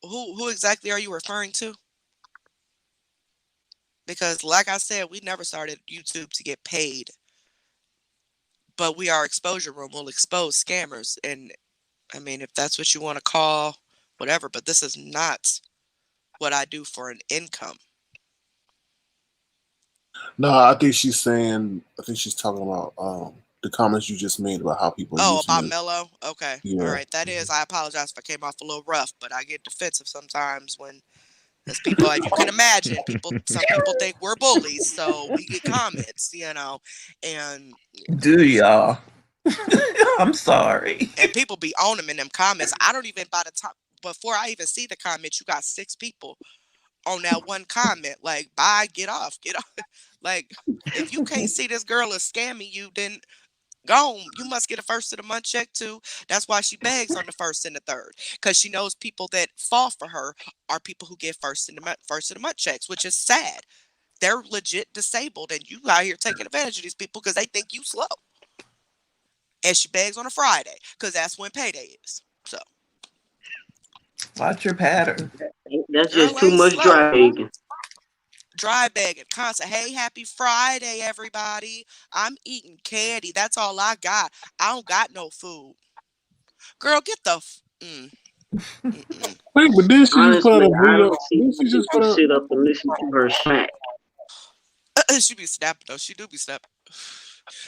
Who exactly are you referring to? Because like I said, we never started YouTube to get paid. But we are Exposure Room. We'll expose scammers. And I mean, if that's what you want to call, whatever. But this is not what I do for an income. No, I think she's talking about the comments you just made about how people. Oh, about Melo? Okay. Yeah. All right. That is, I apologize if I came off a little rough, but I get defensive sometimes when there's people, as you can imagine, some people think we're bullies, so we get comments, you know, and. Do y'all? I'm sorry. And people be on them in them comments. I don't even, by the time, before I even see the comments, you got 6 people on that one comment, like, bye, get off. Like, if you can't see this girl is scamming you, then Gone. You must get a first of the month check too. That's why she begs on the first and the third, because she knows people that fall for her are people who get first of the month checks, which is sad. They're legit disabled, and you out here taking advantage of these people because they think you slow. And she begs on a Friday because that's when payday is. So, Watch your pattern. That's just girl too ain't much slow. dry begging. Dry begging, constant. Hey, happy Friday, everybody. I'm eating candy. That's all I got. I don't got no food. Girl, get the. Mm-mm. Wait, but didn't she just put out Honestly, a I video? don't see Didn't how she just people put out? sit up and listen to her smack. She be snapping though. She do be snapping.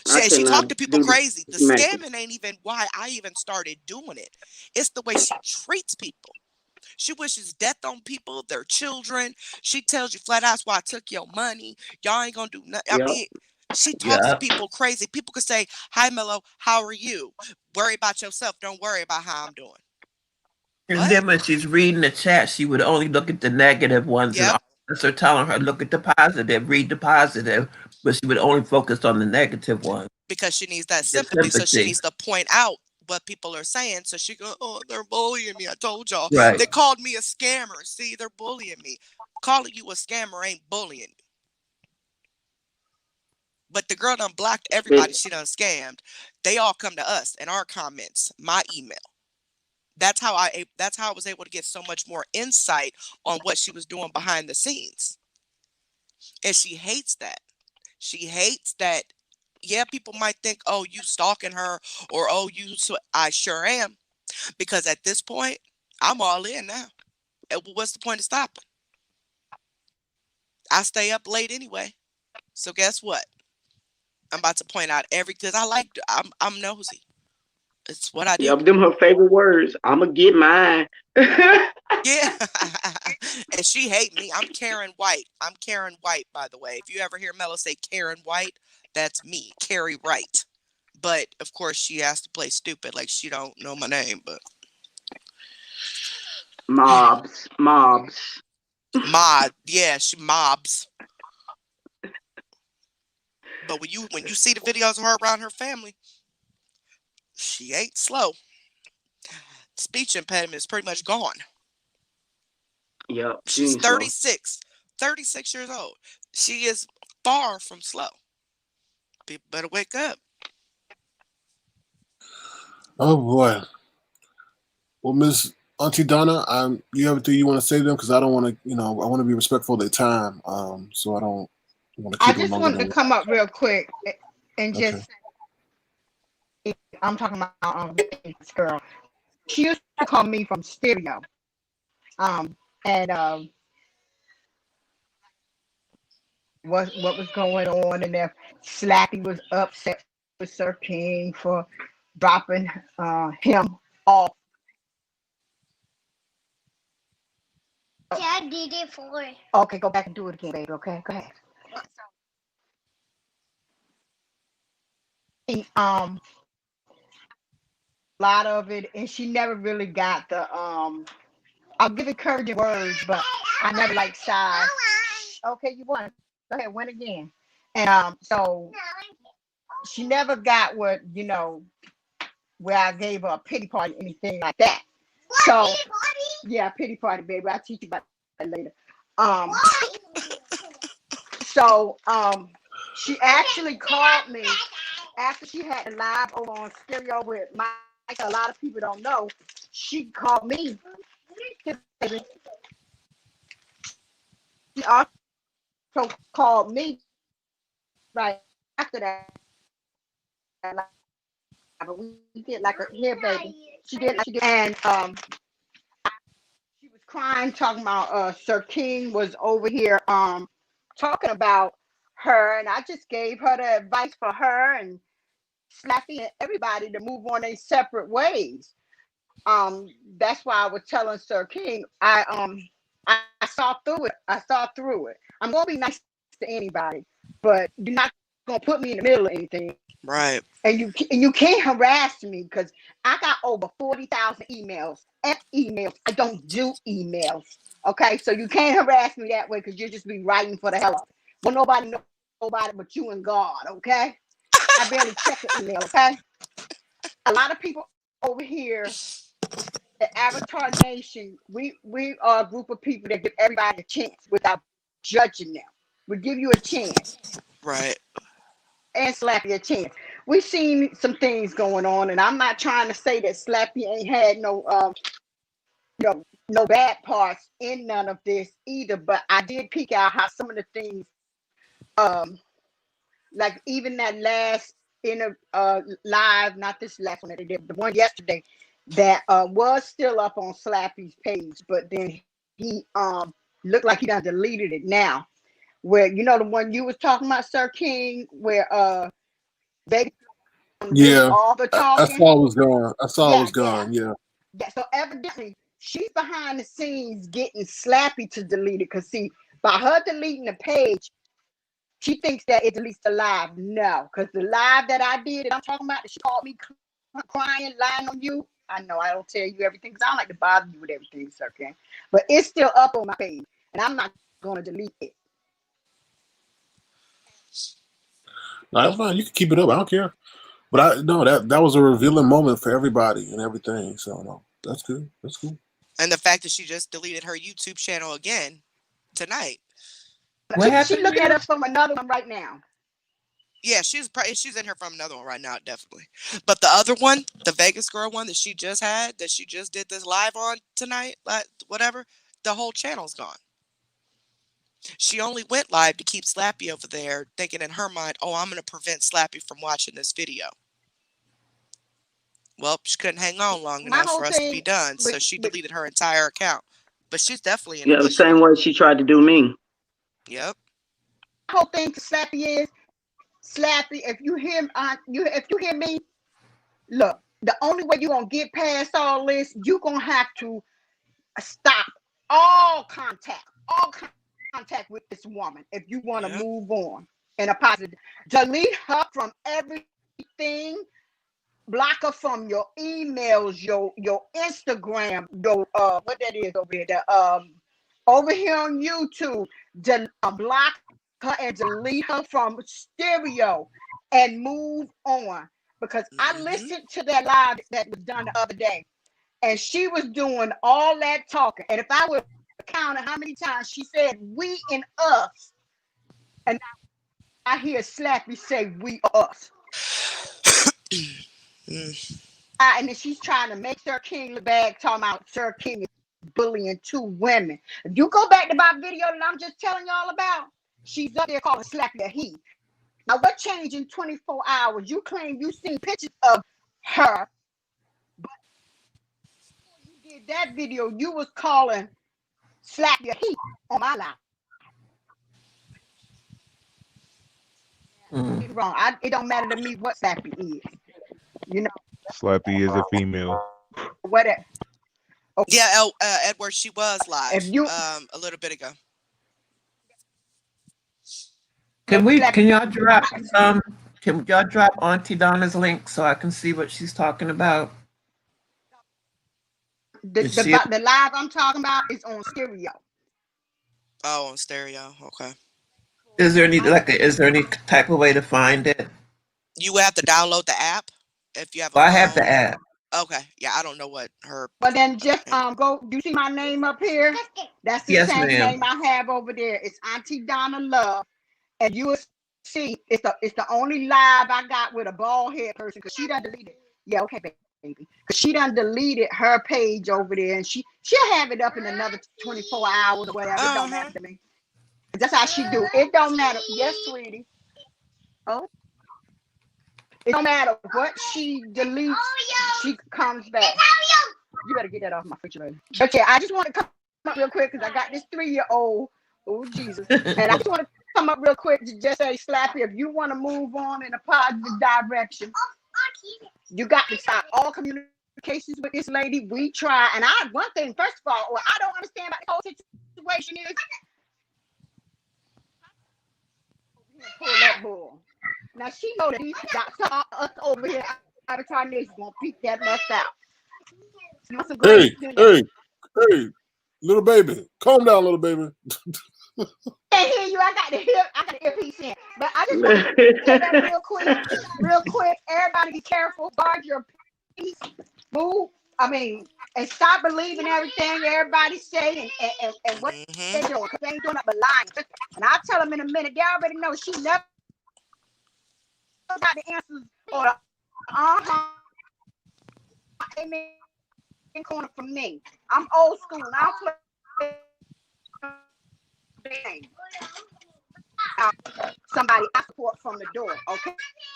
I She cannot talked to people do the crazy. The smacking. scamming ain't even why I even started doing it. It's the way she treats people. She wishes death on people, their children. She tells you flat out, that's why I took your money. Y'all ain't gonna do nothing. I Yep. mean, she talks to Yeah. people crazy. People could say, "Hi, Melo, how are you? Worry about yourself. Don't worry about how I'm doing." And What? then when she's reading the chat, she would only look at the negative ones, and Yep. officers are telling her, look at the positive, read the positive, but she would only focus on the negative one. Because she needs that Get sympathy. So she sympathy. needs to point out what people are saying. So she go, "Oh, they're bullying me. I told y'all. Right. They called me a scammer. See, they're bullying me. Calling you a scammer ain't bullying you." But the girl done blocked everybody she done scammed. They all come to us in our comments, my email. That's how I was able to get so much more insight on what she was doing behind the scenes. And she hates that. She hates that. Yeah, people might think, "Oh, you stalking her," or "Oh, you." So I sure am, because at this point, I'm all in now. And what's the point of stopping? I stay up late anyway. So guess what? I'm about to point out because I'm nosy. It's what I do. Yep, them her favorite words. I'ma get mine. Yeah. And she hate me. I'm Karen White. I'm Karen White, by the way. If you ever hear Melo say Karen White, that's me, Carrie Wright. But of course she has to play stupid like she don't know my name, but Mobs. she mobs. But when you see the videos of her around her family, she ain't slow. Speech impediment is pretty much gone. Yep, she She's ain't slow. 36 years old. She is far from slow. People better wake up. Oh boy. Well, Miss Auntie Donna, you have anything you want to say to them? Because I don't want to, I want to be respectful of their time. So I don't want to I keep them just longer wanted to than. come up real quick and Okay. just, I'm talking about this girl. She used to call me from stereo. And what was going on, and if Slappy was upset with Sir King for dropping him off. Yeah, I did it for it. Okay, go back and do it again, baby. Okay, go ahead. A lot of it, and she never really got the I'll give encouraging words, but I never like shy. Okay, you won. Go ahead, win again. And so she never got what where I gave her a pity party, anything like that. So yeah, pity party, baby. I'll teach you about that later. Um, so she actually called me after she had a live over on stereo with Mike. A lot of people don't know. She called me. She also called me right after that. But we did like a here, baby. She did, and she was crying, talking about Sir King was over here talking about her, and I just gave her the advice for her and Slappy and everybody to move on their separate ways. That's why I was telling Sir King, I saw through it. I saw through it. I'm gonna be nice to anybody, but you're not gonna put me in the middle of anything. Right. And you can't harass me because I got over 40,000 emails. Emails. I don't do emails. Okay, so you can't harass me that way because you'll just be writing for the hell of it. Well, nobody knows nobody but you and God. Okay. I barely check the email, okay? A lot of people over here at Avatar Nation, we are a group of people that give everybody a chance without judging them. We give you a chance Right. and Slappy a chance. We've seen some things going on, and I'm not trying to say that Slappy ain't had no bad parts in none of this either, but I did peek out how some of the things, like even that last in a live, not this last one that they did, the one yesterday that was still up on Slappy's page, but then he looked like he done deleted it now. Where the one you was talking about, Sir King, where they really Yeah, all the I talking. saw it was gone. I saw it was Yeah. gone. Yeah. Yeah, so evidently she's behind the scenes getting Slappy to delete it. Cause see, by her deleting the page, she thinks that it deletes the live. No, because the live that I did, that I'm talking about, that she called me crying, lying on you. I know I don't tell you everything because I don't like to bother you with everything, Sir King. But it's still up on my page, and I'm not gonna delete it. No, that's fine. You can keep it up. I don't care. But that was a revealing moment for everybody and everything. So no, that's good. That's cool. And the fact that she just deleted her YouTube channel again tonight. What happened? She's looking at us from another one right now. Yeah, she's in here from another one right now, definitely. But the other one, the Vegas girl one that she just had, that she just did this live on tonight, whatever, the whole channel's gone. She only went live to keep Slappy over there, thinking in her mind, oh, I'm going to prevent Slappy from watching this video. Well, she couldn't hang on long enough for us to be done, so she deleted her entire account. But she's definitely in the same way she tried to do me. Yep. The whole thing to Slappy is, Slappy, if you hear me, look, the only way you're going to get past all this, you're going to have to stop all contact with this woman if you want to move on in a positive. Delete her from everything. Block her from your emails, your Instagram, your what that is over here. Over here on YouTube, block her and delete her from stereo and move on. Because I listened to that live that was done the other day, and she was doing all that talking. And if I would count how many times she said we and us, and I hear Slappy say we us. And then she's trying to make Sir King look bad, talking about Sir King is bullying two women. If you go back to my video that I'm just telling y'all about, she's up there calling Slappy a he. Now, what changed in 24 hours? You claim you seen pictures of her, but before you did that video, you was calling Slappy a he on my live. Wrong. It don't matter to me what Slappy is. Slappy is a female. Whatever. Okay. Yeah, Edward, she was live a little bit ago. Can y'all drop Auntie Donna's link so I can see what she's talking about? The live I'm talking about is on stereo. Oh, on stereo. Okay. Is there any type of way to find it? You would have to download the app if you have. I have the app. Okay. Yeah, I don't know what her. But then just go. Do you see my name up here? That's the same name I have over there. It's Auntie Donna Love, and you will see it's the only live I got with a bald head person because she done deleted. Yeah, okay, baby. Because she done deleted her page over there, and she'll have it up in another 24 hours or whatever. It don't matter to me. That's how she do. It don't matter. Yes, sweetie. Oh. It don't matter what she deletes, she comes back. You better get that off my refrigerator. But yeah, I just want to come up real quick because I got this 3-year-old. Oh, Jesus. And I just want to come up real quick to just say, Slappy, if you want to move on in a positive direction, you got to stop all communications with this lady. We try. And one thing, first of all, what I don't understand about the whole situation is, pull that bull. Now she know that these got us over here. Avatar Nation gonna beat that mess out. Hey, little baby, calm down, little baby. can't hear you. I got the earpiece in. But I just want to say that real quick. Everybody be careful. Guard your peace. Move. And stop believing everything everybody say and what they doing. Because they ain't doing nothing but lying. And I'll tell them in a minute. They already know she never got the answers or the amen corner from me. I'm old school. And I'll play somebody I support from the door. Okay,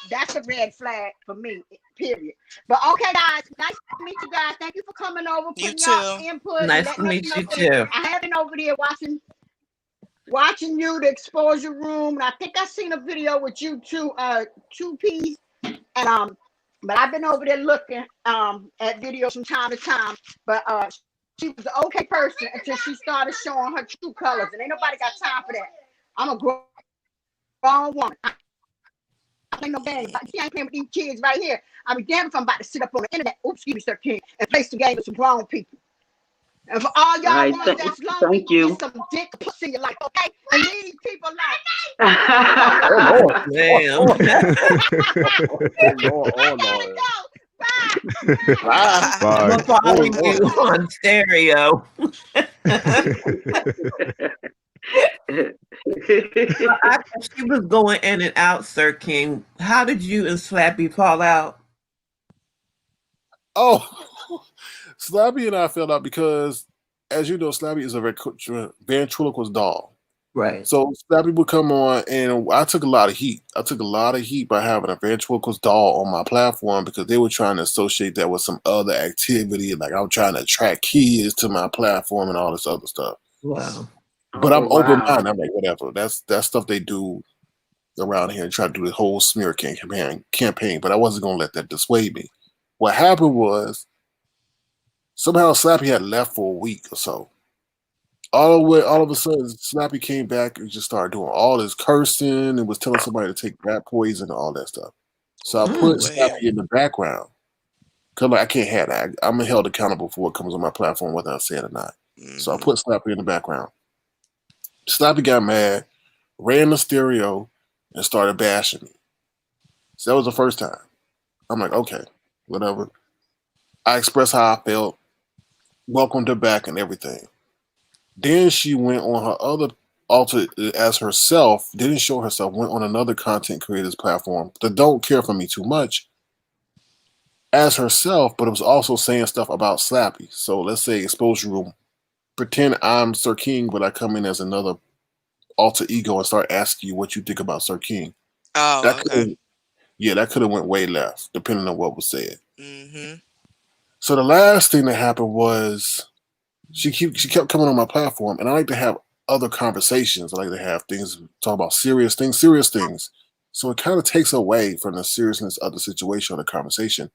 that's a red flag for me. Period. But okay, guys, nice to meet you guys. Thank you for coming over, putting your input. Nice to meet you too. I have been over there watching you, the exposure room, and I think I seen a video with you two, two piece, and but I've been over there looking at videos from time to time. But she was an okay person until she started showing her true colors, and ain't nobody got time for that. I'm a grown woman. I play no games. She ain't playing with these kids right here. I be damned if I'm about to sit up on the internet, excuse me, Sir King, and play some games with some grown people. And for all y'all Right, women that's lonely, thank you. get some dick pussy in your life, okay? And leave these people alone. Oh, Lord. Damn. Oh, Lord. Bye. Bye. I'm gonna Bye. follow you on stereo. Well, after she was going in and out, Sir King, how did you and Slappy fall out? Oh, Slappy and I fell out because, as you know, Slappy is a ventriloquist doll. Right. So Slappy would come on, and I took a lot of heat. I took a lot of heat by having a ventriloquist doll on my platform because they were trying to associate that with some other activity. Like I was trying to attract kids to my platform and all this other stuff. Wow. But I'm wow. open-minded. I'm like, whatever. That's stuff they do around here and try to do the whole smear campaign. But I wasn't going to let that dissuade me. What happened was somehow Slappy had left for a week or so. All of a sudden, Slappy came back and just started doing all this cursing and was telling somebody to take rat poison and all that stuff. So I put Slappy in the background because like, I can't have that. I'm held accountable for what comes on my platform, whether I say it or not. So I put Slappy in the background. Slappy got mad, ran the stereo, and started bashing me. So that was the first time. I'm like, okay, whatever. I expressed how I felt, welcomed her back and everything. Then she went on her other alter as herself, didn't show herself, went on another content creators platform that don't care for me too much as herself, but it was also saying stuff about Slappy. So let's say exposure room. Pretend I'm Sir King, but I come in as another alter ego and start asking you what you think about Sir King. Oh, That okay. that could have went way left, depending on what was said. Mm-hmm. So the last thing that happened was she kept coming on my platform, and I like to have other conversations. I like to have things talk about serious things. So it kind of takes away from the seriousness of the situation or the conversation.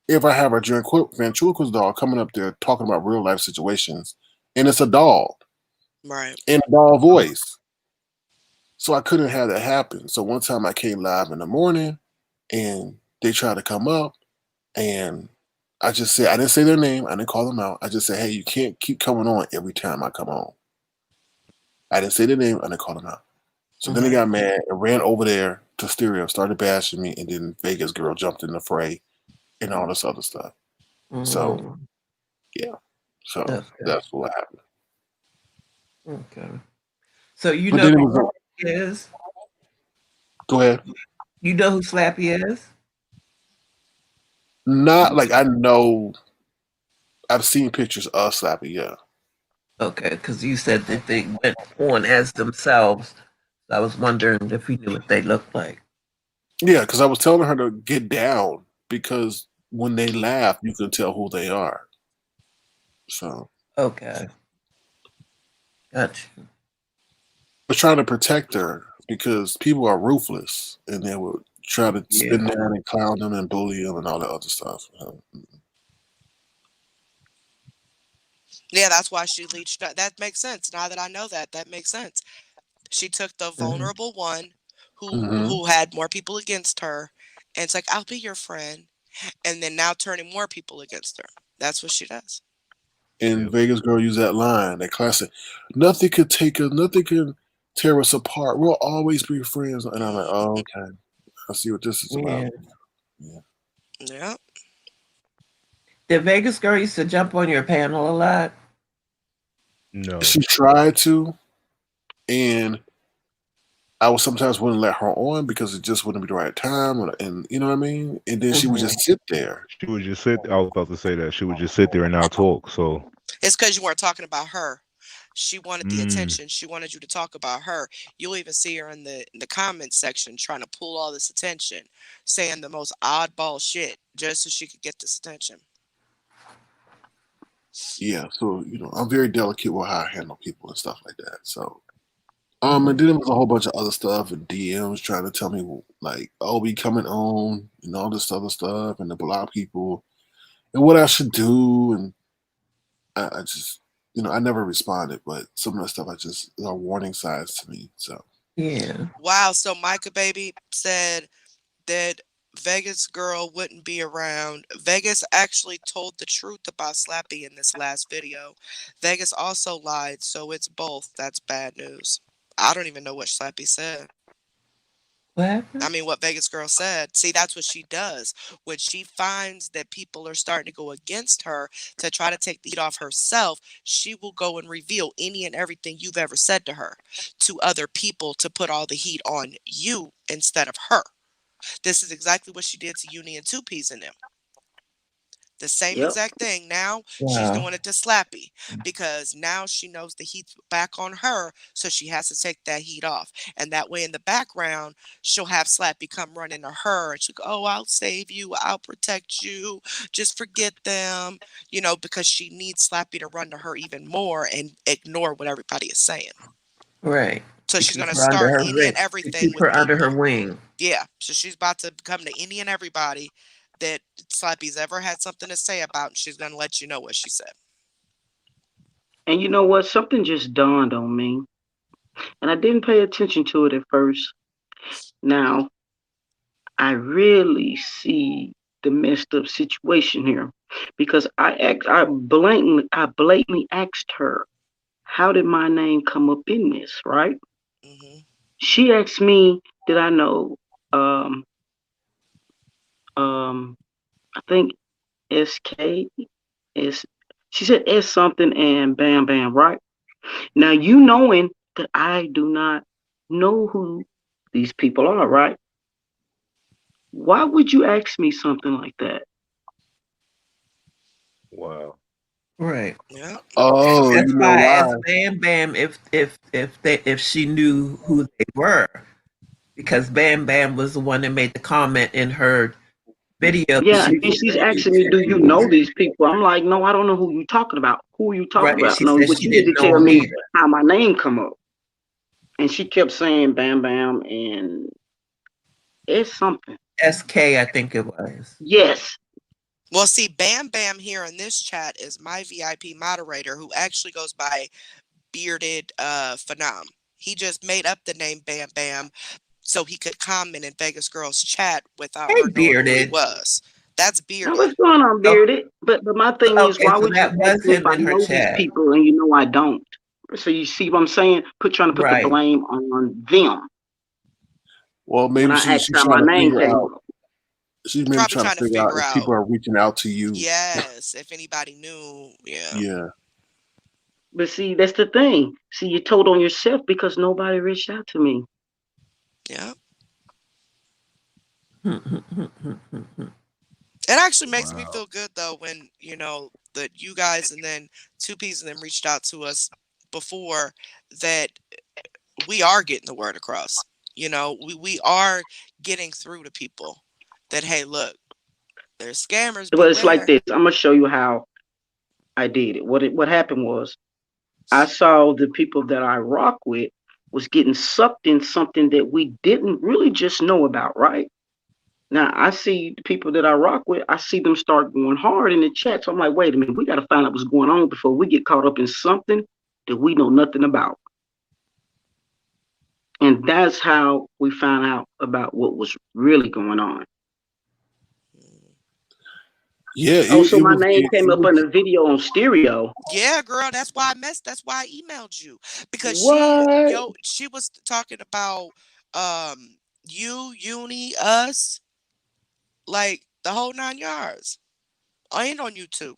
If I have a ventriloquist doll coming up there talking about real life situations, and it's a doll, Right. in a doll voice. So I couldn't have that happen. So one time I came live in the morning and they tried to come up and I just said, I didn't say their name. I didn't call them out. I just said, hey, you can't keep coming on every time I come on. I didn't say their name. I didn't call them out. So then they got mad and ran over there to stereo, started bashing me. And then Vegas girl jumped in the fray and all this other stuff. So, yeah. So that's what happened. Okay. So you But know then it who was Slappy is? Go ahead. You know who Slappy is? Not like I know. I've seen pictures of Slappy, yeah. Okay, because you said that they went on as themselves. I was wondering if you knew what they looked like. Yeah, because I was telling her to get down because when they laugh, you can tell who they are. So Okay. Gotcha. I was trying to protect her because people are ruthless and they would try to spin down and clown them and bully them and all that other stuff. Yeah, that's why she leached. That makes sense. Now that I know that, that makes sense. She took the vulnerable one who had more people against her, and it's like, I'll be your friend, and then now turning more people against her. That's what she does. And Vegas girl used that line, that classic. Nothing could take her. Nothing can tear us apart. We'll always be friends. And I'm like, oh, okay. I see what this is about. Yeah. Yeah. The Vegas girl used to jump on your panel a lot. No. She tried to, and I would sometimes wouldn't let her on because it just wouldn't be the right time, and you know what I mean. And then she would just sit there. She would just sit. I was about to say that she would just sit there and not talk. So It's because you weren't talking about her. She wanted the mm, attention. She wanted you to talk about her. You'll even see her in the comments section trying to pull all this attention, saying the most oddball shit just so she could get this attention. Yeah, so I'm very delicate with how I handle people and stuff like that. So, and then there was a whole bunch of other stuff and DMs trying to tell me like, "Oh, be coming on," and all this other stuff, and to block people, and what I should do, and I just, I never responded, but some of the stuff I just are warning signs to me. So Yeah. Wow. So Micah Baby said that Vegas girl wouldn't be around. Vegas actually told the truth about Slappy in this last video. Vegas also lied, so it's both. That's bad news. I don't even know what Slappy said. What happened? I mean, what Vegas girl said. See, that's what she does. When she finds that people are starting to go against her to try to take the heat off herself, she will go and reveal any and everything you've ever said to her to other people to put all the heat on you instead of her. This is exactly what she did to Uni and Two Peas and them. The same Yep. exact thing. Now she's Wow. doing it to Slappy because now she knows the heat's back on her, so she has to take that heat off. And that way, in the background, she'll have Slappy come running to her, and she'll go, "Oh, I'll save you. I'll protect you. Just forget them." Because she needs Slappy to run to her even more and ignore what everybody is saying. Right. So To she's keep gonna her under start her any wing. and To everything keep with her under her people. wing. Yeah, so she's about to come to any and everybody that Slappy's ever had something to say about, and she's gonna let you know what she said. And you know what? Something just dawned on me, and I didn't pay attention to it at first. Now I really see the messed up situation here because I blatantly asked her, "How did my name come up in this?" Right? Hmm. She asked me, "Did I know?" Um, um, I think SK is. She said S something and Bam Bam. Right? Now you knowing that I do not know who these people are. Right? Why would you ask me something like that? wow. Right. Yeah. oh, That's you know why I why? asked Bam Bam if she knew who they were, because Bam Bam was the one that made the comment in her video. Yeah, She and then she's asking me, "Do you know these people?" I'm like, "No, I don't know who you talking about. Who are you talking right. about? She No, said what she you need didn't to know tell him me either. how my name come up." And she kept saying Bam Bam and it's something. SK, I think it was. Yes. Well, see, Bam Bam here in this chat is my VIP moderator who actually goes by Bearded Phenom. He just made up the name Bam Bam so he could comment in Vegas Girls chat without Hey, her knowing who he Bearded. was. That's Now Bearded. what's going on, So, Bearded? But my thing is, okay, why so would you that ask was me if him I in her know these chat. people and you know I don't? So you see what I'm saying? Trying to put the Right. blame on them Well, when maybe I asked she's how trying my to name figure came out. up. She's maybe Probably trying to trying to figure out figure if out, people are reaching out to you. yes, if anybody knew. Yeah. Yeah. But see, that's the thing. See, you told on yourself because nobody reached out to me. Yeah. It actually makes me Wow. feel good though when, that you guys and then Two Peas and them reached out to us before, that we are getting the word across. We are getting through to people that, hey, look, there's scammers, But it's like beware. this. I'm gonna show you how I did it. What happened was I saw the people that I rock with was getting sucked in something that we didn't really just know about, right? Now I see the people that I rock with, I see them start going hard in the chat. So I'm like, wait a minute, we gotta find out what's going on before we get caught up in something that we know nothing about. And that's how we found out about what was really going on. Yeah, Oh, so it my was. name came It up was. on the video on stereo. Yeah, girl, that's why I emailed you because What? she was talking about you, Uni, us, like the whole 9 yards. I ain't on YouTube.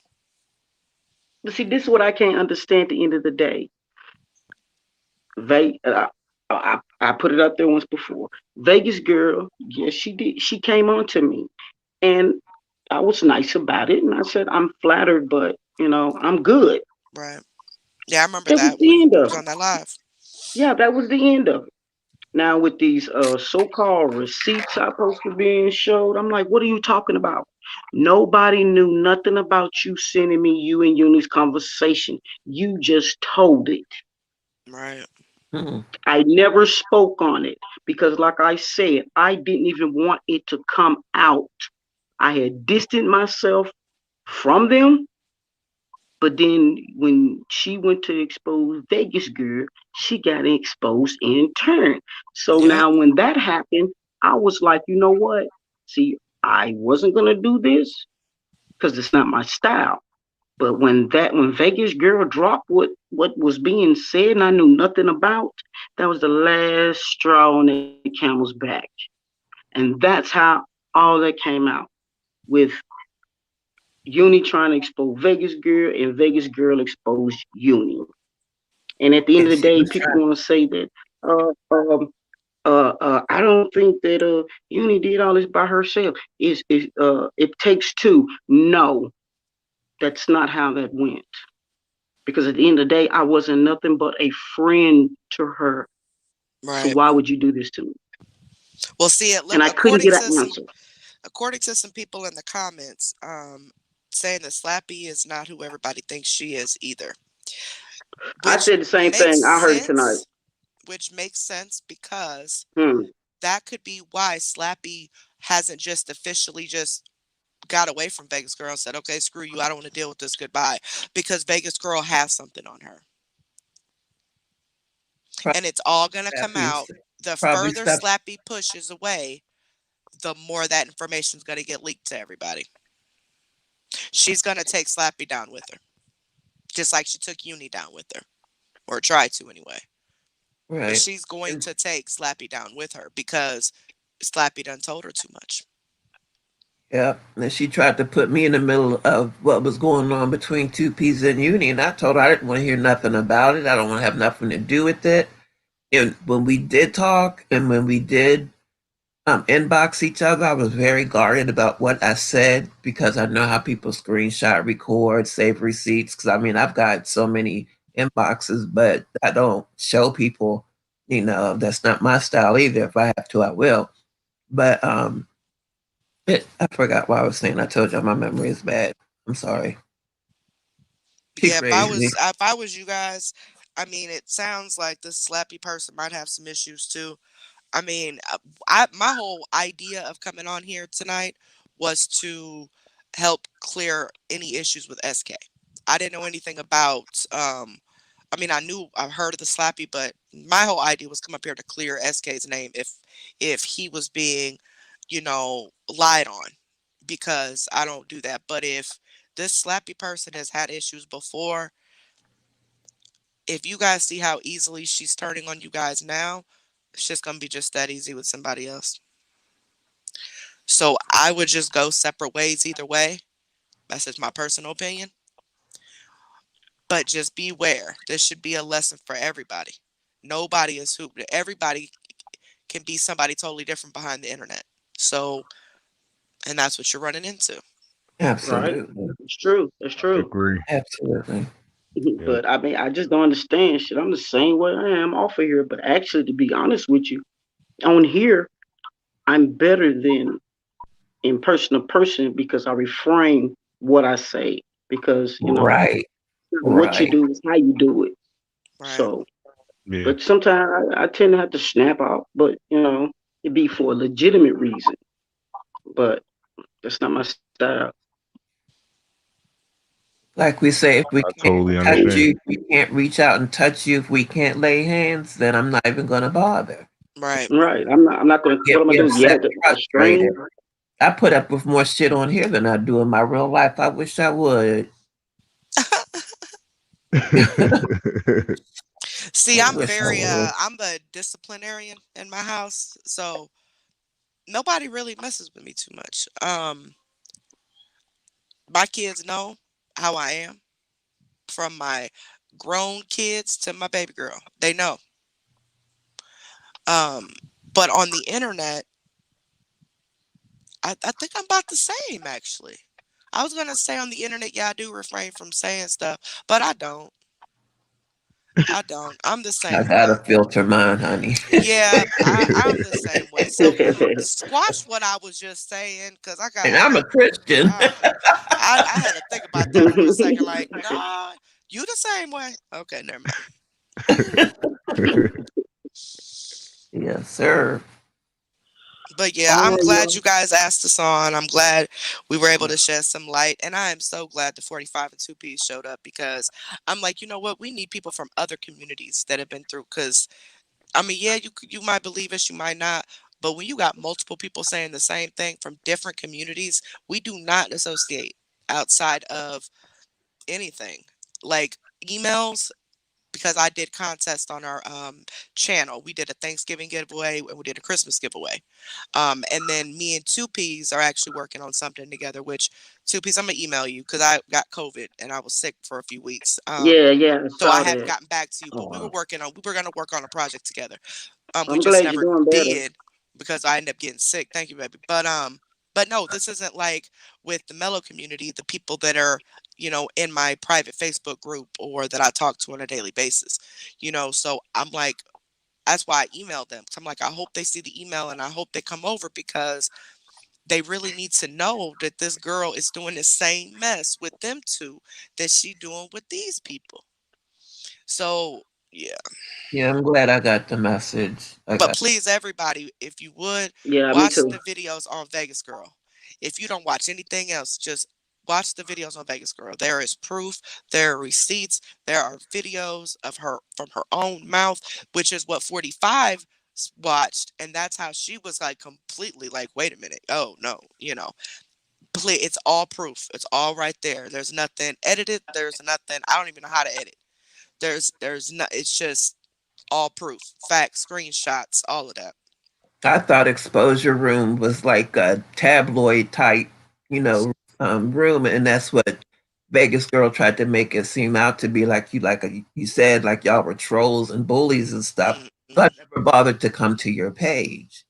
But see, this is what I can't understand. At the end of the day, Ve- uh, I put it up there once before. Vegas girl, yes, she did. She came on to me, and I was nice about it, and I said I'm flattered, but I'm good. Right. Yeah, I remember That was that when the end we was of it. on that live. Yeah, that was the end of it. Now with these so-called receipts I supposed to being showed, I'm like, what are you talking about? Nobody knew nothing about you sending me you and Uni's conversation. You just told it. Right. Mm. I never spoke on it because, like I said, I didn't even want it to come out. I had distanced myself from them, but then when she went to expose Vegas Girl, she got exposed in turn. So Yep. now when that happened, I was like, you know what? See, I wasn't gonna do this because it's not my style. But when Vegas Girl dropped what was being said and I knew nothing about, that was the last straw on the camel's back. And that's how all that came out with Uni trying to expose Vegas Girl and Vegas Girl exposed Uni. And at the end And of the she day, was people trying. want to say that I don't think that Uni did all this by herself. It takes two. No, that's not how that went. Because at the end of the day, I wasn't nothing but a friend to her. So Right. why would you do this to me? Well, see it. And Look, I couldn't get an answer. according to some people in the comments, saying that Slappy is not who everybody thinks she is either, I which said the same makes thing. I heard it tonight. sense. Which makes sense because Hmm. that could be why Slappy hasn't just officially just got away from Vegas Girl and said, "Okay, screw you. I don't want to deal with this. Goodbye." Because Vegas Girl has something on her, and it's all gonna come out. The Probably further stuff. Slappy pushes away, the more that information is gonna get leaked to everybody. She's gonna take Slappy down with her, just like she took Uni down with her, or tried to anyway. But Right. she's going And to take Slappy down with her because Slappy done told her too much. yeah, and she tried to put me in the middle of what was going on between Two Peas and Uni, and I told her I didn't want to hear nothing about it. I don't want to have nothing to do with it. And when we did talk, and when we did inbox each other, I was very guarded about what I said because I know how people screenshot, record, save receipts. Because I mean, I've got so many inboxes, but I don't show people. That's not my style either. If I have to, I will. But I forgot what I was saying. I told you my memory is bad. I'm sorry. She Yeah, crazy. if I was you guys, I mean, it sounds like this Slappy person might have some issues too. I mean, my whole idea of coming on here tonight was to help clear any issues with SK. I didn't know anything about. I mean, I've heard of the Slappy, but my whole idea was come up here to clear SK's name if he was being, lied on, because I don't do that. But if this Slappy person has had issues before, if you guys see how easily she's turning on you guys now, it's just gonna be just that easy with somebody else. So I would just go separate ways either way. That's just my personal opinion. But just beware. This should be a lesson for everybody. Nobody is who everybody can be somebody totally different behind the internet. So, and that's what you're running into. Right. Absolutely. It's true. It's true. Agree. Absolutely. Yep. But I mean, I just don't understand shit. I'm the same way I am off of here. But actually, to be honest with you, on here, I'm better than in person to person because I refrain what I say. Because, Right. what you Right. do is how you do it. Right. So, Yeah. but sometimes I tend to have to snap out, but, it be for a legitimate reason. But that's not my style. Like we say, if we I can't totally touch understand. you, if we can't reach out and touch you, if we can't lay hands, then I'm not even going to bother. Right. Right. I'm not going to, what Get am I me doing? upset Yeah, and a stranger? frustrated. I put up with more shit on here than I do in my real life. I wish I would. See, I I'm wish I very would. I'm a disciplinarian in my house, so nobody really messes with me too much. My kids know how I am, from my grown kids to my baby girl. They know. Um, but on the internet, I think I'm about the same actually. I was gonna say on the internet, yeah, I do refrain from saying stuff, but I don't. I don't. I'm the I same gotta way. filter mine, honey. Yeah, I'm the same way. So squash what I was just saying, because And I'm a Christian. I, I had to think about that for a second. Like, nah, you the same way. Okay, never mind. Yes, sir. But yeah, All I'm right, glad y'all. you guys asked us on. I'm glad we were able to shed some light. And I am so glad the 45 and 2Ps showed up, because I'm like, you know what? We need people from other communities that have been through. Because, I mean, yeah, you might believe us, you might not. But when you got multiple people saying the same thing from different communities, we do not associate outside of anything. Like emails, because I did contests on our channel. We did a Thanksgiving giveaway and we did a Christmas giveaway. And then me and 2Ps are actually working on something together, which 2Ps, I'm gonna email you because I got COVID and I was sick for a few weeks. Yeah, I So I saw haven't that. gotten back to you, but Oh, we were gonna work on a project together. We I'm just glad you're never doing better. did because I ended up getting sick. Thank you, baby. But no, this isn't like with the Mellow community, the people that are, in my private Facebook group or that I talk to on a daily basis. So I'm like, that's why I emailed them. 'Cause I'm like, I hope they see the email and I hope they come over, because they really need to know that this girl is doing the same mess with them two that she doing with these people. So yeah. Yeah, I'm glad I got the message. I But got please, everybody, if you would, Yeah, me watch too. the videos on Vegas Girl. If you don't watch anything else, just watch the videos on Vegas Girl. There is proof, there are receipts, there are videos of her from her own mouth, which is what 45 watched. And that's how she was like completely like, wait a minute. Oh, no, please, it's all proof. It's all right there. There's nothing edited. There's nothing. I don't even know how to edit. There's not, it's just all proof, facts, screenshots, all of that. I thought Exposure Room was like a tabloid type, you know, room, and that's what Vegas Girl tried to make it seem out to be, like you said, like y'all were trolls and bullies and stuff. So I Mm-mm. never bothered to come to your page.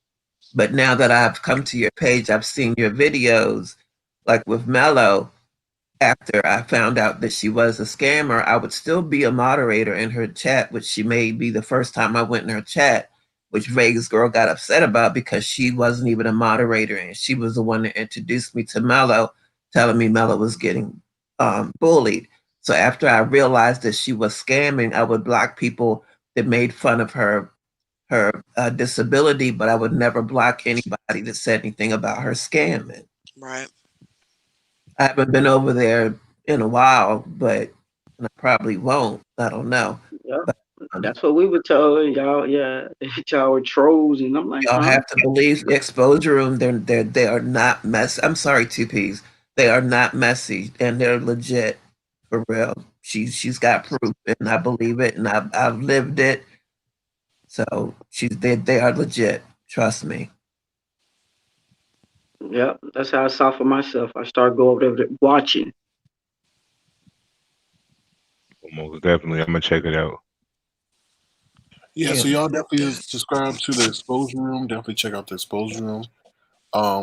But now that I've come to your page, I've seen your videos, like with Mello. After I found out that she was a scammer, I would still be a moderator in her chat, which she made be the first time I went in her chat, which Vegas Girl got upset about because she wasn't even a moderator and she was the one that introduced me to Mello, telling me Mello was getting bullied. So after I realized that she was scamming, I would block people that made fun of her disability, but I would never block anybody that said anything about her scamming. Right. I haven't been over there in a while, but I probably won't. I don't know. Yeah, But that's what we were told. Y'all, yeah, y'all were trolls, and I'm like, y'all huh? have to believe the exposure room. They are not messy. I'm sorry, 2Ps. They are not messy, and they're legit for real. She's got proof, and I believe it, and I've lived it. So they are legit. Trust me. Yeah, that's how I saw for myself. I started going over there watching. Most definitely, I'm gonna check it out. Yeah, Yeah. so y'all definitely subscribe to the Exposure Room. Definitely check out the Exposure Room.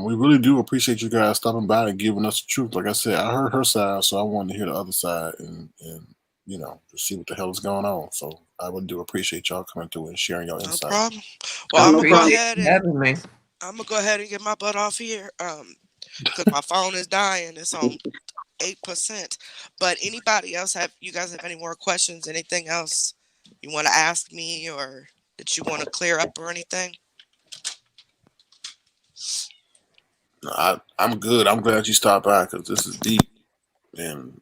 We really do appreciate you guys stopping by and giving us the truth. Like I said, I heard her side, so I wanted to hear the other side and to see what the hell is going on. So I would do appreciate y'all coming through and sharing your No insight. problem. I Well, Oh, no problem. appreciate you having me. I'm gonna go ahead and get my butt off here. Because my phone is dying. It's on 8%. But anybody else you guys have any more questions? Anything else you want to ask me or that you want to clear up or anything? I'm good. I'm glad you stopped by because this is deep, and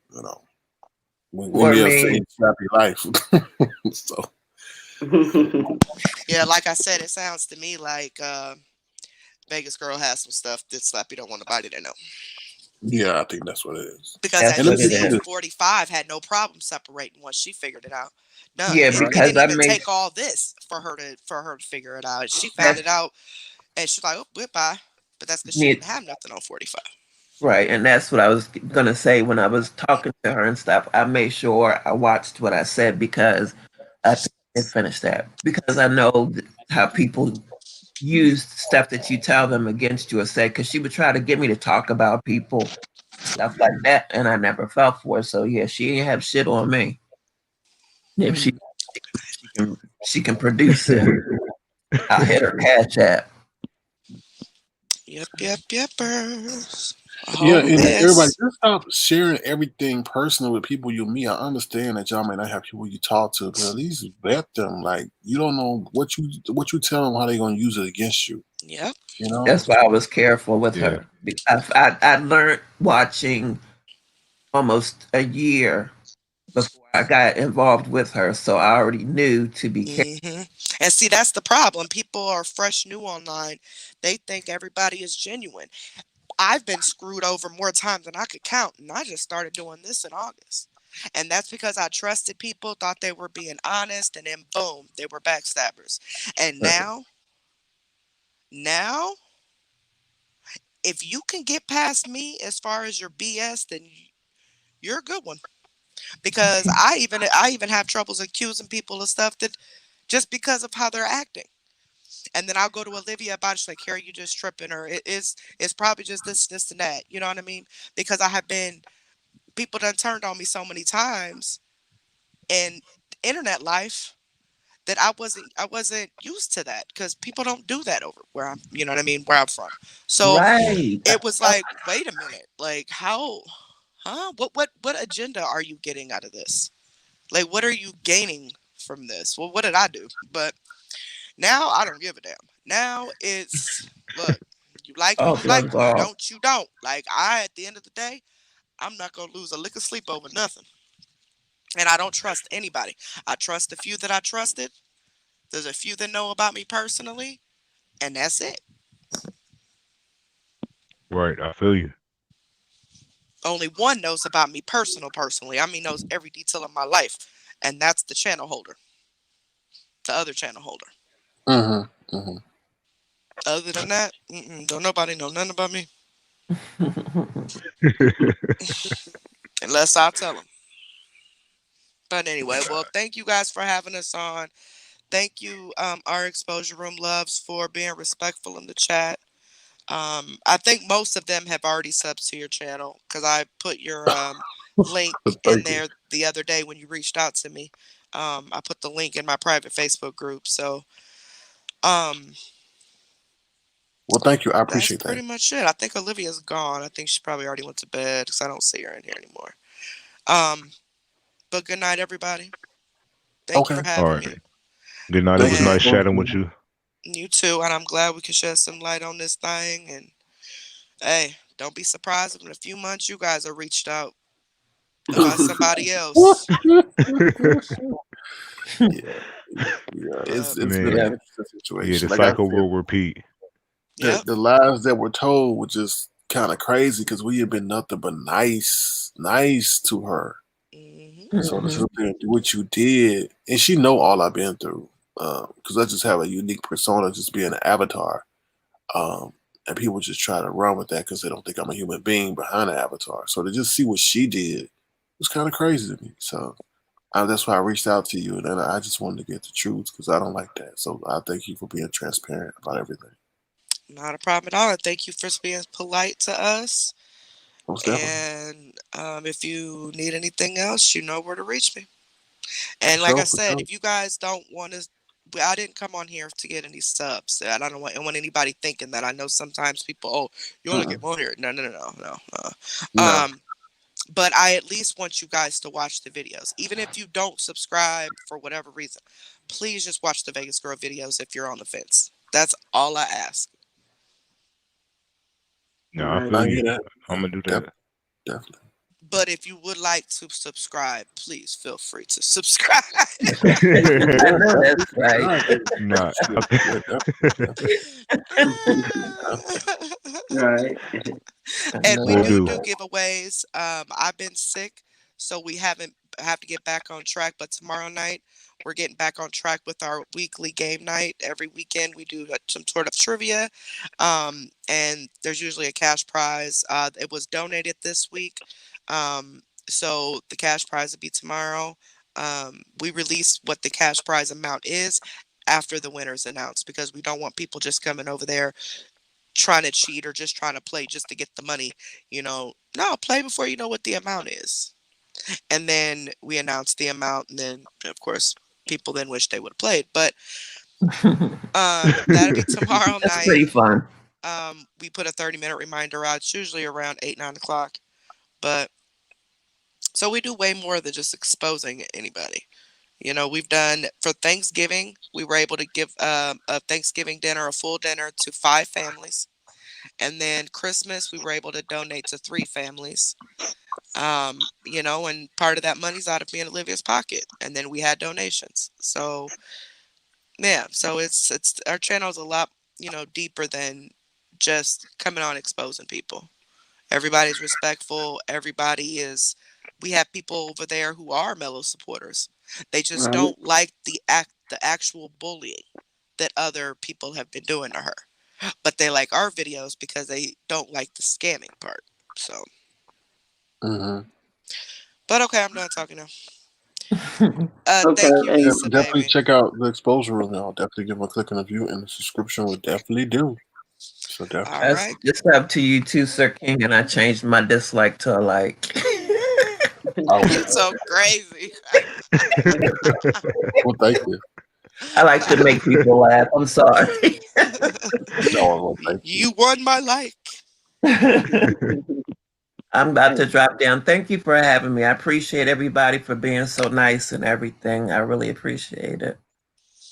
we For may have me, saved happy life. So Yeah, like I said, it sounds to me like Vegas girl has some stuff that Slappy don't want nobody to know. Yeah, I think that's what it is. Because That's as And you what let me it say see, is. this. 45 had no problem separating once she figured it out. None. Yeah, It because didn't I even made take all this for her to figure it out. She found that's it out and she's like, oh, goodbye. But that's because she it. didn't have nothing on 45. Right, and that's what I was gonna say when I was talking to her and stuff. I made sure I watched what I said because I think I did finish that because I know how people use stuff that you tell them against you or say. Because she would try to get me to talk about people, stuff like that, and I never fell for it. So yeah, she ain't have shit on me. If she can produce it, I'll hit her cash app. Yep, yepers. A Yeah, whole and everybody mess. just stop sharing everything personal with people you meet. I understand that y'all may not have people you talk to, but at least vet them. Like you don't know what you tell them how they gonna use it against you. Yep. You know? That's why I was careful with Yeah. her. I learned watching almost a year before I got involved with her, so I already knew to be careful. And see, that's the problem. People are fresh new online. They think everybody is genuine. I've been screwed over more times than I could count, and I just started doing this in August. And that's because I trusted people, thought they were being honest, and then boom, they were backstabbers. And now, if you can get past me as far as your BS, then you're a good one. Because I even have troubles accusing people of stuff that just because of how they're acting. And then I'll go to Olivia about it. She's like, Carrie, you just tripping, or it's probably just this, and that. You know what I mean? Because I have been people done turned on me so many times in internet life that I wasn't used to that because people don't do that over where I'm, you know what I mean, where I'm from. So Right. it was like, wait a minute, like how, huh? What agenda are you getting out of this? Like, what are you gaining from this? Well, what did I do? But now I don't give a damn. Now it's look, you like me, Oh, you like guns me. You off. don't, you don't. Like at the end of the day, I'm not gonna lose a lick of sleep over nothing. And I don't trust anybody. I trust the few that I trusted. There's a few that know about me personally, and that's it. Right. I feel you. Only one knows about me personally. I mean, knows every detail of my life, and that's the channel holder, the other channel holder. Mm-hmm. Mm-hmm. Other than that, don't nobody know nothing about me unless I tell them. But anyway, well, thank you guys for having us on. Thank you, our exposure room loves, for being respectful in the chat. I think most of them have already subs to your channel because I put your link in Thank you. there the other day when you reached out to me. I put the link in my private Facebook group. So um, Well, thank you. I that's appreciate that. pretty much it. I think Olivia's gone. I think she probably already went to bed because I don't see her in here anymore. Um, but good night, everybody. Thank you Okay. for All having right. me. Good night. It Thank was you. nice And chatting with you. you too. And I'm glad we could shed some light on this thing. And hey, don't be surprised if in a few months you guys are reached out by somebody else. yeah, yeah. Yep. It's been an Yeah. Man. interesting Yeah, situation. the Like I cycle said, will repeat. the Yep. the lies that were told were just kind of crazy because we had been nothing but nice to her. Hmm. So to Mhm. sit there and do what you did, and she know all I've been through, because I just have a unique persona, just being an avatar. Um, and people just try to run with that because they don't think I'm a human being behind the avatar. So to just see what she did was kind of crazy to me. So that's why I reached out to you, and then I just wanted to get the truth because I don't like that. So I thank you for being transparent about everything. Not a problem at all. And thank you for being polite to us. Most definitely. And if you need anything else, you know where to reach me. For And like sure, I for said, sure. if you guys don't want to, I didn't come on here to get any subs. I don't want anybody thinking that. I know sometimes people, oh, you only get Mm-mm. on here. No. No. But I at least want you guys to watch the videos. Even if you don't subscribe for whatever reason, please just watch the Vegas Girl videos if you're on the fence. That's all I ask. No, I Right. feel I you. hear that. I'm gonna do Def- that. Definitely. But if you would like to subscribe, please feel free to subscribe. I know that's right. Nah, yeah, Nah, yeah, yeah, definitely. Right. I And know we we'll that's do do. do right. giveaways. I've been sick, so we haven't have to get back on track. But tomorrow night, we're getting back on track with our weekly game night. Every weekend, we do some sort of trivia, and there's usually a cash prize. It was donated this week, so the cash prize will be tomorrow. We release what the cash prize amount is after the winner's announced because we don't want people just coming over there trying to cheat or just trying to play just to get the money. No, play before you know what the amount is. And then we announce the amount, and then of course people then wish they would have played. But that'll be tomorrow That's night. pretty fun. We put a 30-minute reminder out. It's usually around 8, 9 o'clock. But so we do way more than just exposing anybody. We've done for Thanksgiving, we were able to give a Thanksgiving dinner, a full dinner to 5 families. And then Christmas, we were able to donate to 3 families. And part of that money's out of me and Olivia's pocket. And then we had donations. So yeah, so it's our channel is a lot, deeper than just coming on exposing people. Everybody's respectful. We have people over there who are Mellow supporters. They just Right. don't like the actual bullying that other people have been doing to her. But they like our videos because they don't like the scamming part. So, Mm-hmm. but okay, I'm done talking now. Okay. Thank you, Hey, Issa, Definitely baby. check out the exposure room, y'all. Definitely give them a click on the view, and the subscription would definitely do. So definitely. All That's right. it's up to you too, Sir King, and I changed my dislike to a like. Oh, You so crazy. well, thank you. I like to make people laugh. I'm sorry. No, well, thank you. You won my like. I'm about to drop down. Thank you for having me. I appreciate everybody for being so nice and everything. I really appreciate it.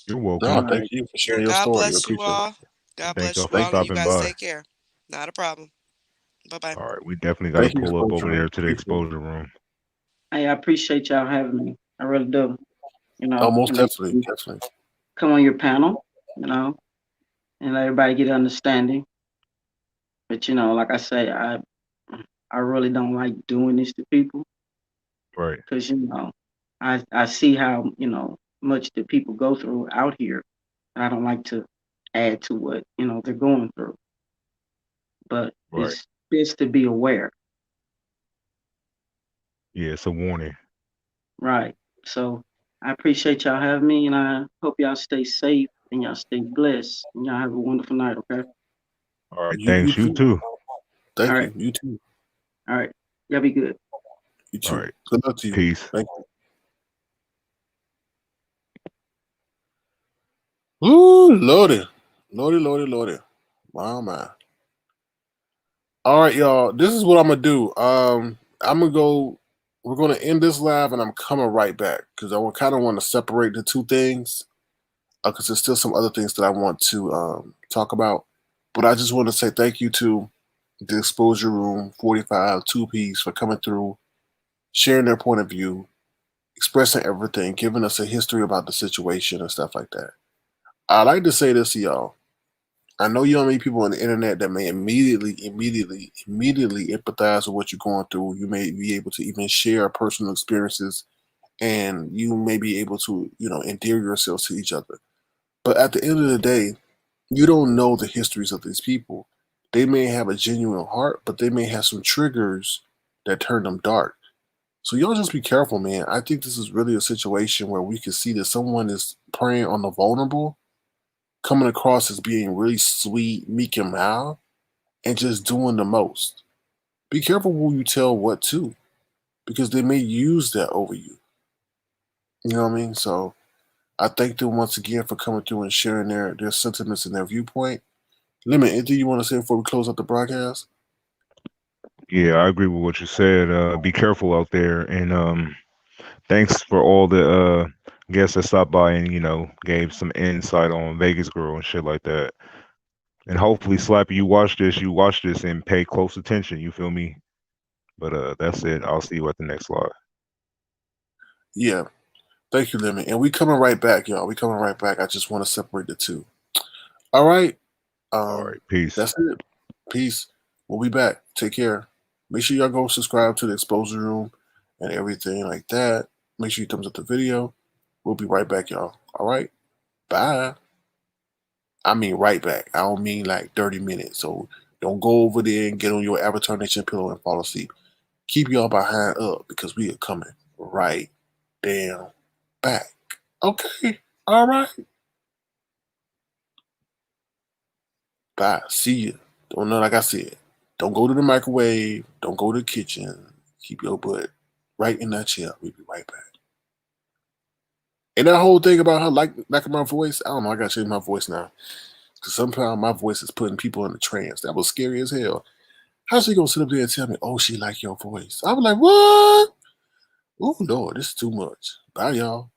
You're No, welcome. thank you for sharing your God story. We bless you appreciate it. all. God Thank bless y'all you for all. Thank And you you. stopping guys by. take care. Not a problem. Bye bye. All right, we definitely got to Thank you, pull up exposure over room. there to the Appreciate it. exposure room. hey, I appreciate y'all having me. I really do. Oh, most And definitely, definitely. come on your panel, and let everybody get understanding. But like I say, I really don't like doing this to people Right. because I see how much the people go through out here. And I don't like to add to what they're going through. But Right. it's best to be aware, Yeah, it's a warning. right? So I appreciate y'all having me, and I hope y'all stay safe and y'all stay blessed, and y'all have a wonderful night. Okay. All right, You thanks. You too. too. All Thank right. you. You too. All right. Y'all be good. You All too. right. Good luck to you. Peace. Thank you. Ooh, Lordy. Lordy, Lordy, Lordy. Wow, man. All right, y'all. This is what I'm gonna do. I'm gonna go. We're gonna end this live, and I'm coming right back because I kind of want to separate the two things because there's still some other things that I want to talk about. But I just want to say thank you to the Exposure Room 45 two piece for coming through, sharing their point of view, expressing everything, giving us a history about the situation and stuff like that. I like to say this to y'all. I know you don't meet people on the internet that may immediately empathize with what you're going through. You may be able to even share personal experiences, and you may be able to, endear yourselves to each other. But at the end of the day, you don't know the histories of these people. They may have a genuine heart, but they may have some triggers that turn them dark. So y'all just be careful, man. I think this is really a situation where we can see that someone is preying on the vulnerable, coming across as being really sweet, meek, and mild, and just doing the most. Be careful who you tell what to, because they may use that over you. You know what I mean? So I thank them once again for coming through and sharing their sentiments and their viewpoint. Lemon, anything you want to say before we close out the broadcast? Yeah, I agree with what you said. Be careful out there, and thanks for all the guests that stopped by and gave some insight on Vegas Girl and shit like that. And hopefully, Slappy, you watch this and pay close attention. You feel me? But that's it. I'll see you at the next live. Yeah. Thank you, Lemon. And we coming right back, y'all. We coming right back. I just want to separate the two. All right. All right. Peace. That's it. Peace. We'll be back. Take care. Make sure y'all go subscribe to the Exposure Room and everything like that. Make sure you thumbs up the video. We'll be right back, y'all. All right. Bye. I mean right back. I don't mean like 30 minutes. So don't go over there and get on your Avatar Nation pillow and fall asleep. Keep y'all behind up because we are coming right down back. Okay. All right. Bye. See you. Don't know, like I said, don't go to the microwave. Don't go to the kitchen. Keep your butt right in that chair. We'll be right back. And that whole thing about her like my voice, I don't know. I gotta change my voice now. Because sometimes my voice is putting people in a trance. That was scary as hell. How's she gonna sit up there and tell me, oh, she like your voice? I was like, what? Oh, Lord, this is too much. Bye, y'all.